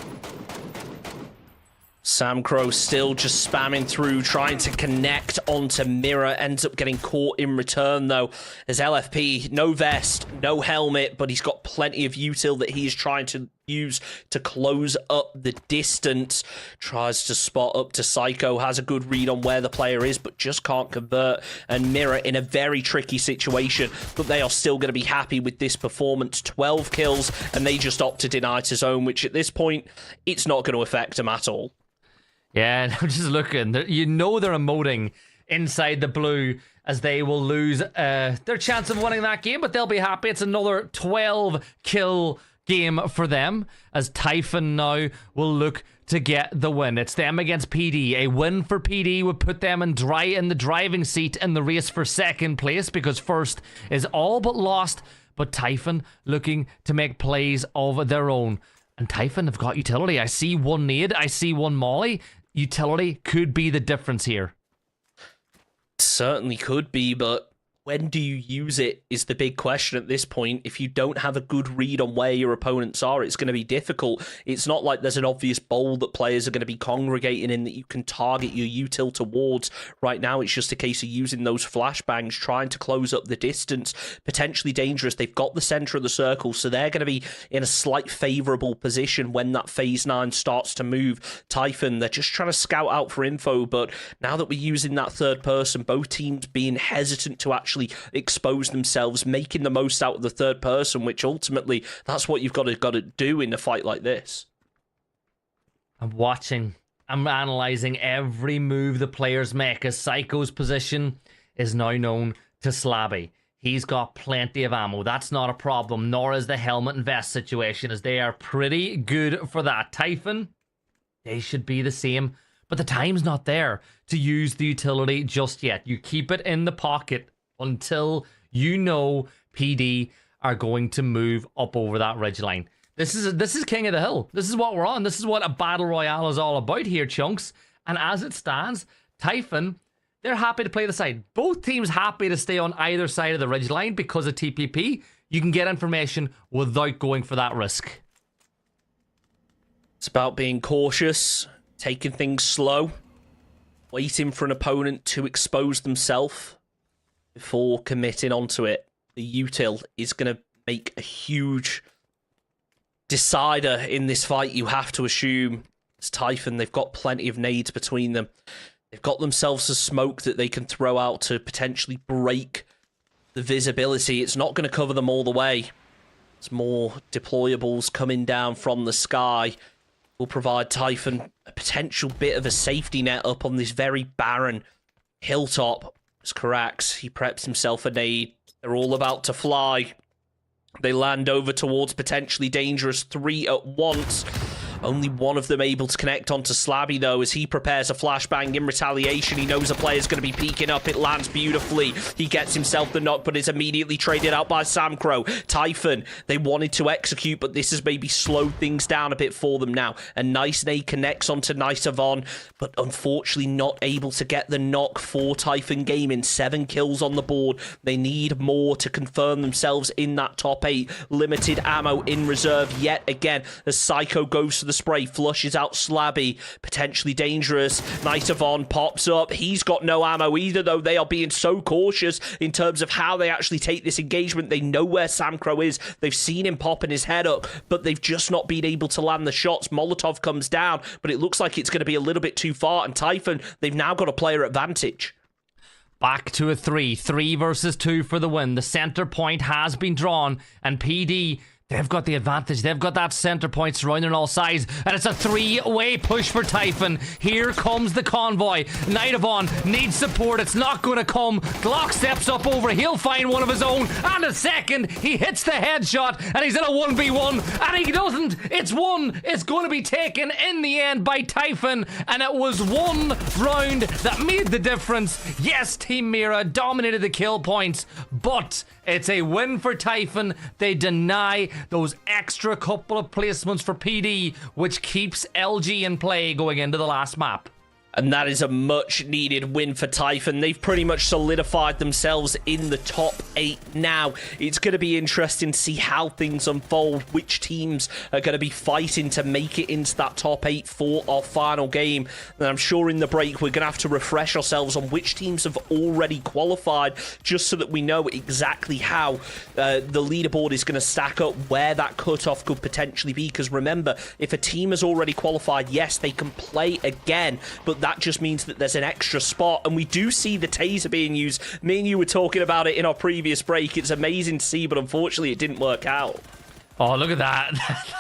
Sam Crow still just spamming through, trying to connect onto Mirror, ends up getting caught in return though, as LFP, no vest, no helmet, but he's got plenty of util that he's trying to use to close up the distance. Tries to spot up to Psycho, has a good read on where the player is, but just can't convert, and Mirror in a very tricky situation, but they are still going to be happy with this performance. 12 kills, and they just opt to deny to zone, which at this point, it's not going to affect them at all. Yeah, and I'm just looking. You know they're emoting inside the blue as they will lose their chance of winning that game, but they'll be happy. It's another 12-kill game for them as Typhon now will look to get the win. It's them against PD. A win for PD would put them in the driving seat in the race for 2nd place because 1st is all but lost, but Typhon looking to make plays of their own. And Typhon have got utility. I see one nade, I see one molly. Utility could be the difference here. Certainly could be, but when do you use it is the big question at this point. If you don't have a good read on where your opponents are, it's going to be difficult. It's not like there's an obvious bowl that players are going to be congregating in that you can target your util towards. Right now, it's just a case of using those flashbangs, trying to close up the distance. Potentially Dangerous. They've got the center of the circle, so they're going to be in a slight favorable position when that phase 9 starts to move. Typhon, they're just trying to scout out for info, but now that we're using that third person, both teams being hesitant to actually expose themselves, making the most out of the third person, which ultimately that's what you've got to do in a fight like this. I'm watching. I'm analysing every move the players make as Psycho's position is now known to Slabby. He's got plenty of ammo. That's not a problem, nor is the helmet and vest situation, as they are pretty good for that. Typhon, they should be the same, but the time's not there to use the utility just yet. You keep it in the pocket until you know PD are going to move up over that ridgeline. This is King of the Hill. This is what we're on. This is what a battle royale is all about here, Chunks. And as it stands, Typhon, they're happy to play the side. Both teams happy to stay on either side of the ridgeline because of TPP. You can get information without going for that risk. It's about being cautious, taking things slow, waiting for an opponent to expose themselves before committing onto it. The util is going to make a huge decider in this fight, you have to assume. It's Typhon. They've got plenty of nades between them. They've got themselves a smoke that they can throw out to potentially break the visibility. It's not going to cover them all the way. There's more deployables coming down from the sky. Will provide Typhon a potential bit of a safety net up on this very barren hilltop. As Carax, he preps himself a nade. They're all about to fly. They land over towards potentially Dangerous. 3 at once. Only one of them able to connect onto Slabby, though, as he prepares a flashbang in retaliation. He knows a player's going to be peeking up. It lands beautifully. He gets himself the knock, but is immediately traded out by Samcro. Typhon, they wanted to execute, but this has maybe slowed things down a bit for them now. And Nice Nade connects onto Nice Avon, but unfortunately not able to get the knock for Typhon Gaming. 7 kills on the board. They need more to confirm themselves in that top 8. Limited ammo in reserve yet again as Psycho goes to the spray, flushes out Slabby, potentially dangerous. Nice Avon pops up. He's got no ammo either, though. They are being so cautious in terms of how they actually take this engagement. They know where Samcro is. They've seen him popping his head up, but they've just not been able to land the shots. Molotov comes down, but it looks like it's going to be a little bit too far, and Typhon, they've now got a player advantage. Back to a 3 versus 2 for the win. The center point has been drawn, and PD, they've got the advantage. They've got that center point surrounding all sides, and it's a 3-way push for Typhon. Here comes the convoy. Nightavon needs support. It's not going to come. Glock steps up over. He'll find one of his own, and a second, he hits the headshot, and he's in a 1v1, and he doesn't. It's one. It's going to be taken in the end by Typhon, and it was one round that made the difference. Yes, Team Mira dominated the kill points, but it's a win for Typhon. They deny those extra couple of placements for PD, which keeps LG in play going into the last map. And that is a much needed win for Typhon. They've pretty much solidified themselves in the top 8 now. It's going to be interesting to see how things unfold, which teams are going to be fighting to make it into that top 8 for our final game. And I'm sure in the break we're going to have to refresh ourselves on which teams have already qualified, just so that we know exactly how the leaderboard is going to stack up, where that cutoff could potentially be. Because remember, if a team has already qualified, yes, they can play again, but that just means that there's an extra spot, and we do see the taser being used. Me and you were talking about it in our previous break. It's amazing to see, but unfortunately it didn't work out. Oh, look at that.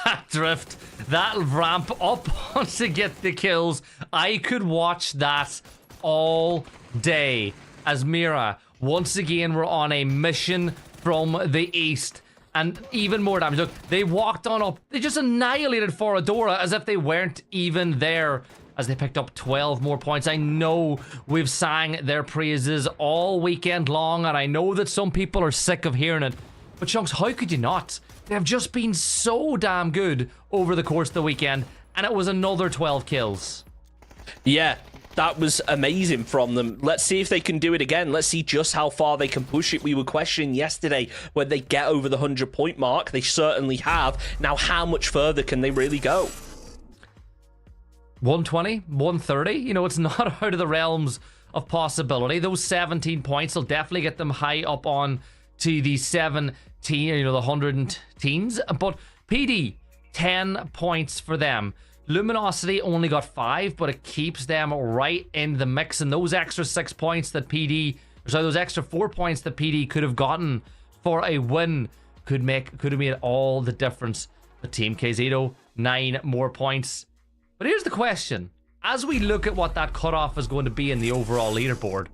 That drift, that ramp up to get the kills. I could watch that all day as Mira once again were on a mission from the east. And even more damage. Look, they walked on up. They just annihilated Foradora as if they weren't even there, as they picked up 12 more points. I know we've sang their praises all weekend long, and I know that some people are sick of hearing it. But Chunks, how could you not? They've just been so damn good over the course of the weekend, and it was another 12 kills. Yeah, that was amazing from them. Let's see if they can do it again. Let's see just how far they can push it. We were questioning yesterday when they get over the 100-point mark. They certainly have. Now, how much further can they really go? 120, 130, you know, it's not out of the realms of possibility. Those 17 points will definitely get them high up on to the 17, you know, the 100 teens. But PD, 10 points for them. Luminosity only got 5, but it keeps them right in the mix. And those extra 6 points that PD, sorry, those extra 4 points that PD could have gotten for a win could have made all the difference. The Team KZito, 9 more points. But here's the question. As we look at what that cutoff is going to be in the overall leaderboard,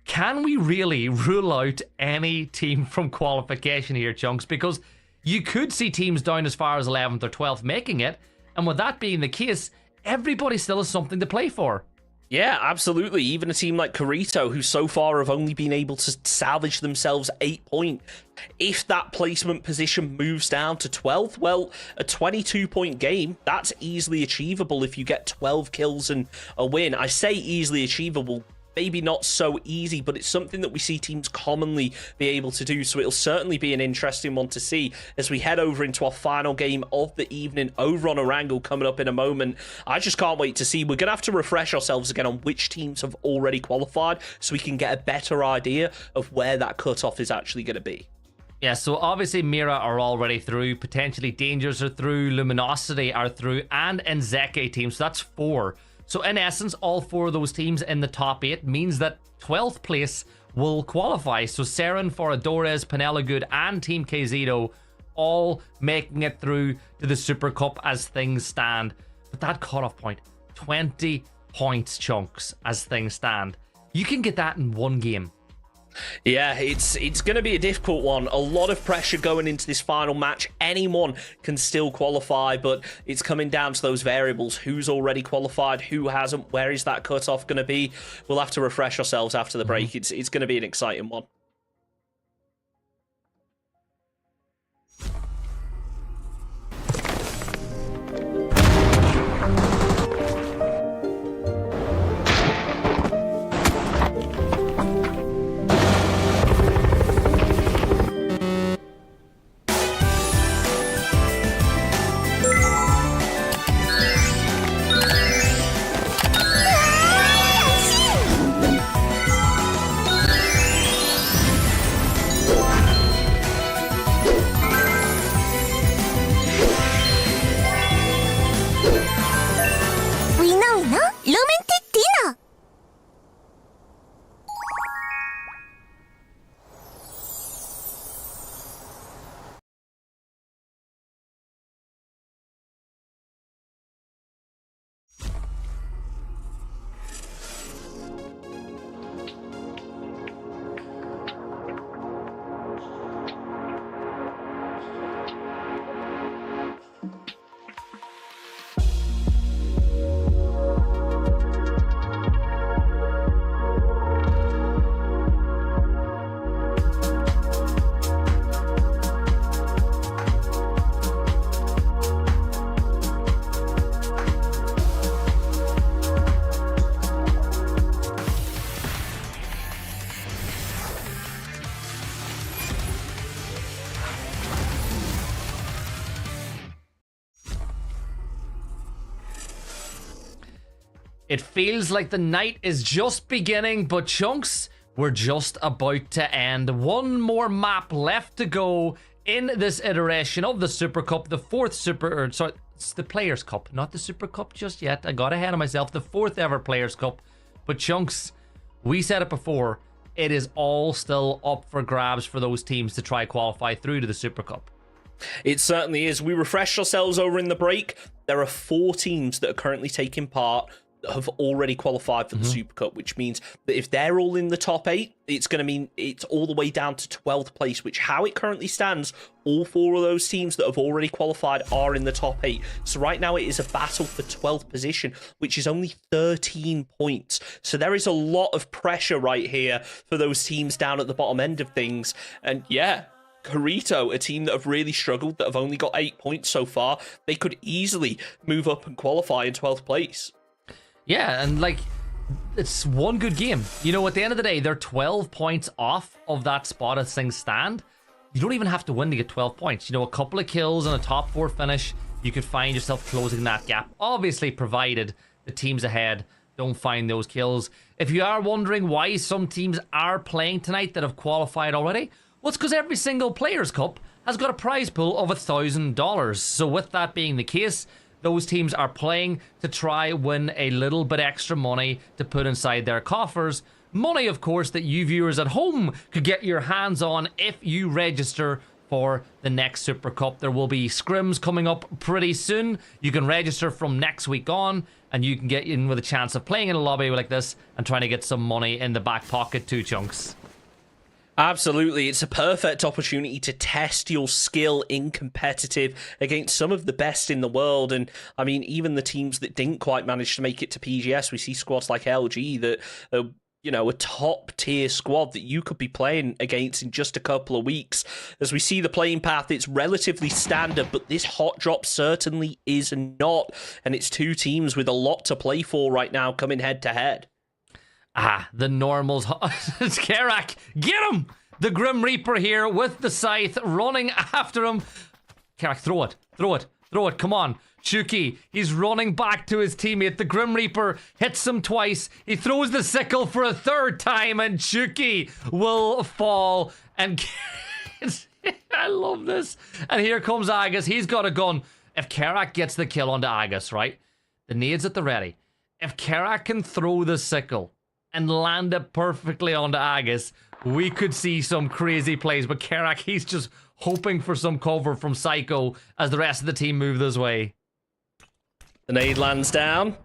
can we really rule out any team from qualification here, Chunks? Because you could see teams down as far as 11th or 12th making it, and with that being the case, everybody still has something to play for. Yeah, absolutely. Even a team like Corito, who so far have only been able to salvage themselves 8 points. If that placement position moves down to 12th, well, a 22-point game, that's easily achievable if you get 12 kills and a win. I say easily achievable, maybe not so easy, but it's something that we see teams commonly be able to do, so it'll certainly be an interesting one to see as we head over into our final game of the evening over on Erangel coming up in a moment. I just can't wait to see. We're going to have to refresh ourselves again on which teams have already qualified so we can get a better idea of where that cutoff is actually going to be. Yeah, so obviously Mira are already through, potentially Dangers are through, Luminosity are through, and Nzeke team, so that's 4. So in essence, all 4 of those teams in the top 8 means that 12th place will qualify. So Seren, Foradores, Penela Good, and Team KZito all making it through to the Super Cup as things stand. But that cutoff point, 20 points, Chunks, as things stand. You can get that in one game. Yeah, it's going to be a difficult one. A lot of pressure going into this final match. Anyone can still qualify, but it's coming down to those variables. Who's already qualified, who hasn't, where is that cutoff going to be? We'll have to refresh ourselves after the break. It's going to be an exciting one. 로맨틱 디너. It feels like the night is just beginning, but Chunks, we're just about to end. One more map left to go in this iteration of the Super Cup, the fourth it's the Players Cup, not the Super Cup just yet. I got ahead of myself. The fourth ever Players Cup. But Chunks, we said it before, it is all still up for grabs for those teams to try qualify through to the Super Cup. It certainly is. We refreshed ourselves over in the break. There are 4 teams that are currently taking part that have already qualified for the Super Cup, which means that if they're all in the top 8, it's going to mean it's all the way down to 12th place, which how it currently stands, all 4 of those teams that have already qualified are in the top 8. So right now it is a battle for 12th position, which is only 13 points. So there is a lot of pressure right here for those teams down at the bottom end of things. And yeah, Corito, a team that have really struggled, that have only got 8 points so far, they could easily move up and qualify in 12th place. Yeah, and like, it's one good game. You know, at the end of the day, they're 12 points off of that spot as things stand. You don't even have to win to get 12 points. You know, a couple of kills and a top 4 finish, you could find yourself closing that gap. Obviously, provided the teams ahead don't find those kills. If you are wondering why some teams are playing tonight that have qualified already, well, it's because every single Players Cup has got a prize pool of $1,000. So with that being the case, those teams are playing to try win a little bit extra money to put inside their coffers. Money, of course, that you viewers at home could get your hands on if you register for the next Super Cup. There will be scrims coming up pretty soon. You can register from next week on, and you can get in with a chance of playing in a lobby like this and trying to get some money in the back pocket too, Chunks. Absolutely, it's a perfect opportunity to test your skill in competitive against some of the best in the world. And I mean, even the teams that didn't quite manage to make it to PGS, we see squads like LG that are, you know, a top tier squad that you could be playing against in just a couple of weeks. As we see the playing path, it's relatively standard, but this hot drop certainly is not. And it's 2 teams with a lot to play for right now coming head to head. Ah, the normals. It's Kerak. Get him! The Grim Reaper here with the scythe running after him. Kerak, throw it. Throw it. Throw it. Come on. Chuki, he's running back to his teammate. The Grim Reaper hits him twice. He throws the sickle for a 3rd time, and Chuki will fall. And I love this. And here comes Agus. He's got a gun. If Kerak gets the kill onto Agus, right? The nades at the ready. If Kerak can throw the sickle and land it perfectly onto Agus, we could see some crazy plays. But Kerak, he's just hoping for some cover from Psycho as the rest of the team move this way. The nade lands down.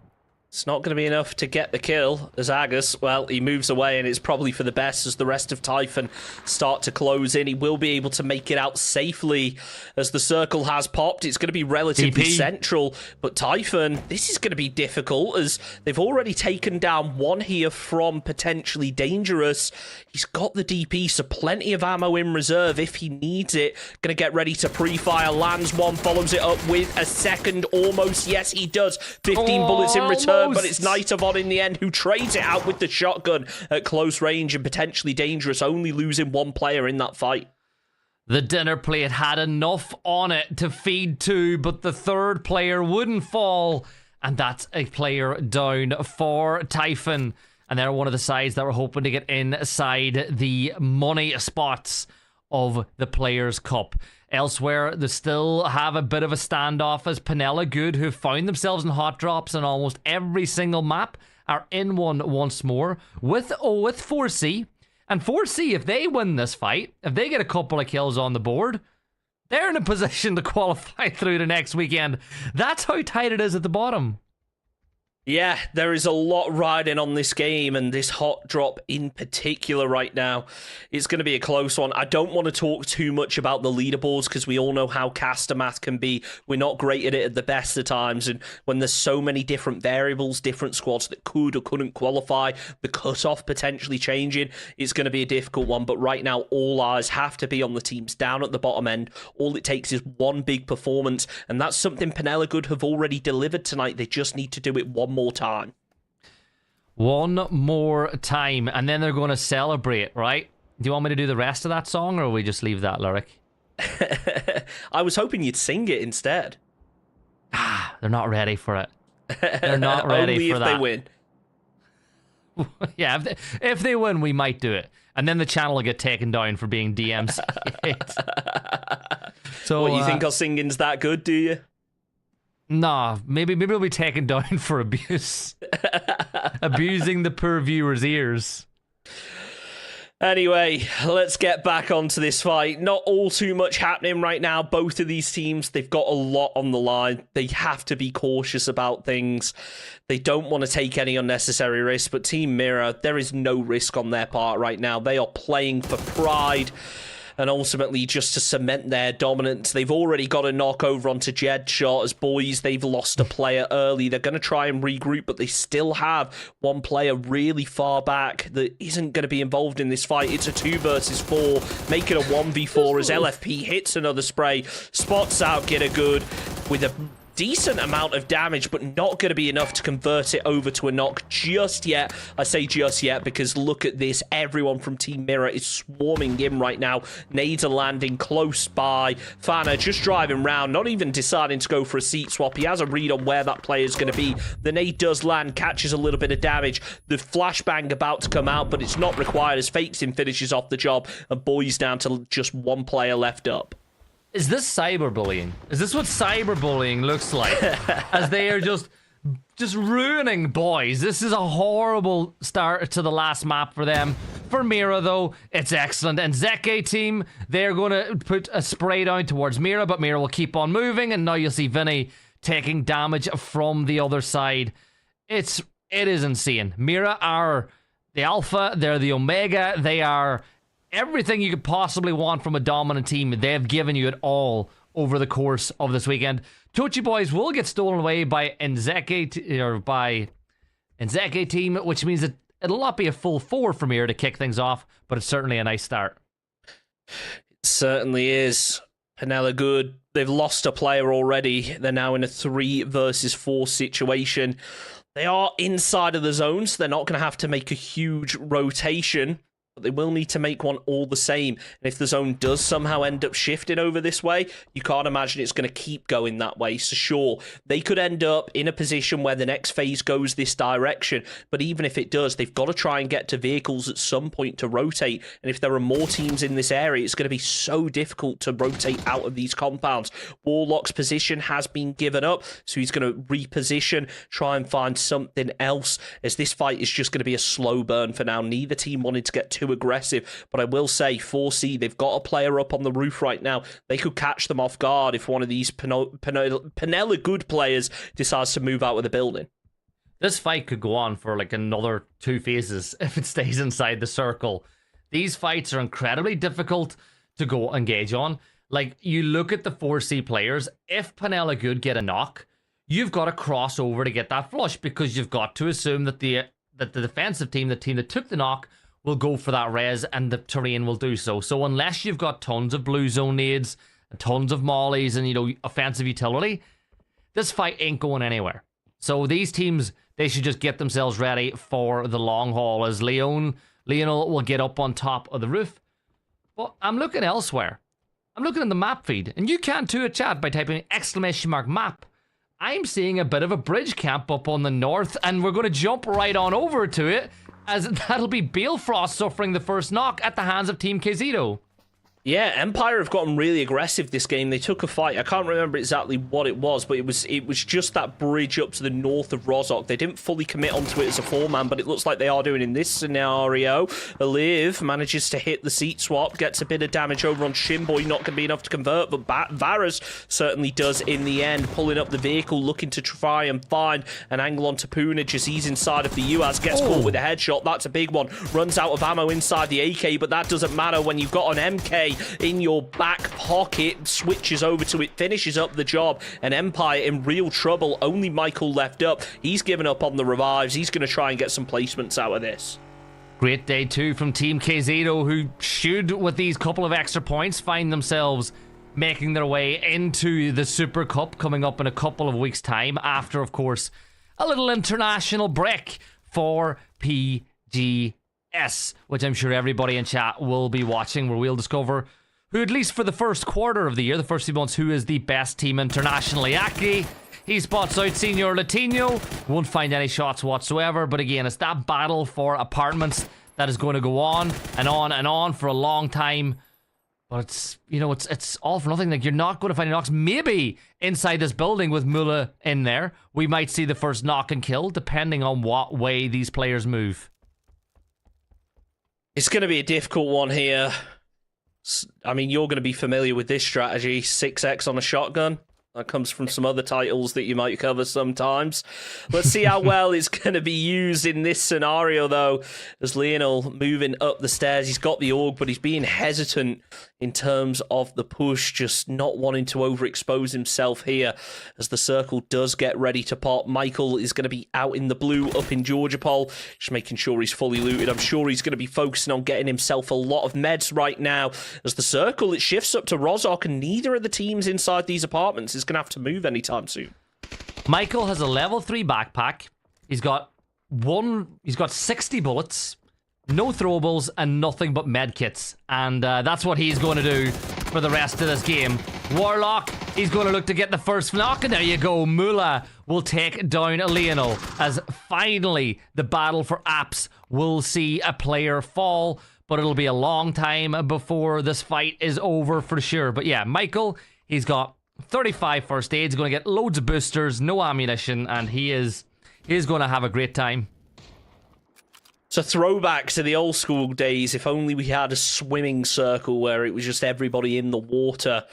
It's not going to be enough to get the kill as Agus, well, he moves away, and it's probably for the best as the rest of Typhon start to close in. He will be able to make it out safely as the circle has popped. It's going to be relatively central, but Typhon, this is going to be difficult as they've already taken down one here from potentially Dangerous. He's got the DP, so plenty of ammo in reserve if he needs it. Going to get ready to pre-fire, lands one, follows it up with a second almost. Yes, he does. 15 bullets in return. But it's Nightavon in the end who trades it out with the shotgun at close range and potentially Dangerous, only losing one player in that fight. The dinner plate had enough on it to feed two, but the third player wouldn't fall. And that's a player down for Typhon. And they're one of the sides that were hoping to get inside the money spots of the Players Cup. Elsewhere, they still have a bit of a standoff as Penella Good, who found themselves in hot drops on almost every single map, are in one once more with 4C. And 4C, if they win this fight, if they get a couple of kills on the board, they're in a position to qualify through to next weekend. That's how tight it is at the bottom. Yeah, there is a lot riding on this game, and this hot drop in particular right now. It's going to be a close one. I don't want to talk too much about the leaderboards because we all know how caster math can be. We're not great at it at the best of times, and when there's so many different variables, different squads that could or couldn't qualify, the cutoff potentially changing, it's going to be a difficult one. But right now, all eyes have to be on the teams down at the bottom end. All it takes is one big performance, and that's something Penella Good have already delivered tonight. They just need to do it one more time. One more time, and then they're going to celebrate, right? Do you want me to do the rest of that song, or will we just leave that lyric? I was hoping you'd sing it instead. They're not ready for it. They're not ready for that. Only if they win. Yeah, if they win, we might do it. And then the channel will get taken down for being DMC. So, what, you think our singing's that good, do you? Nah, maybe we'll be taken down for abuse. Abusing the poor viewer's ears. Anyway, let's get back onto this fight. Not all too much happening right now. Both of these teams, they've got a lot on the line. They have to be cautious about things. They don't want to take any unnecessary risks, but Team Mirror, there is no risk on their part right now. They are playing for pride and ultimately just to cement their dominance. They've already got a knock over onto Jedshot as boys. They've lost a player early. They're going to try and regroup, but they still have one player really far back that isn't going to be involved in this fight. It's a 2 versus 4, make it a 1v4 as LFP hits another spray, spots out Get a Good with a decent amount of damage, but not going to be enough to convert it over to a knock just yet. I say just yet because look at this. Everyone from Team Mirror is swarming in right now. Nades are landing close by. Fana just driving round, not even deciding to go for a seat swap. He has a read on where that player is going to be. The nade does land, catches a little bit of damage. The flashbang about to come out, but it's not required as Fakesin finishes off the job and boys down to just one player left up. Is this cyberbullying? Is this what cyberbullying looks like? As they are just ruining boys. This is a horrible start to the last map for them. For Mira, though, it's excellent. And Zeke team, they're going to put a spray down towards Mira, but Mira will keep on moving. And now you'll see Vinny taking damage from the other side. It is insane. Mira are the alpha. They're the omega. They are everything you could possibly want from a dominant team. They have given you it all over the course of this weekend. Tochi Boys will get stolen away by Nzeke team, which means that it'll not be a full 4 from here to kick things off, but it's certainly a nice start. It certainly is. Penella Good, they've lost a player already. They're now in a 3 versus 4 situation. They are inside of the zone, so they're not going to have to make a huge rotation. But they will need to make one all the same. And if the zone does somehow end up shifting over this way, you can't imagine it's going to keep going that way. So sure, they could end up in a position where the next phase goes this direction. But even if it does, they've got to try and get to vehicles at some point to rotate. And if there are more teams in this area, it's going to be so difficult to rotate out of these compounds. Warlock's position has been given up, so he's going to reposition, try and find something else, as this fight is just going to be a slow burn for now. Neither team wanted to get too aggressive, but I will say 4C, they've got a player up on the roof right now. They could catch them off guard if one of these Penella Good players decides to move out of the building. This fight could go on for like another 2 phases if it stays inside the circle. These fights are incredibly difficult to go engage on. Like, you look at the 4C players, if Panella Good get a knock, you've got to cross over to get that flush, because you've got to assume that the defensive team, the team that took the knock, will go for that res, and the terrain will do so. So unless you've got tons of blue zone nades, and tons of mollies, and, you know, offensive utility, this fight ain't going anywhere. So these teams, they should just get themselves ready for the long haul, as Lionel will get up on top of the roof. But I'm looking elsewhere. I'm looking in the map feed, and you can too at chat by typing !map. I'm seeing a bit of a bridge camp up on the north, and we're going to jump right on over to it, as that'll be Balefrost suffering the first knock at the hands of Team KZito. Yeah, Empire have gotten really aggressive this game. They took a fight. I can't remember exactly what it was, but it was just that bridge up to the north of Rozhok. They didn't fully commit onto it as a 4-man, but it looks like they are doing in this scenario. Aliv manages to hit the seat swap, gets a bit of damage over on Shimboy, not going to be enough to convert, but Varus certainly does in the end, pulling up the vehicle, looking to try and find an angle on Tapunich as he's inside of the UAZ, gets caught with a headshot. That's a big one. Runs out of ammo inside the AK, but that doesn't matter when you've got an MK in your back pocket, switches over to it, finishes up the job, and Empire in real trouble. Only Michael left up. He's given up on the revives. He's going to try and get some placements out of this. Great day too from Team KZito, who should, with these couple of extra points, find themselves making their way into the Super Cup coming up in a couple of weeks' time, after, of course, a little international break for PGS, which I'm sure everybody in chat will be watching, where we'll discover who, at least for the first quarter of the year, the first few months, who is the best team internationally. Aki, he spots out Senior Latino, won't find any shots whatsoever, but again, it's that battle for apartments that is going to go on and on and on for a long time. But it's, you know, it's all for nothing. Like, you're not going to find any knocks. Maybe inside this building with Mula in there, we might see the first knock and kill, depending on what way these players move. It's going to be a difficult one here. I mean, you're going to be familiar with this strategy, 6x on a shotgun. That comes from some other titles that you might cover sometimes. Let's see how well it's going to be used in this scenario, though, as Lionel moving up the stairs. He's got the AUG, but he's being hesitant in terms of the push, just not wanting to overexpose himself here as the circle does get ready to pop. Michael is going to be out in the blue up in Georgiapol, just making sure he's fully looted. I'm sure he's going to be focusing on getting himself a lot of meds right now as the circle, it shifts up to Rozhok, and neither of the teams inside these apartments is going to have to move anytime soon. Michael has a level 3 backpack. He's got 60 bullets, no throwables, and nothing but medkits. And that's what he's going to do for the rest of this game. Warlock, he's going to look to get the first knock, and there you go. Mula will take down Lionel, as finally the battle for apps will see a player fall, but it'll be a long time before this fight is over for sure. But yeah, Michael, he's got 35 first aids, going to get loads of boosters, no ammunition, and he is going to have a great time. It's a throwback to the old school days. If only we had a swimming circle where it was just everybody in the water,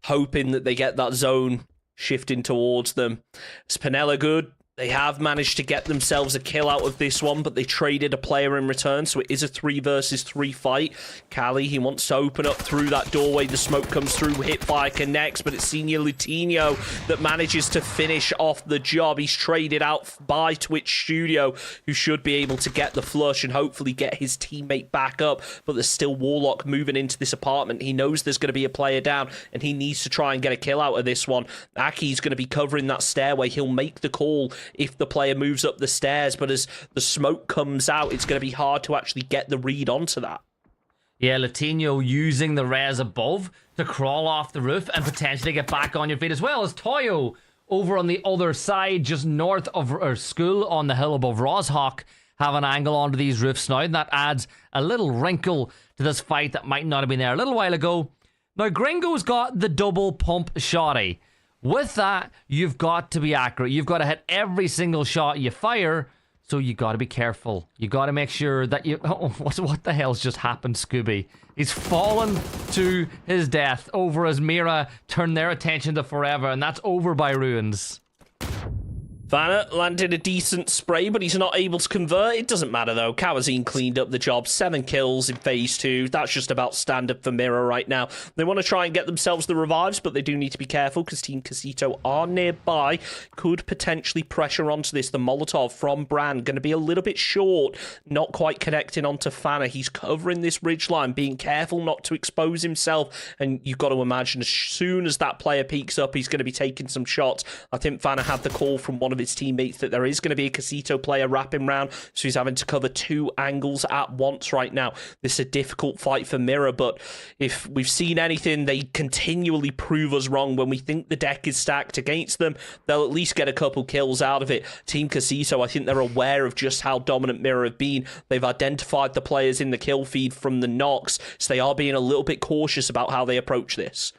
hoping that they get that zone shifting towards them. It's Panella Good. They have managed to get themselves a kill out of this one, but they traded a player in return, so it is a 3 versus 3 fight. Callie, he wants to open up through that doorway. The smoke comes through, Hitfire connects, but it's Senior Latino that manages to finish off the job. He's traded out by Twitch Studio, who should be able to get the flush and hopefully get his teammate back up, but there's still Warlock moving into this apartment. He knows there's going to be a player down, and he needs to try and get a kill out of this one. Aki's going to be covering that stairway. He'll make the call if the player moves up the stairs, but as the smoke comes out, it's going to be hard to actually get the read onto that. Yeah, Latino using the res above to crawl off the roof and potentially get back on your feet, as well as Toyo over on the other side, just north of our school on the hill above Rozhok, have an angle onto these roofs now, and that adds a little wrinkle to this fight that might not have been there a little while ago. Now, Gringo's got the double pump shotty. With that, you've got to be accurate. You've got to hit every single shot you fire, so you got to be careful. You got to make sure that you... Oh, what the hell's just happened, Scooby? He's fallen to his death over as Mira turned their attention to Forever, and that's over by Ruins. Vanna landed a decent spray, but he's not able to convert. It doesn't matter, though. Kawazine cleaned up the job. 7 kills in Phase 2. That's just about standard for Mirror right now. They want to try and get themselves the revives, but they do need to be careful because Team Casito are nearby. Could potentially pressure onto this. The Molotov from Brand going to be a little bit short. Not quite connecting onto Fanna. He's covering this ridgeline, being careful not to expose himself. And you've got to imagine as soon as that player peeks up, he's going to be taking some shots. I think Fanna had the call from one of his teammates that there is going to be a Casito player wrapping round, so he's having to cover 2 angles at once right now. This is a difficult fight for Mirror, but if we've seen anything, they continually prove us wrong. When we think the deck is stacked against them, they'll at least get a couple kills out of it. Team Casito, I think they're aware of just how dominant Mirror have been. They've identified the players in the kill feed from the knocks, so they are being a little bit cautious about how they approach this.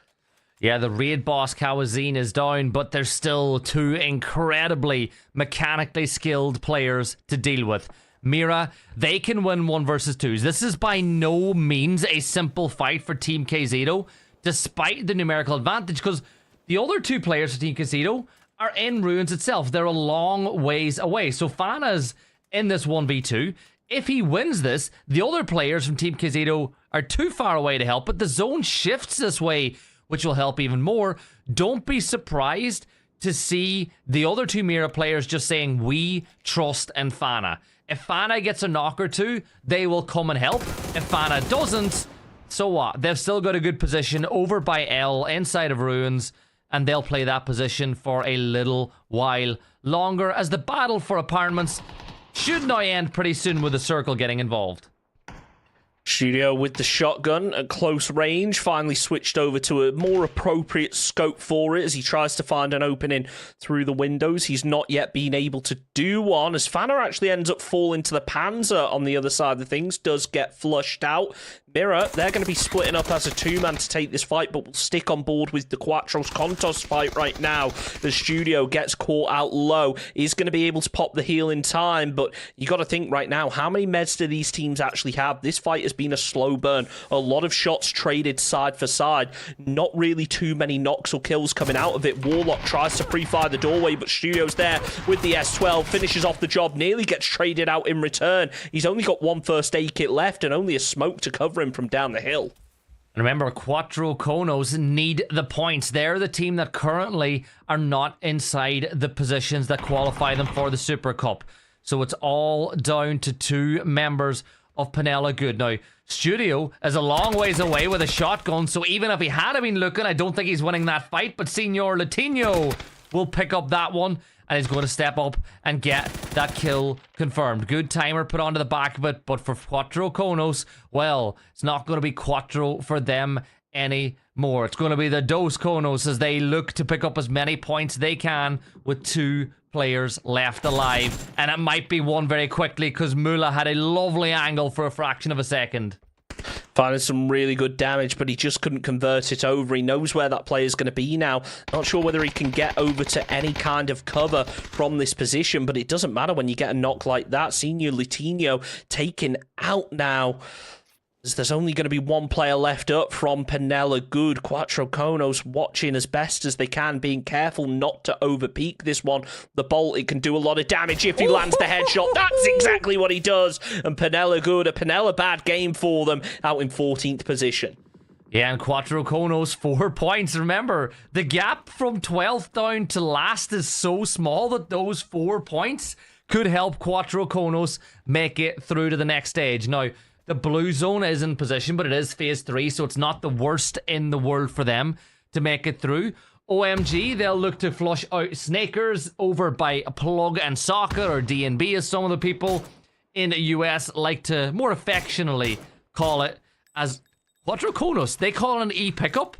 Yeah, the raid boss Kawazine is down, but there's still 2 incredibly mechanically skilled players to deal with. Mira, they can win 1 versus 2s. This is by no means a simple fight for Team KZito, despite the numerical advantage, because the other 2 players for Team KZito are in Ruins itself. They're a long ways away. So Fana's in this 1v2. If he wins this, the other players from Team KZito are too far away to help, but the zone shifts this way, which will help even more. Don't be surprised to see the other 2 Mira players just saying, we trust in Fana. If Fana gets a knock or 2, they will come and help. If Fana doesn't, so what? They've still got a good position over by L inside of Ruins, and they'll play that position for a little while longer, as the battle for apartments should now end pretty soon with the circle getting involved. Studio with the shotgun at close range, finally switched over to a more appropriate scope for it as he tries to find an opening through the windows. He's not yet been able to do one, as Fanna actually ends up falling to the Panzer on the other side of things, does get flushed out. Mirror, they're going to be splitting up as a 2-man to take this fight, but will stick on board with the Quattros Contos fight right now. The Studio gets caught out low. He's going to be able to pop the heal in time, but you got to think right now, how many meds do these teams actually have? This fight has been a slow burn. A lot of shots traded side for side. Not really too many knocks or kills coming out of it. Warlock tries to pre-fire the doorway, but Studio's there with the S12, finishes off the job, nearly gets traded out in return. He's only got 1 first aid kit left and only a smoke to cover him from down the hill. And remember, Quattro Konos need the points. They're the team that currently are not inside the positions that qualify them for the Super Cup. So it's all down to 2 members of Penella Good. Now, Studio is a long ways away with a shotgun, so even if he had been looking, I don't think he's winning that fight, but Senor Latino will pick up that one, and he's going to step up and get that kill confirmed. Good timer put onto the back of it, but for Quattro Konos, well, it's not going to be Quattro for them anymore. It's going to be the Dos Konos as they look to pick up as many points they can with 2 players left alive. And it might be one very quickly because Mula had a lovely angle for a fraction of a second. Finding some really good damage, but he just couldn't convert it over. He knows where that player is going to be now. Not sure whether he can get over to any kind of cover from this position, but it doesn't matter when you get a knock like that. Senior Latino taken out now. There's only going to be 1 player left up from Penella Good. Quattro Konos watching as best as they can, being careful not to overpeak this one. The bolt, it can do a lot of damage if he lands the headshot. That's exactly what he does. And Penella Good, a Penella bad game for them, out in 14th position. Yeah, and Quattro Konos 4 points. Remember, the gap from 12th down to last is so small that those 4 points could help Quattro Konos make it through to the next stage. Now, the blue zone is in position, but it is phase 3, so it's not the worst in the world for them to make it through. OMG, they'll look to flush out Snakers over by Plug and Soccer, or DNB as some of the people in the US like to more affectionately call it, as Quattro Konos. They call it an E-pickup,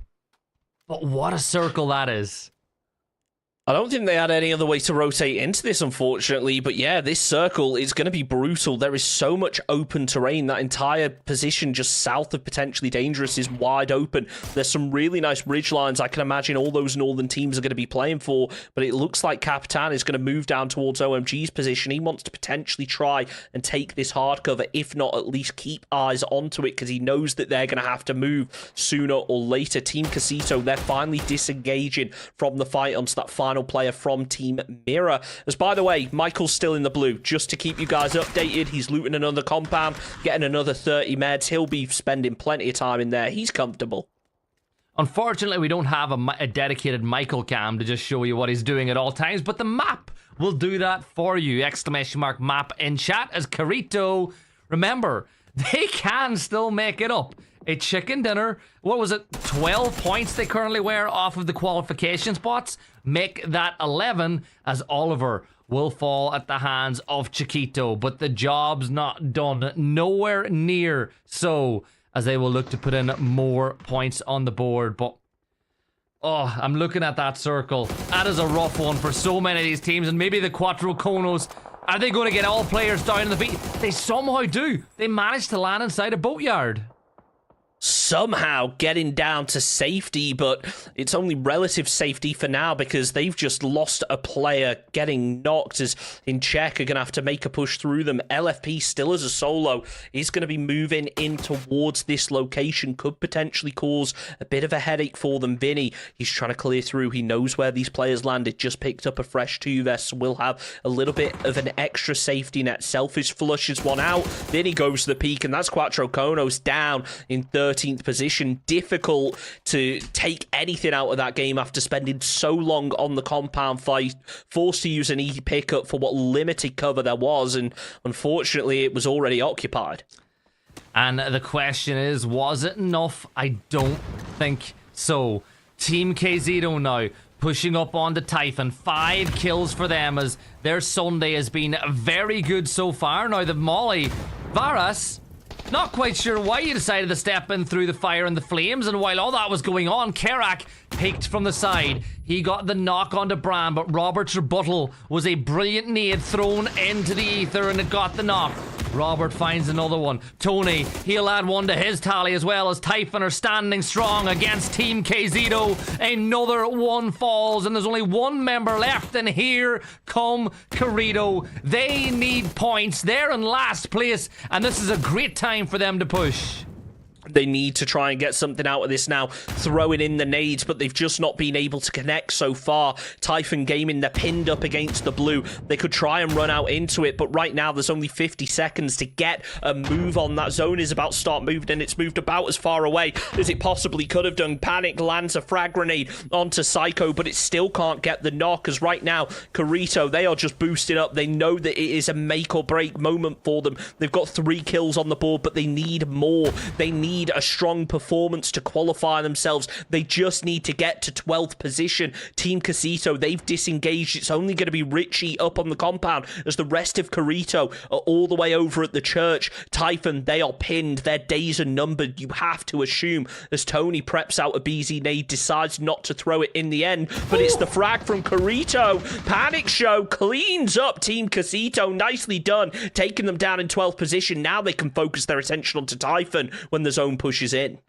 but what a circle that is. I don't think they had any other way to rotate into this, unfortunately. But yeah, this circle is going to be brutal. There is so much open terrain. That entire position just south of Potentially Dangerous is wide open. There's some really nice ridge lines I can imagine all those northern teams are going to be playing for. But it looks like Capitan is going to move down towards OMG's position. He wants to potentially try and take this hard cover, if not at least keep eyes onto it, because he knows that they're going to have to move sooner or later. Team Casito, they're finally disengaging from the fight onto that final final player from Team Mirror. As by the way, Michael's still in the blue. Just to keep you guys updated, he's looting another compound, getting another 30 meds. He'll be spending plenty of time in there. He's comfortable. Unfortunately, we don't have a dedicated Michael cam to just show you what he's doing at all times, but the map will do that for you. Exclamation mark map in chat as Carito. Remember, they can still make it up. A chicken dinner, what was it, 12 points they currently wear off of the qualification spots? Make that 11 as Oliver will fall at the hands of Chiquito. But the job's not done. Nowhere near so, as they will look to put in more points on the board. But, oh, I'm looking at that circle. That is a rough one for so many of these teams. And maybe the Quattro Konos, are they going to get all players down in the beat? They somehow do. They managed to land inside a boatyard. Somehow getting down to safety, but it's only relative safety for now because they've just lost a player getting knocked, as in Czech are going to have to make a push through them. LFP still as a solo is going to be moving in towards this location, could potentially cause a bit of a headache for them. Vinny, he's trying to clear through. He knows where these players landed, just picked up a fresh 2 vest, so we'll have a little bit of an extra safety net. Selfish flushes one out. Vinny goes to the peak, and that's Quattro Konos down in 13th position. Difficult to take anything out of that game after spending so long on the compound fight, forced to use an E pickup for what limited cover there was, and unfortunately it was already occupied. And the question is, was it enough? I don't think so. Team KZito now pushing up on the Typhon. 5 kills for them as their Sunday has been very good so far. Now the Molly, Varas, not quite sure why he decided to step in through the fire and the flames, and while all that was going on, Kerak peeked from the side. He got the knock onto Bran, but Robert's rebuttal was a brilliant nade thrown into the ether, and it got the knock. Robert finds another one. Tony, he'll add one to his tally as well, as Typhon are standing strong against Team KZito. Another one falls, and there's only one member left, and here come Carito. They need points. They're in last place, and this is a great time for them to push. They need to try and get something out of this now, throwing in the nades, but they've just not been able to connect so far. Typhon Gaming, they're pinned up against the blue. They could try and run out into it, but right now there's only 50 seconds to get a move on. That zone is about to start moving, and it's moved about as far away as it possibly could have done. Panic lands a frag grenade onto Psycho, but it still can't get the knock, as right now, Carito, they are just boosted up. They know that it is a make or break moment for them. They've got 3 kills on the board, but they need more. They need a strong performance to qualify themselves. They just need to get to 12th position. Team Casito, they've disengaged. It's only going to be Richie up on the compound as the rest of Carito are all the way over at the church. Typhon, they are pinned. Their days are numbered, you have to assume, as Tony preps out a BZ nade, decides not to throw it in the end, but it's the frag from Carito. Panic Show cleans up Team Casito. Nicely done, taking them down in 12th position. Now they can focus their attention onto Typhon when the zone pushes in.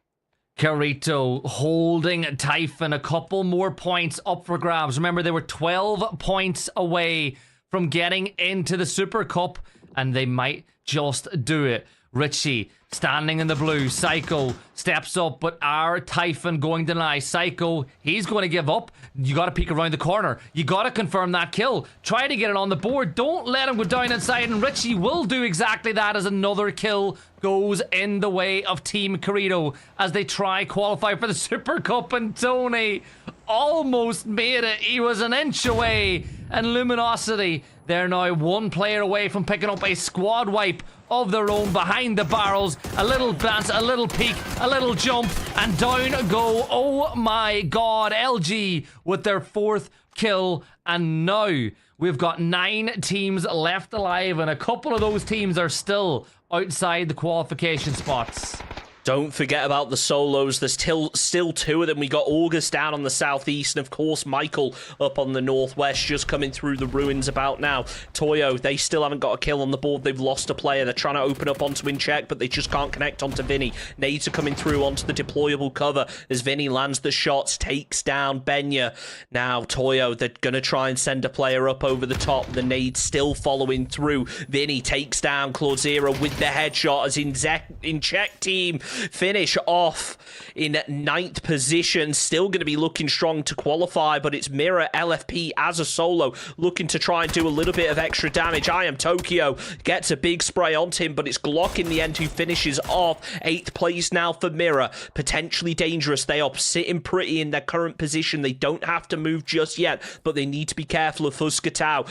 Carito holding Typhon, a couple more points up for grabs. Remember, they were 12 points away from getting into the Super Cup, and they might just do it. Richie standing in the blue. Psycho steps up, but our Typhon going to deny. Psycho, he's going to give up. You got to peek around the corner. You got to confirm that kill. Try to get it on the board. Don't let him go down inside, and Richie will do exactly that as another kill goes in the way of Team Carito as they try qualify for the Super Cup, and Tony almost made it. He was an inch away, and Luminosity, they're now 1 player away from picking up a squad wipe of their own behind the barrels. A little dance, a little peek, a little jump, and down go. Oh my god, LG with their 4th kill, and now we've got 9 teams left alive, and a couple of those teams are still outside the qualification spots. Don't forget about the solos. There's still 2 of them. We got August down on the southeast, and of course Michael up on the northwest, just coming through the ruins about now. Toyo, they still haven't got a kill on the board. They've lost a player. They're trying to open up onto Incheck, but they just can't connect onto Vinny. Nades are coming through onto the deployable cover as Vinny lands the shots, takes down Benya. Now Toyo, they're going to try and send a player up over the top. The nades still following through. Vinny takes down Claude Zero with the headshot as Incheck team finish off in 9th position. Still going to be looking strong to qualify, but it's Mirror LFP as a solo looking to try and do a little bit of extra damage. I Am Tokyo gets a big spray onto him, but it's Glock in the end who finishes off. 8th place now for Mirror. Potentially dangerous. They are sitting pretty in their current position. They don't have to move just yet, but they need to be careful of Fuskatao.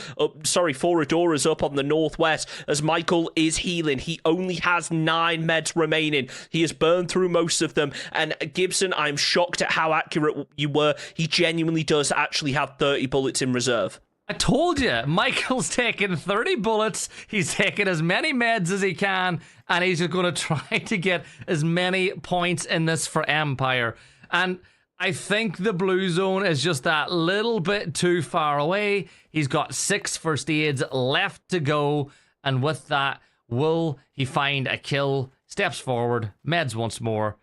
Foradora's up on the northwest as Michael is healing. He only has 9 meds remaining. He has burned through most of them. And Gibson, I'm shocked at how accurate you were. He genuinely does actually have 30 bullets in reserve. I told you, Michael's taking 30 bullets. He's taking as many meds as he can, and he's just going to try to get as many points in this for Empire. And I think the blue zone is just that little bit too far away. He's got 6 first aids left to go, and with that, will he find a kill? Steps forward, meds once more.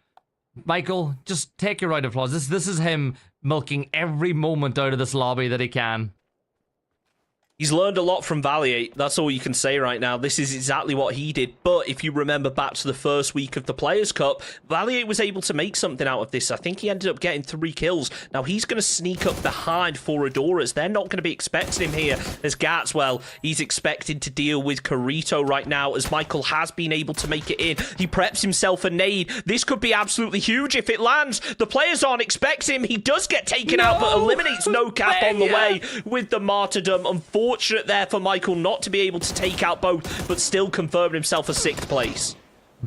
Michael, just take your round of applause. This is him milking every moment out of this lobby that he can. He's learned a lot from Valiate. That's all you can say right now. This is exactly what he did. But if you remember back to the first week of the Players Cup, Valiate was able to make something out of this. I think he ended up getting 3 kills. Now he's going to sneak up behind Foradoras. They're not going to be expecting him here as Gats. Well, he's expected to deal with Carito right now as Michael has been able to make it in. He preps himself a nade. This could be absolutely huge if it lands. The players aren't expecting him. He does get taken out, but eliminates No Cap on the way with the martyrdom. Unfortunately, there for Michael not to be able to take out both, but still confirmed himself a 6th place.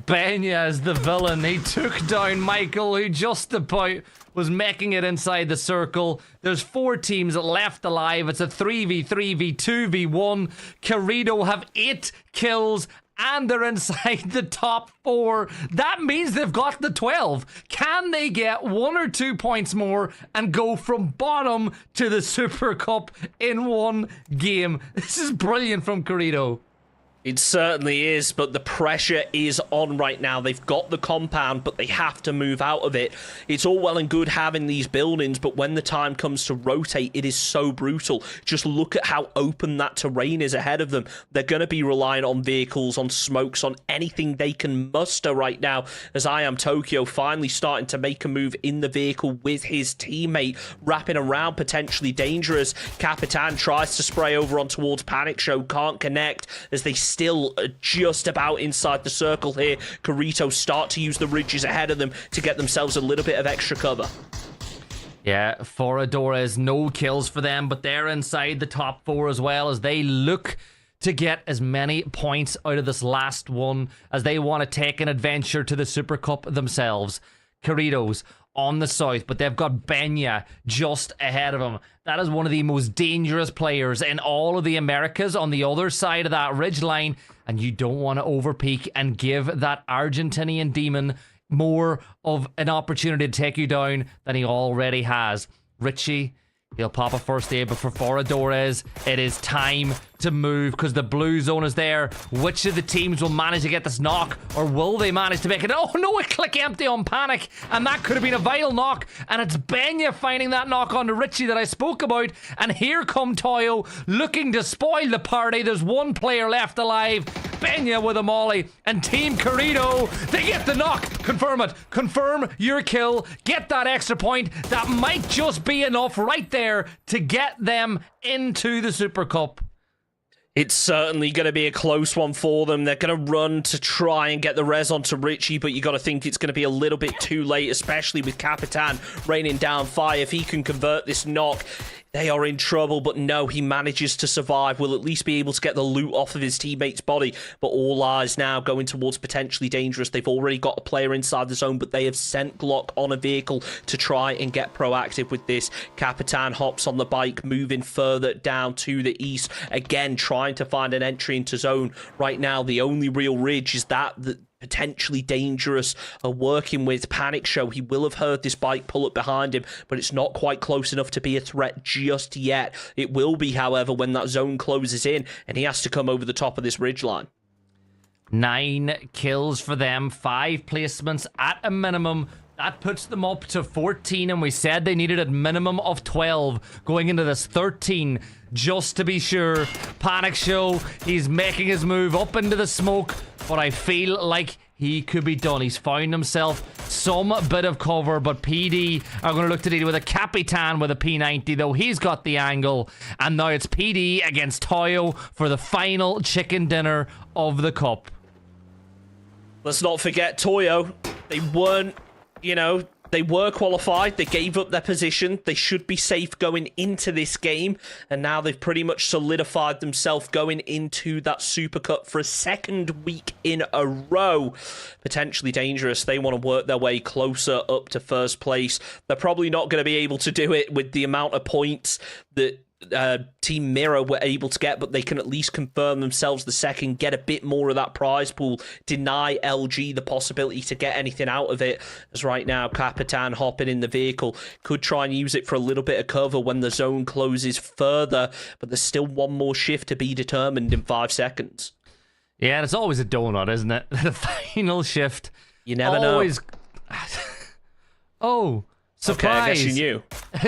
Benya is the villain. He took down Michael, who just about was making it inside the circle. There's 4 teams left alive. It's a 3v3, v2v1. Carito have 8 kills, and they're inside the top 4. That means they've got the 12. Can they get 1 or 2 points more and go from bottom to the Super Cup in 1 game? This is brilliant from Carito. It certainly is, but the pressure is on right now. They've got the compound, but they have to move out of it. It's all well and good having these buildings, but when the time comes to rotate, it is so brutal. Just look at how open that terrain is ahead of them. They're going to be relying on vehicles, on smokes, on anything they can muster right now, as I Am Tokyo finally starting to make a move in the vehicle with his teammate, wrapping around potentially dangerous. Capitan tries to spray over on towards Panic Show, can't connect as they still just about inside the circle here. Carito start to use the ridges ahead of them to get themselves a little bit of extra cover. Yeah, Foradores, no kills for them, but they're inside the top 4 as well as they look to get as many points out of this last one as they want to take an adventure to the Super Cup themselves. Carito's on the south, but they've got Benya just ahead of him. That is one of the most dangerous players in all of the Americas on the other side of that ridge line, and you don't want to overpeak and give that Argentinian demon more of an opportunity to take you down than he already has. Richie, he'll pop a first aid, but for Foradores, it is time to move because the blue zone is there. Which of the teams will manage to get this knock, or will they manage to make it? Oh no, a click empty on Panic, and that could have been a vital knock, and it's Benya finding that knock onto Richie that I spoke about, and here come Toyo looking to spoil the party. There's 1 player left alive. Benya with a molly, and Team Carito, they get the knock. Confirm it. Confirm your kill. Get that extra point. That might just be enough right there to get them into the Super Cup. It's certainly going to be a close one for them. They're going to run to try and get the res onto Richie, but you got to think it's going to be a little bit too late, especially with Capitan raining down fire. If he can convert this knock, they are in trouble, but no, he manages to survive. Will at least be able to get the loot off of his teammate's body, but all eyes now going towards potentially dangerous. They've already got a player inside the zone, but they have sent Glock on a vehicle to try and get proactive with this. Capitan hops on the bike, moving further down to the east, again trying to find an entry into zone. Right now, the only real ridge is that potentially dangerous working with Panic Show. He will have heard this bike pull up behind him, but it's not quite close enough to be a threat just yet. It will be, however, when that zone closes in and he has to come over the top of this ridgeline. 9 kills for them, 5 placements at a minimum. That puts them up to 14, and we said they needed a minimum of 12 going into this 13 just to be sure. Panic Show, he's making his move up into the smoke, but I feel like he could be done. He's found himself some bit of cover, but PD are going to look to deal with a Capitan with a P90, though he's got the angle. And now it's PD against Toyo for the final chicken dinner of the Cup. Let's not forget Toyo. They weren't, they were qualified. They gave up their position. They should be safe going into this game. And now they've pretty much solidified themselves going into that Super Cup for a second week in a row. Potentially dangerous. They want to work their way closer up to first place. They're probably not going to be able to do it with the amount of points that Team Mirror were able to get, but they can at least confirm themselves the second, get a bit more of that prize pool, deny LG the possibility to get anything out of it, as right now Capitan hopping in the vehicle could try and use it for a little bit of cover when the zone closes further, but there's still one more shift to be determined in 5 seconds. Yeah, and it's always a donut, isn't it? The final shift. You never know. Oh, surprise. Okay, I guess you knew.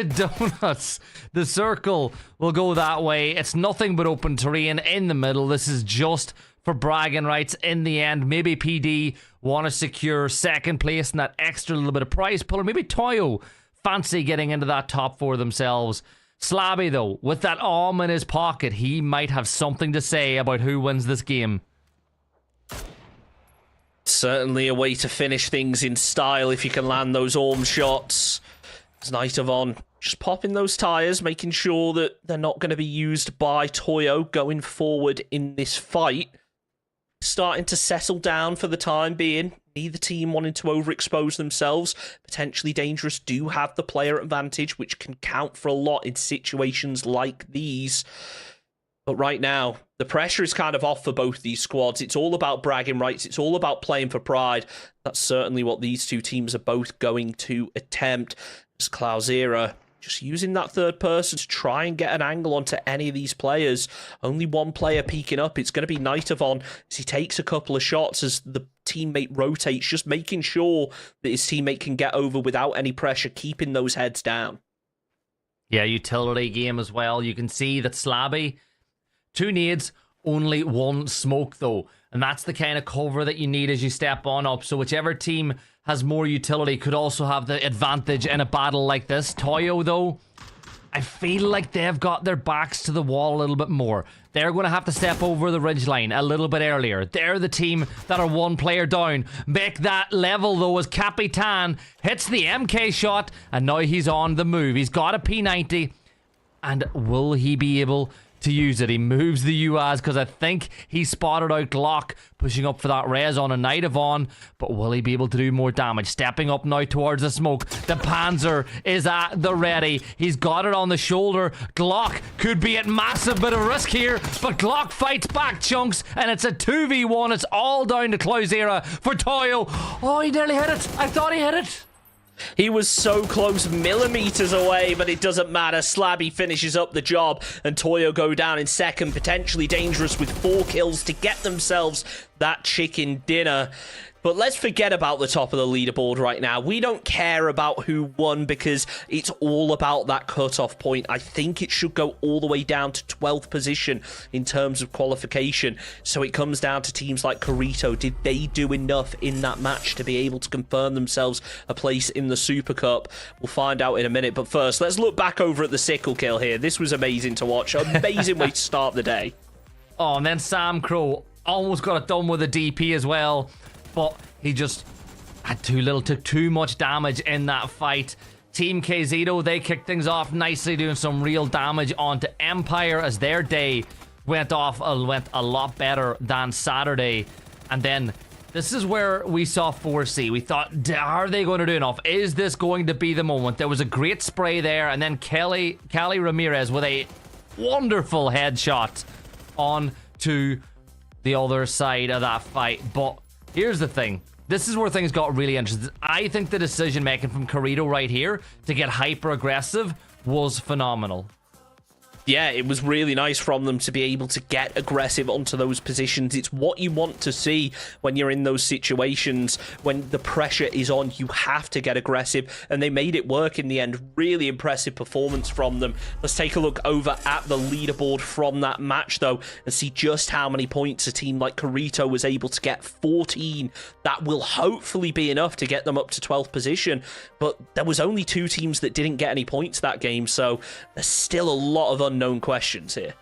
Donuts. The circle will go that way. It's nothing but open terrain in the middle. This is just for bragging rights in the end. Maybe PD want to secure second place and that extra little bit of prize pull, or maybe Toyo fancy getting into that top 4 themselves. Slabby, though, with that arm in his pocket, he might have something to say about who wins this game. Certainly a way to finish things in style if you can land those arm shots. It's Night of On just popping those tyres, making sure that they're not going to be used by Toyo going forward in this fight. Starting to settle down for the time being. Neither team wanting to overexpose themselves. Potentially dangerous do have the player advantage, which can count for a lot in situations like these. But right now, the pressure is kind of off for both these squads. It's all about bragging rights. It's all about playing for pride. That's certainly what these two teams are both going to attempt. As Clouzera just using that third person to try and get an angle onto any of these players. Only one player peeking up. It's going to be Night of On as he takes a couple of shots as the teammate rotates, just making sure that his teammate can get over without any pressure, keeping those heads down. Yeah, utility game as well. You can see that Slabby, 2 nades, only 1 smoke though. And that's the kind of cover that you need as you step on up. So whichever team has more utility could also have the advantage in a battle like this. Toyo, though, I feel like they've got their backs to the wall a little bit more. They're going to have to step over the ridgeline a little bit earlier. They're the team that are 1 player down. Make that level, though, as Capitan hits the MK shot, and now he's on the move. He's got a P90, and will he be able to use it? He moves the UAs because I think he spotted out Glock pushing up for that res on a Night of On, but will he be able to do more damage? Stepping up now towards the smoke. The Panzer is at the ready. He's got it on the shoulder. Glock could be at massive bit of risk here, but Glock fights back, Chunks, and it's a 2v1. It's all down to Clouzera for Toyo. Oh, he nearly hit it. I thought he hit it. He was so close, millimeters away, but it doesn't matter. Slabby finishes up the job, and Toyo go down in second, potentially dangerous with 4 kills to get themselves that chicken dinner. But let's forget about the top of the leaderboard right now. We don't care about who won because it's all about that cutoff point. I think it should go all the way down to 12th position in terms of qualification. So it comes down to teams like Corito. Did they do enough in that match to be able to confirm themselves a place in the Super Cup? We'll find out in a minute. But first, let's look back over at the sickle kill here. This was amazing to watch. Amazing way to start the day. Oh, and then Sam Crow almost got it done with a DP as well. But he just had too little, took too much damage in that fight. Team KZito, they kicked things off nicely, doing some real damage onto Empire as their day went a lot better than Saturday. And then this is where we saw 4C. We thought, are they going to do enough? Is this going to be the moment? There was a great spray there, and then Cali Ramirez with a wonderful headshot on to the other side of that fight. But here's the thing. This is where things got really interesting. I think the decision making from Corito right here to get hyper aggressive was phenomenal. Yeah, it was really nice from them to be able to get aggressive onto those positions. It's what you want to see when you're in those situations. When the pressure is on, you have to get aggressive, and they made it work in the end. Really impressive performance from them. Let's take a look over at the leaderboard from that match, though, and see just how many points a team like Corito was able to get. 14. That will hopefully be enough to get them up to 12th position, but there was only 2 teams that didn't get any points that game, so there's still a lot of unknown questions here.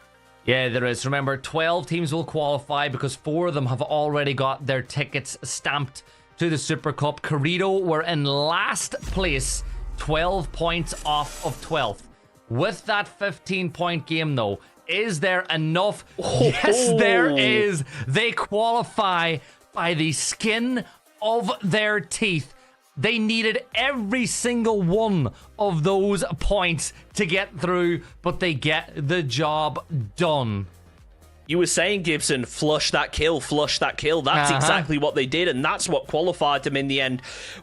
Yeah, there is. Remember, 12 teams will qualify because 4 of them have already got their tickets stamped to the Super Cup. Corito were in last place, 12 points off of 12th. With that 15-point game, though, is there enough? Yes, there is. They qualify by the skin of their teeth. They needed every single one of those points to get through, but they get the job done. You were saying, Gibson, flush that kill, flush that kill. That's exactly what they did, and that's what qualified them in the end.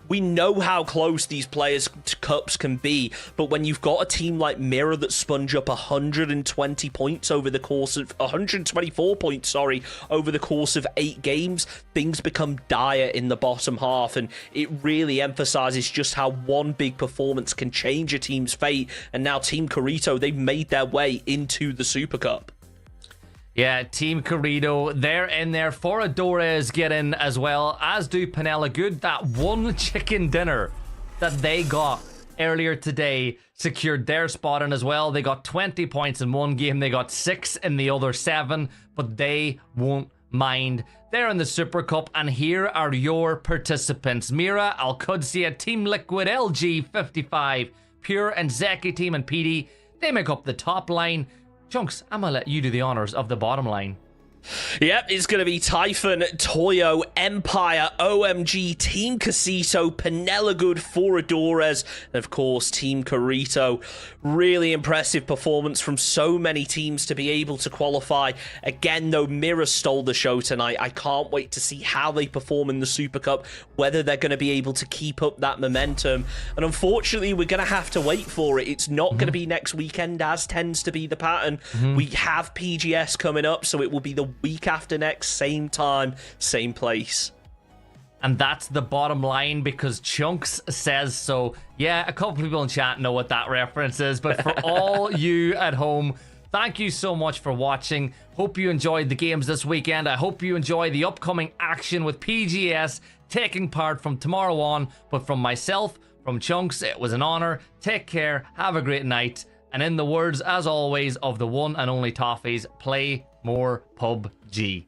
We know how close these Players Cups can be, but when you've got a team like Mirror that sponge up 120 points over the course of 124 points, sorry, over the course of 8 games, things become dire in the bottom half, and it really emphasizes just how one big performance can change a team's fate. And now Team Corito, they've made their way into the Super Cup. Yeah, Team Corito, they're in there. Foradores get in as well, as do Panella Good. That one chicken dinner that they got earlier today secured their spot in as well. They got 20 points in one game. They got 6 in the other 7, but they won't mind. They're in the Super Cup, and here are your participants. Mira, Al-Qudsiya, Team Liquid, LG, 55, Pure, and Zeki Team and PD. They make up the top line. Chunks, I'm gonna let you do the honors of the bottom line. Yep, it's going to be Typhon, Toyo, Empire, OMG, Team Casito, Panella Good, Foradores, and of course Team Corito. Really impressive performance from so many teams to be able to qualify. Again, though, Mirror stole the show tonight. I can't wait to see how they perform in the Super Cup, whether they're going to be able to keep up that momentum. And unfortunately, we're going to have to wait for it. It's not going to be next weekend, as tends to be the pattern. We have PGS coming up, so it will be the week after next, same time, same place. And that's the bottom line because Chunks says so. Yeah, a couple people in chat know what that reference is, but for all you at home, thank you so much for watching. Hope you enjoyed the games this weekend. I hope you enjoy the upcoming action with PGS taking part from tomorrow on. But from myself, from Chunks, it was an honor. Take care, have a great night, and in the words, as always, of the one and only Toffees, play more PUBG.